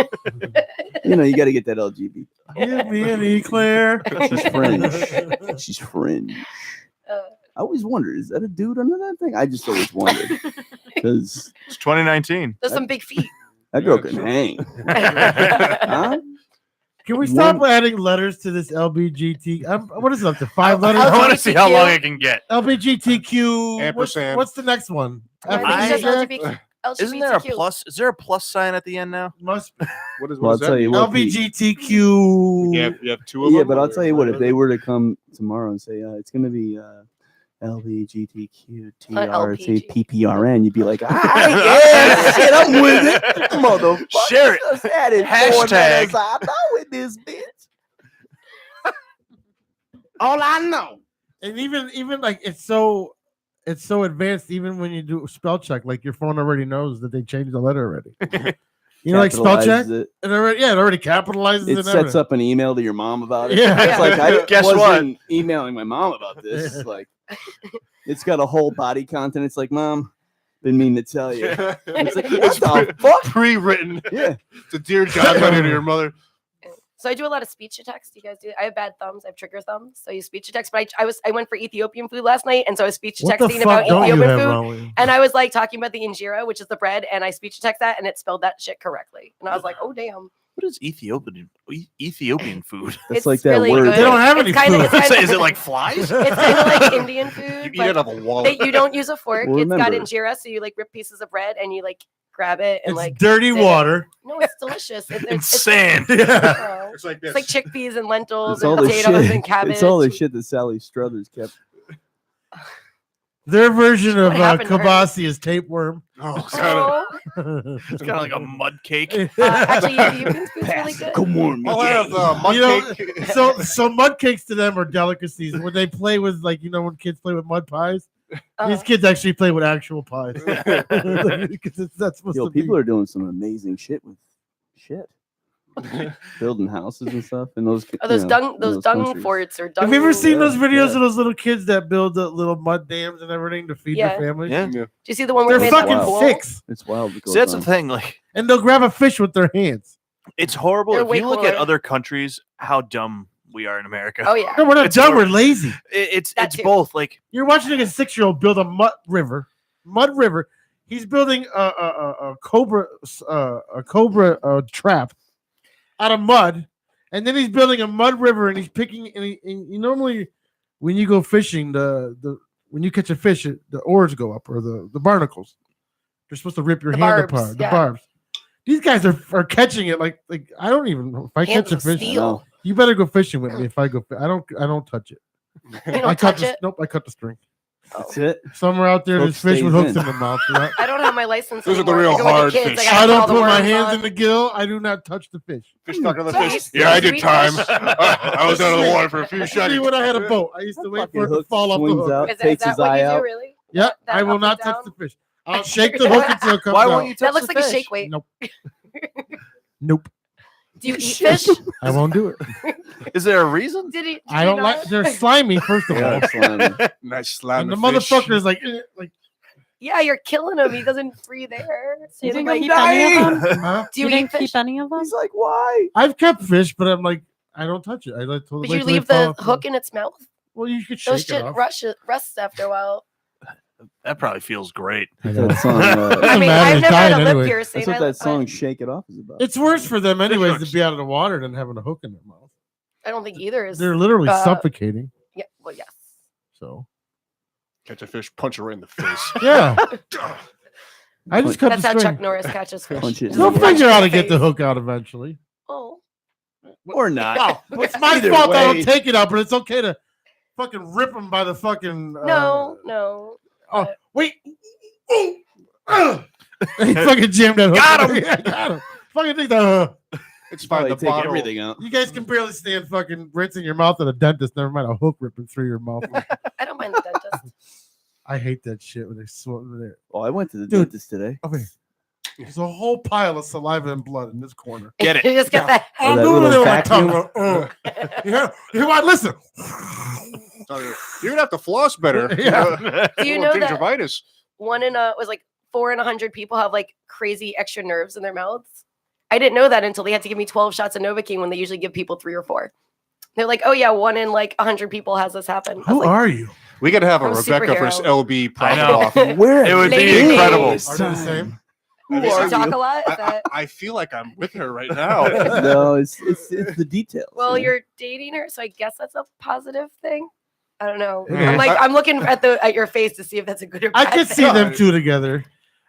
You know, you got to get that LGBT. Give me an eclair. She's fringe. She's fringe. I always wondered, is that a dude under that thing? I just always wondered because It's 2019. There's some big feet. that girl can hang. Huh? Can we stop adding letters to this LBGT? What is it up to 5 letters? I want to see how long it can get. LBGTQ. Ampersand. What's the next one? I think it's just FBGTQ? Isn't there a LGBTQ. plus? Is there a plus sign at the end now? Must be. What is Well, I'll what is tell that? you what. Pete. LBGTQ. You have two of them. Yeah, but I'll tell you what. If they were to come tomorrow and say it's going to be LBGTQ TRCPPRN, you'd be like, yeah, shit, I'm with it, motherfucker. Share it. Just added 4 Hashtag. letters. I know with this bitch. All I know. And even like it's so advanced. Even when you do spell check, like your phone already knows that they changed the letter already. You know, like spell check. Capitalizes it. It already capitalizes It it. sets up an email to your mom about it. Yeah. It's like I Guess wasn't emailing my mom about this. Like it's got a whole body content. It's like, Mom, didn't mean to tell you. It's like, what the fuck? Pre-written. Yeah. It's a dear John letter to your mother. So I do a lot of speech to text. You guys do? I have bad thumbs. I have trigger thumbs. So I use speech to text. But I went for Ethiopian food last night, and so I was speech to What the texting fuck about don't you Ethiopian have wrong with food. you? And I was like talking about the injera, which is the bread, and I speech to text that, and it spelled that shit correctly. And I was like, oh damn. What is Ethiopian food? That's It's like that really word. good. They don't have It's any kinda- food. it's kinda- Is it like flies? It's kind of like Indian food. You eat it but off a wallet. you don't use a fork. Well, It's got remember- injera, so you like rip pieces of bread and you like grab it and It's like dirty dig it. water. No, it's delicious. It's sand. Oh. It's like this. It's like chickpeas and lentils It's and all the potatoes shit. and cabbage. It's all the shit that Sally Struthers kept. Their version of What happened to her? kibasi is tapeworm. Oh, it's kind of. Oh. It's kind of like a mud cake. Actually, Ethiopian food's really good. Come on, I'll have mud You know, cake. so mud cakes to them are delicacies. When they play with when kids play with mud pies, these kids actually play with actual pies. Because that's supposed Yo, to be. people are doing some amazing shit with shit. Building houses and stuff. And those Those dung countries. forts or dung. Have you ever seen Yeah, those videos yeah. of those little kids that build the little mud dams and everything to feed Yeah. their families? Yeah. Do you see the one where They're they made that fucking bowl? six, It's wild. what goes See, that's the on. thing. Like, and they'll grab a fish with their hands. it's horrible. They're If way you look at cooler. other countries, how dumb we are in America. Oh yeah. No, we're not It's dumb. hor- We're lazy. It's That too. both. Like, You're watching a 6-year-old build a mud river. He's building a cobra trap out of mud, and then he's building a mud river, and he's picking. And you normally, when you go fishing, when you catch a fish, the oars go up or the barnacles. They're supposed to rip your The hand barbs, apart. The yeah. barbs. These guys are catching it like I don't even know if I Hands catch a of fish. steel. You better go fishing with me if I go. I don't touch it. You don't I cut touch the, it. Nope, I cut the string. That's it. Somewhere out there, Hook there's fish with stays hooks in. in the mouth. Right? I don't have my license. Those are the anymore. real I go with hard kids. fish. gotta I put don't all the put my worms hands on. in the gill. I do not touch the fish. Fish stuck on the Sweet. fish. Yeah, I did Sweet time. fish. I was out of the water for a few See, seconds. when I had a boat, I used to wait for it to Hook fall off the swings hook. out, Is takes that his what eye you do, out. really? Yeah, That I will up not and touch down? the fish. I'll shake the hook until it comes Why out. won't you touch That looks the like a fish? shake weight. Nope. Nope. Do you eat fish? I won't do it. Is there a reason? Did I don't like. They're slimy. First of all, Yeah, slimy. Nice slime. and the motherfucker is like. Yeah, you're killing him. He doesn't breathe air. So you He's didn't like keep any of them? Huh? Do you, didn't eat fish? keep any of them? He's like, why? I've kept fish, but I'm like, I don't touch it. I let. But you leave the hook in its mouth. Well, you could Those shake it shit off. rusts after a while. That probably feels great. That song, I mean, I've never had a lip piercing. That's what that song "Shake It Off" is about. It's worse for them, anyways, to be out of the water than having a hook in their mouth. I don't think either is. They're literally suffocating. Yeah. Well, yes. So catch a fish, punch it right in the face. yeah. I just cut That's the how string. Chuck Norris catches fish. Punch it. They'll Punch figure it out in how to the get the face. hook out eventually. Oh. Or not. No, it's my Either fault I way. don't take it out, but it's okay to fucking rip them by the fucking. No. Oh wait. He fucking jammed that hook. Got him. Yeah, got him. Fucking think that. It's fine. Probably The take bottle. everything out. You guys can barely stand fucking rinsing your mouth at a dentist. Never mind a hook ripping through your mouth. I don't mind the dentist. I hate that shit when they swim there. Oh, I went to the Dude. dentist today. Okay. There's a whole pile of saliva and blood in this corner. Get it. You just get that. I'm that doing it little with my tongue. vacuum? You want listen? You're gonna have to floss better. Yeah. Do you know that gingivitis? one in a was like 4 in 100 people have like crazy extra nerves in their mouths? I didn't know that until they had to give me 12 shots of Novocaine when they usually give people 3 or 4. They're like, oh yeah, 1 in like 100 people has this happen. I was Who like, are you? We gotta have a I'm a Rebecca versus superhero. LB I profit know. off. Where? It would be Lady incredible. Days. Are they the same? Who Does are she talk you? a lot? Is that... I feel like I'm with her right now. No, it's the details. Well, man. you're dating her, so I guess that's a positive thing. I don't know. Yeah. I'm like, I'm looking at your face to see if that's a good or bad I could see thing. them two together.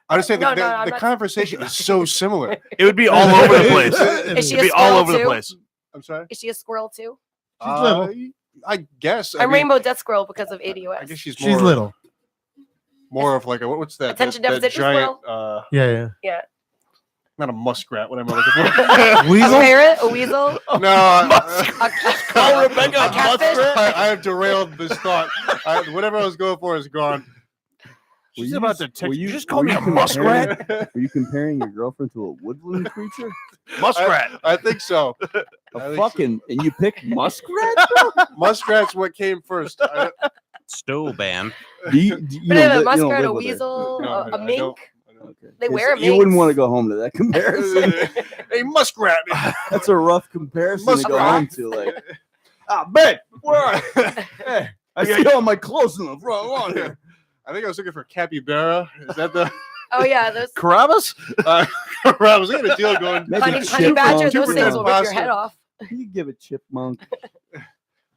I would say No, the, no, I'm the not- conversation is so similar. It would be all over the place. Is she It'd a be all squirrel over the too? place. I'm sorry. Is she a squirrel too? She's little. I guess. I'm rainbow death squirrel because of ADOS. I guess she's more. She's little. More of like a what's that? Attention that deficit giant. Yeah. Yeah. Not a muskrat. What am I looking for? Weasel? A parrot? A weasel? No. Call Rebecca a catfish? muskrat. I have derailed this thought. Whatever I was going for is gone. She's you about just- to were text. you- You just call were me you a muskrat. Were you comparing your girlfriend to a woodland creature? Muskrat. I think so. I A think fucking and you picked muskrat? Muskrat's what came first. Stoban. Do you But don't a li- you don't muskrat, a live with her? weasel, No, a I mink. don't. Okay. They wear a You wouldn't minks. want to go home to that comparison. A muskrat. That's a rough comparison to go Muskrat. home to. Like, babe, where are you? Hey, I see all my clothes in the front lawn here. I think I was looking for capybara. Is that the Oh yeah, those Carabas? I was looking at a deal going. Maybe honey chipmunk. badger. Those Super things will rip your pasta. head off. You give it chipmunk,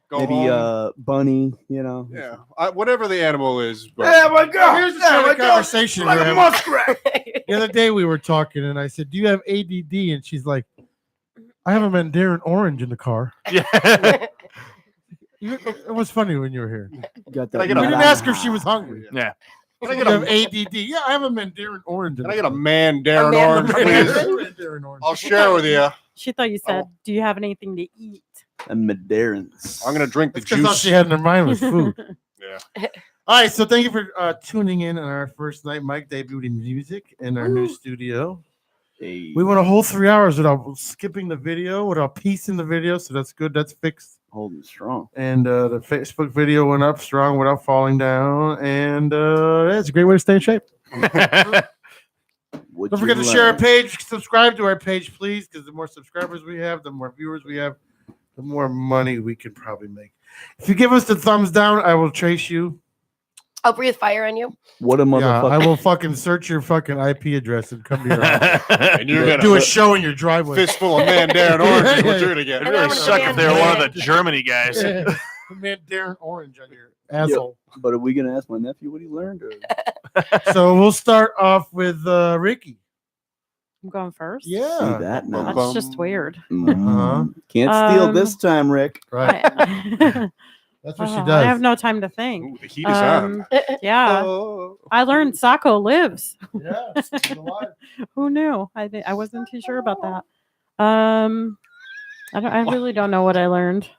Go maybe home. bunny. You know. Yeah, whatever the animal is. But my God. Here's the kind of conversation we're having. muskrat. The other day we were talking, and I said, "Do you have ADD?" And she's like, "I have a Mandarin orange in the car." Yeah. It was funny when you were here. Got Can I We get a- didn't ask her if she was hungry. Yeah. Can I You get have a ADD? Yeah, I have a Mandarin orange. In Can I the get a car. Mandarin A orange, Mandarin please? Mandarin orange. I'll share with you. She thought you said, "Do you have anything to eat?" And Madarins. I'm gonna drink the That's 'cause all juice. she had in her mind was food. Yeah. All right, so thank you for tuning in on our first night. Mike debuted music in our new studio. Hey, We went a whole 3 hours without skipping the video, without piecing the video, so that's good. That's fixed. holding strong. And the Facebook video went up strong without falling down. And it's a great way to stay in shape. Would Don't you forget to share our like- page. Subscribe to our page, please, because the more subscribers we have, the more viewers we have, the more money we could probably make. If you give us the thumbs down, I will chase you. I'll breathe fire on you. What a Yeah, motherfucker! I will fucking search your fucking IP address and come to your house. And you're gonna Do a show in your driveway. fistful of Mandarin orange is what you're gonna get. It'd really suck if they were one of the Germany guys. Mandarin orange on your asshole. But are we gonna ask my nephew what he learned? Or? So we'll start off with Ricky. I'm going first. Yeah. See that now. That's just weird. Uh-huh. Can't steal this time, Rick. Right. That's what she I does. have no time to think. Ooh, the heat is on. Yeah. Oh. I learned Sacco lives. Yeah, she's alive. Who knew? I wasn't too sure about that. I really don't know what I learned.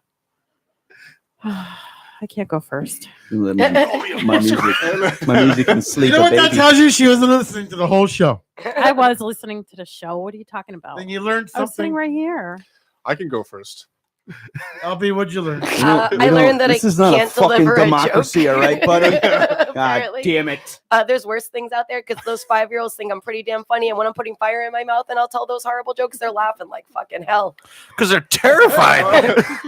I can't go first. My music can sleep. You know what that tells you? She wasn't listening to the whole show. I was listening to the show. What are you talking about? Then you learned I was sitting something. right here. I can go first. LB, what'd you learn? I learned that this I is not a can't fucking deliver a democracy, joke. all right, buddy? God Apparently. damn it. There's worse things out there because those 5-year-olds think I'm pretty damn funny, and when I'm putting fire in my mouth and I'll tell those horrible jokes, they're laughing like fucking hell. Because they're terrified.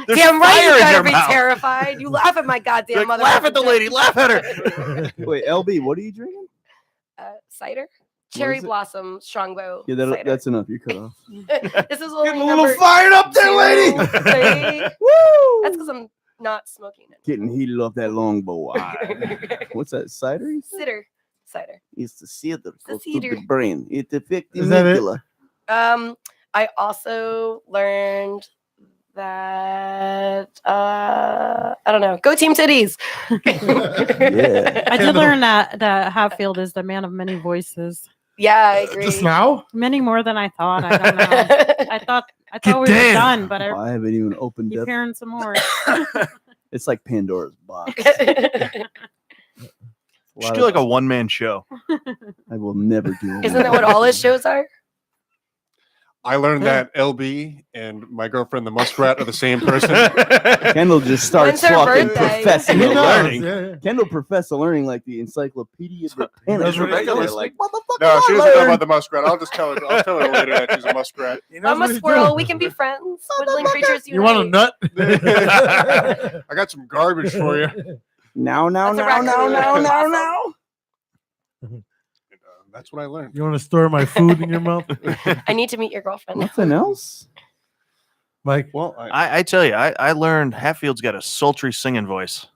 There's Damn right, fire you in gotta your be mouth. terrified. You laugh at my goddamn Like, mother. laugh at the lady. Laugh at her. Wait, LB, what are you drinking? Cider, cherry is it? blossom strongbow. Yeah, cider. that's enough. You're cut off. This is only Getting a little number fired up there, 2, lady. 3. That's because I'm not smoking it. Getting heated off that longbow. What's that? Cider? Cider. It's the cider. The Goes to cider. the brain. It affects the Is that it? amygdala. I also learned that I don't know. Go Team Titties. Yeah. I did learn that Hatfield is the man of many voices. Yeah, I agree. Just now? Many more than I thought. I don't know. I thought we were damn. done, but I haven't even opened keep up. hearing some more. It's like Pandora's box. Just do like a one-man show. I will never do it. Isn't that what all his shows are? I learned that LB and my girlfriend, the muskrat, are the same person. Kendall just starts When's her fucking birthday? professing He the knows, learning. yeah. Kendall professed the learning like the Encyclopedia Knows Britannica. what he's doing. Like, what the fuck No, did she I doesn't know learn? about the muskrat. I'll tell her later that she's a muskrat. He knows I'm what a he's squirrel. doing. We can be friends. Woodland creatures You want a unite. nut? I got some garbage for you. Now. That's a raccoon. That's what I learned. You want to store my food in your mouth? I need to meet your girlfriend. Nothing else? Mike? Well, I tell you, I learned Hatfield's got a sultry singing voice.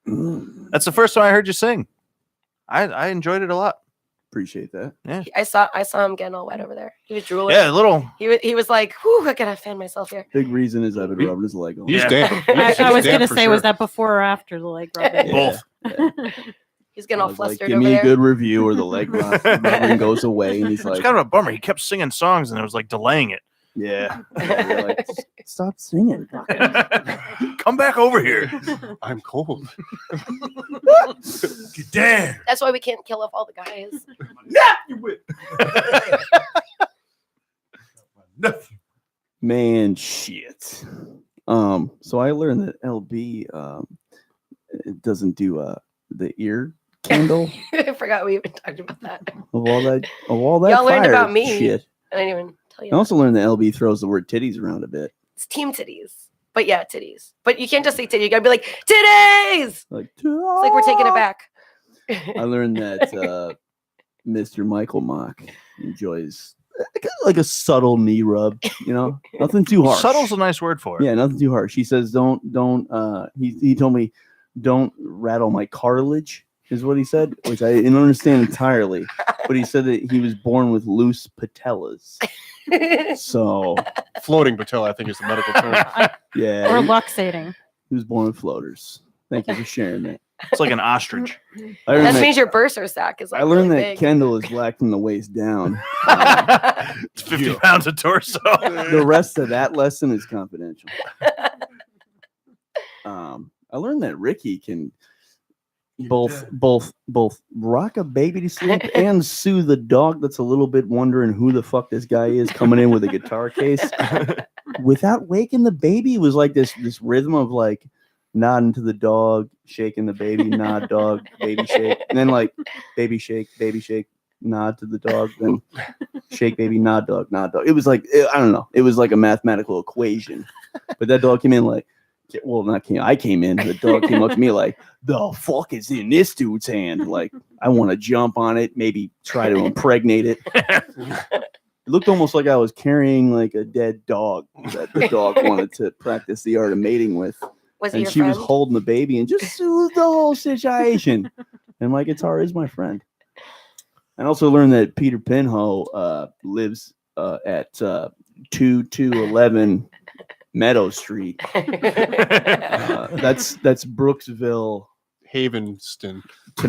That's the first time I heard you sing. I enjoyed it a lot. Appreciate that. Yeah. I saw him getting all wet over there. He was drooling. Yeah, a little. He was like, "Whew, I gotta fan myself here." Big reason is I've been rubbing his leg on. He's Yeah. damn. I was damn gonna for say, sure. was that before or after the leg rubbing? Both. He's getting I all was like, flustered give over me a there. good review or the leg rubbing goes away. And he's It's like, kind of a bummer. He kept singing songs and it was like delaying it. yeah. You're like, stop singing. Come back over here. I'm cold. Damn. That's why we can't kill off all the guys. Nothing. Man, shit. So I learned that LB it doesn't do the ear candle I forgot we even talked about that. of all that Y'all learned fire about me. shit. I didn't even tell you. I also learned that LB throws the word titties around a bit. It's team titties. But yeah, titties. But you can't just say titty. You gotta be like, titties! Like, It's like we're taking it back. I learned that Mr. Michael Mock enjoys like a subtle knee rub, you know, nothing too harsh. Subtle's a nice word for it. Yeah, nothing too harsh. He says, don't. He told me, don't rattle my cartilage, is what he said, which I didn't understand entirely. But he said that he was born with loose patellas. So Floating patella, I think, is the medical term. yeah, Or he luxating. was born with floaters. Thank you for sharing that. It's like an ostrich. I learned That that, means your burster sack is like I learned really that big. Kendall is black from the waist down. It's 50 pounds of torso. The rest of that lesson is confidential. I learned that Ricky can both rock a baby to sleep and soothe the dog that's a little bit wondering who the fuck this guy is coming in with a guitar case without waking the baby. It was like this rhythm of like nodding to the dog, shaking the baby, nod dog, baby shake, and then like baby shake, nod to the dog, then shake baby, nod dog, nod dog. It was like, I don't know. It was like a mathematical equation. But that dog came in like, well, not came. I came in. The dog came up to me like, the fuck is in this dude's hand? Like, I want to jump on it, maybe try to impregnate it. It looked almost like I was carrying like a dead dog that the dog wanted to practice the art of mating with. Was he And your she was friend? holding the baby and just soothed the whole situation. And my guitar is my friend. I also learned that Peter Pinho lives at 2211 Meadow Street. That's Brooksville, Havenston, Too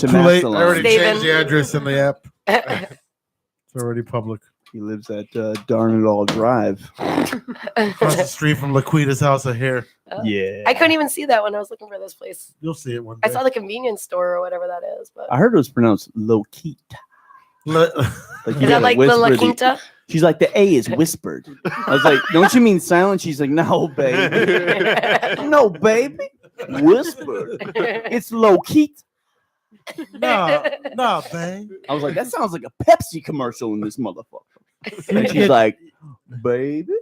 late. I already Steven. changed the address in the app. It's already public. He lives at Darn It All Drive. Across the street from Laquita's house of hair. Yeah. I couldn't even see that when I was looking for this place. You'll see it one I day. saw the convenience store or whatever that is, but I heard it was pronounced Loquita. Like is that like the La Quinta? She's like, the A is whispered. I was like, don't you mean silent? She's like, no, baby. No, baby. Whispered. It's Loquita. No, babe. I was like, that sounds like a Pepsi commercial in this motherfucker. And she's like, baby.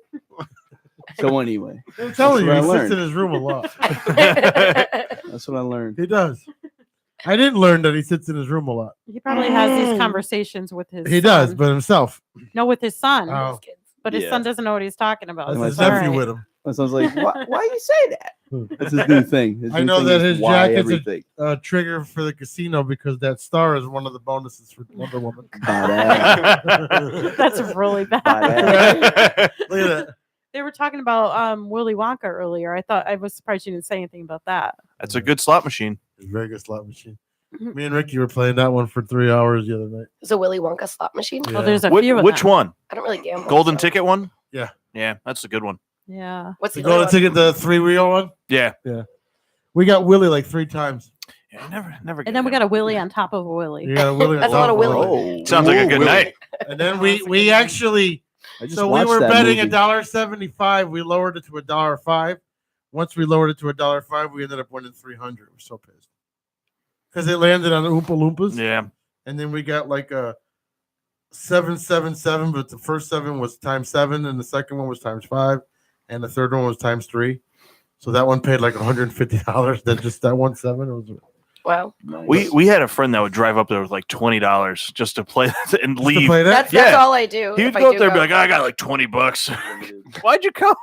So anyway, I'm telling you, that's he what I sits in learned. his room a lot. That's what I learned. He does. I didn't learn that he sits in his room a lot. He probably has these conversations with his He son. does, but himself. No, with his son. Oh. But his Yeah. son doesn't know what he's talking about. That's So his it's all nephew right. with him. So I was like, why you say that? That's his new thing. His I new know thing that is his why jacket's everything. a trigger for the casino because that star is one of the bonuses for Wonder Woman. That's really bad. Look at that. They were talking about Willy Wonka earlier. I was surprised you didn't say anything about that. That's a good slot machine. It's a very good slot machine. Me and Ricky were playing that one for 3 hours the other night. It's a Willy Wonka slot machine. Yeah. Well, there's a few of Which them. one? I don't really gamble. Golden so- ticket one? Yeah. Yeah, that's a good one. Yeah. What's The the other golden one? ticket, the 3-wheel one? Yeah. Yeah. We got Willie like 3 times. Yeah, never. And then we got a Willy on top of a Willy. You got a Willie. That's a lot of Willy. Oh, sounds like a good night. And then we actually, I just so we watched were that betting movie. $1.75. We lowered it to $1.05. Once we lowered it to $1.05, we ended up winning 300. We're so pissed because it landed on the Oompa Loompas. Yeah. And then we got like a 777, but the first 7 was times 7, and the second one was times 5, and the third one was times 3. So that one paid like $150. Then just that 1 7 was. Wow. We had a friend that would drive up there with like $20 just to play that and leave. play that? That's all I do. He if would I go up do there and be like, I got like $20. Why'd you come?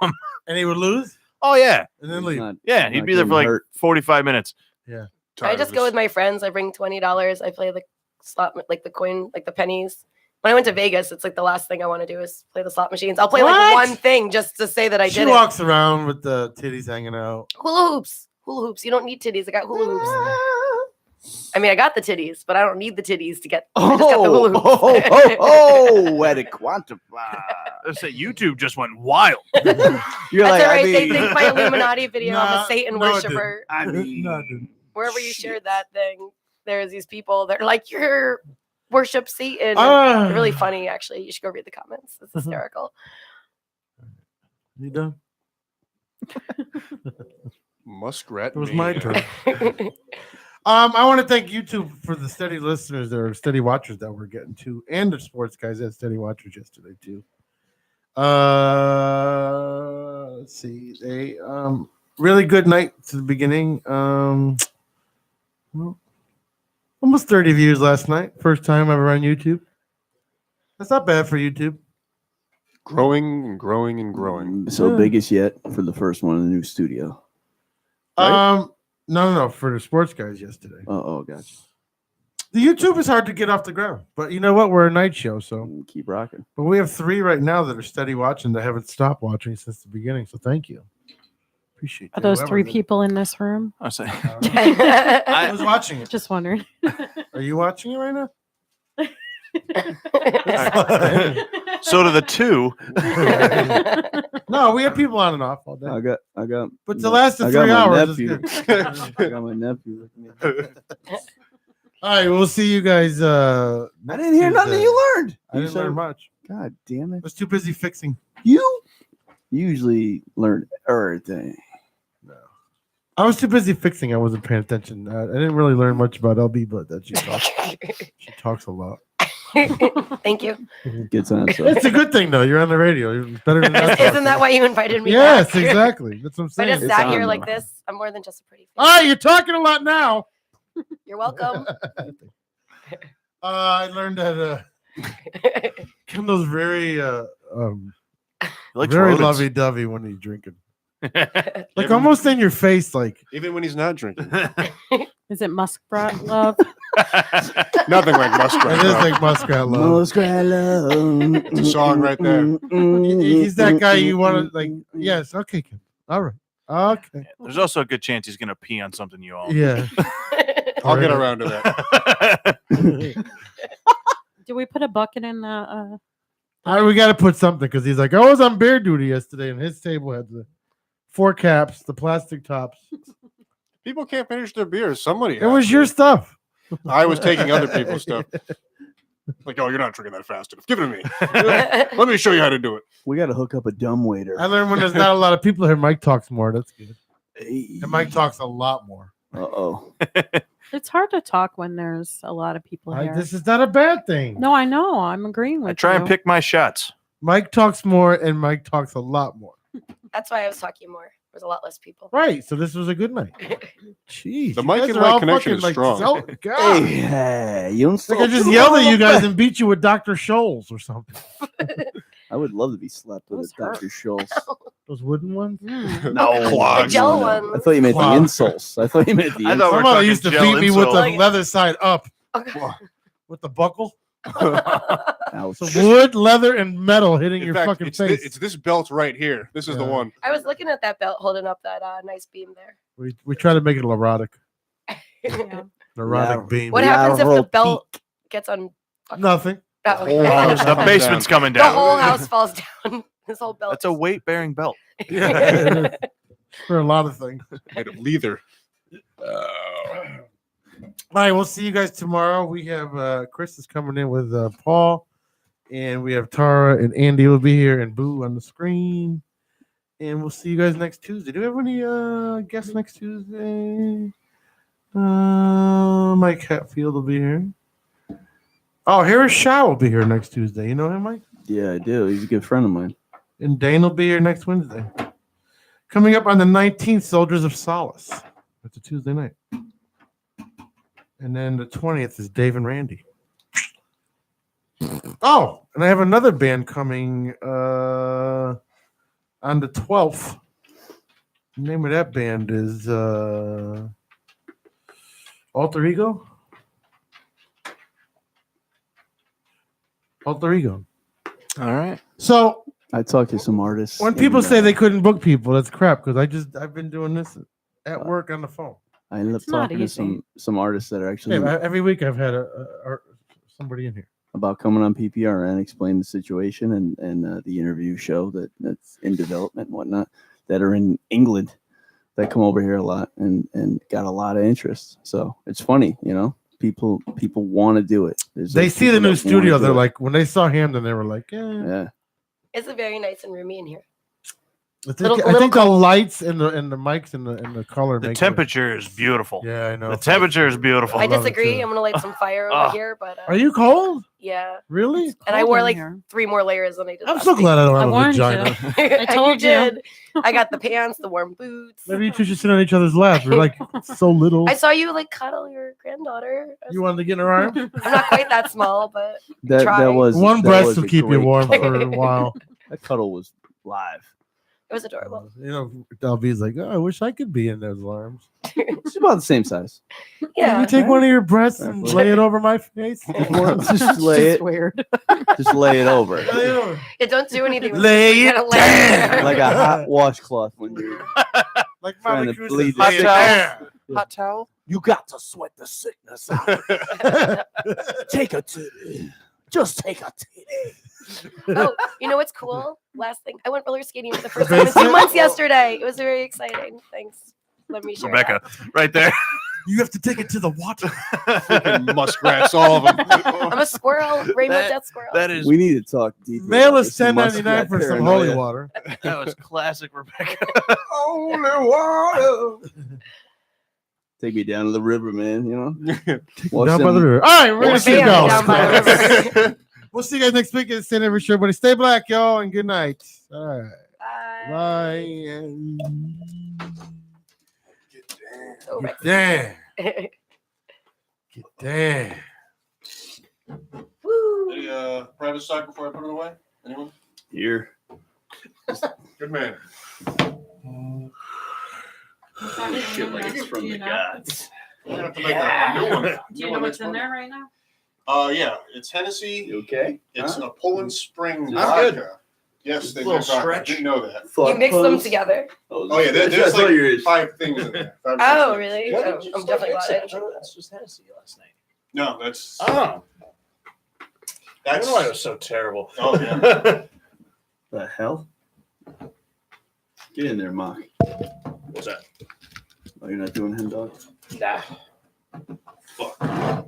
And he would lose. Oh yeah. And then leave. Yeah, he'd be there for like 45 minutes. Yeah. I just go with my friends. I bring $20. I play the slot, like the coin, like the pennies. When I went to Vegas, it's like the last thing I want to do is play the slot machines. I'll play like What? one thing just to say that I She did walks around with the titties hanging out. it. Hula hoops. Hula hoops. You don't need titties. I got hula hoops. I mean, I got the titties, but I don't need the titties to get. I just got the hula hoops. Way to quantify. I say YouTube just went wild. You're That's like, all right. I mean, They think my Illuminati video. I'm Nah, a Satan no, it worshiper. I mean, No, dude. Wherever you shared that thing, there's these people that are like, you're worship Satan. Ah. They're really funny, actually. You should go read the comments. It's hysterical. You done? Muskrat. It was mania. my turn. I want to thank YouTube for the steady listeners or steady watchers that we're getting to, and the sports guys had steady watchers yesterday too. Let's see, they really good night to the beginning. Well, almost 30 views last night. First time ever on YouTube. That's not bad for YouTube. Growing and growing and growing. So Yeah. biggest yet for the first one in the new studio. No, for the sports guys yesterday. Oh, gotcha. The YouTube is hard to get off the ground, but you know what? We're a night show, so Keep rocking. but we have 3 right now that are steady watching that haven't stopped watching since the beginning. So thank you. Appreciate Are that. those Whoever 3 did. people in this room? I say. I was watching it. Just wondering. Are you watching it right now? So do the 2. No, we have people on and off all day. I got. But the last of I got 3 my hours is nephew. good. I got my nephew with me. All right, we'll see you guys. I didn't hear nothing you learned. I didn't learn much. God damn I it! was too busy fixing. You usually learn everything. I was too busy fixing. I wasn't paying attention. I didn't really learn much about LB, but that she talks a lot. Thank you. Good time. So. It's a good thing though. You're on the radio. You're better than that. Isn't that why you invited me? Yes, back? exactly. That's what I'm If I saying. just sat here like this, I'm more than just a pretty face. Oh, you're talking a lot now. You're welcome. I learned that Kendall's very likes very rodents. lovey-dovey when he's drinking. Like almost in your face, like Even when he's not drinking. Is it muskrat love? Nothing like muskrat. It is love. like muskrat love. Muskrat love. It's a song right there. He's that guy you want to like. Yes. Okay. Kim. All right. Okay. There's also a good chance he's gonna pee on something you own. Yeah. I'll get around to that. Do we put a bucket in the? All right, we got to put something because he's like, I was on bear duty yesterday, and his table had the 4 caps, the plastic tops. People can't finish their beers. Somebody. It was your stuff. I was taking other people's stuff. Like, oh, you're not drinking that fast enough. Give it to me. Let me show you how to do it. We got to hook up a dumb waiter. I learned when there's not a lot of people here, Mike talks more. That's good. And Mike talks a lot more. Uh-oh. It's hard to talk when there's a lot of people here. This is not a bad thing. No, I know. I'm agreeing with I try you. and pick my shots. Mike talks more, and Mike talks a lot more. That's why I was talking more. There's a lot less people. Right. So this was a good night. Jeez. The you Mike guys and are Mike all connection fucking, is strong. God. Hey, you don't Like I just yelled at you guys and beat you with Dr. Scholl's or something. I would love to be slapped with a Dr. Scholl's. Those wooden ones? No, The gel ones. I thought you meant the Clog. insoles. I thought you meant the I thought we were Somebody talking used to gel beat me with the insole. leather side up. With the buckle. Ouch. So wood, leather, and metal hitting In your fact, fucking it's face. it's this belt right here. This is the Yeah. one. I was looking at that belt holding up that nice beam there. We try to make it erotic. Yeah. Erotic beam. What happens if the belt gets on? Nothing. Oh, whole house The comes basement's down. coming the down. whole house falls down. This whole belt. That's a weight-bearing belt. Yeah. For a lot of things. Made of leather. All right, we'll see you guys tomorrow. We have Chris is coming in with Paul, and we have Tara and Andy will be here, and Boo on the screen. And we'll see you guys next Tuesday. Do we have any guests next Tuesday? Mike Hatfield will be here. Oh, Harris Shaw will be here next Tuesday. You know him, Mike? Yeah, I do. He's a good friend of mine. And Dane will be here next Wednesday. Coming up on the 19th, Soldiers of Solace. That's a Tuesday night. And then the 20th is Dave and Randy. Oh, and I have another band coming on the 12th. The name of that band is Alter Ego. Alter Ego. All right. So I talked to some artists. when people and, say they couldn't book people, that's crap because I've been doing this at work on the phone. I ended up It's not talking to easy. some artists that are actually Every week I've had somebody in here. about coming on PPR and explain the situation and the interview show that's in development and whatnot that are in England that come over here a lot and got a lot of interest. So it's funny, people want to do it. They see the new studio. They're like, when they saw Hamden, they were like, yeah. It's very nice and roomy in here. I think the lights and the mics and the color. The make temperature is beautiful. Yeah, I know. The temperature is beautiful. I love it disagree. too. I'm gonna light some fire over here, but Are you cold? yeah. Really? And I cold wore in like here. 3 more layers than I did. I'm last so week. glad I don't I have a warned you. vagina. I told you. did. I got the pants, the warm boots. Maybe you two should sit on each other's laps. We're like so little. I saw you like cuddle your granddaughter. I was You wanted to get in her arms? I'm not quite that small, but That try. was One that breast was will a keep you great warm cuddle. for a while. That cuddle was live. It was adorable. Delby's like, oh, I wish I could be in those arms. It's about the same size. Can Yeah. you take one of your breasts and Right. lay it over my face? Just lay it. Weird. Just lay it over. Lay it over. It don't do anything. with Lay You it gotta lay it there. Like a hot washcloth when you're Like trying Mama to Cruz bleed says, the lay it sickness. there. Hot towel. You got to sweat the sickness out. Take a titty. Just take a titty. Oh, you know what's cool? Last thing, I went roller skating for the first time in 2 months yesterday. It was very exciting. Thanks. Let me share. Rebecca, right there. You have to take it to the water. Freaking muskrats, all of them. I'm a squirrel, rainbow That- death squirrel. That is We need to talk deeper. Mail about is this $10.99 muskrat for some paranoia. holy water. that was classic Rebecca. Holy water. Take me down to the river, man. Watch Down by them- the river. All right, we're gonna see you Bam, guys. down by the river. We'll see you guys next week. It's St. Every Show, buddy. Stay black, y'all, and good night. All right. Bye. Bye. Oh, Get down. Get down. Woo. Any private stock before I put it away? Anyone? Here. Good man. Shit like it's from the gods. We're gonna have to make a new one. Do you know what's in there right now? Yeah, it's Hennessy. You okay? It's a Poland Spring I'm vodka. good. Yes, they Little make vodka. I stretch. didn't know that. You mix them together. Oh yeah, there's like 5 things in there. 5 or 6 Oh, things. really? What Oh, did you I'm start definitely glad I mixing? didn't drink that. That's just Hennessy last night. No, that's Oh, I that's. don't know why it was so terrible. Oh yeah. The hell? Get in there, Mock. What's that? Oh, you're not doing hen dog? Nah. Fuck.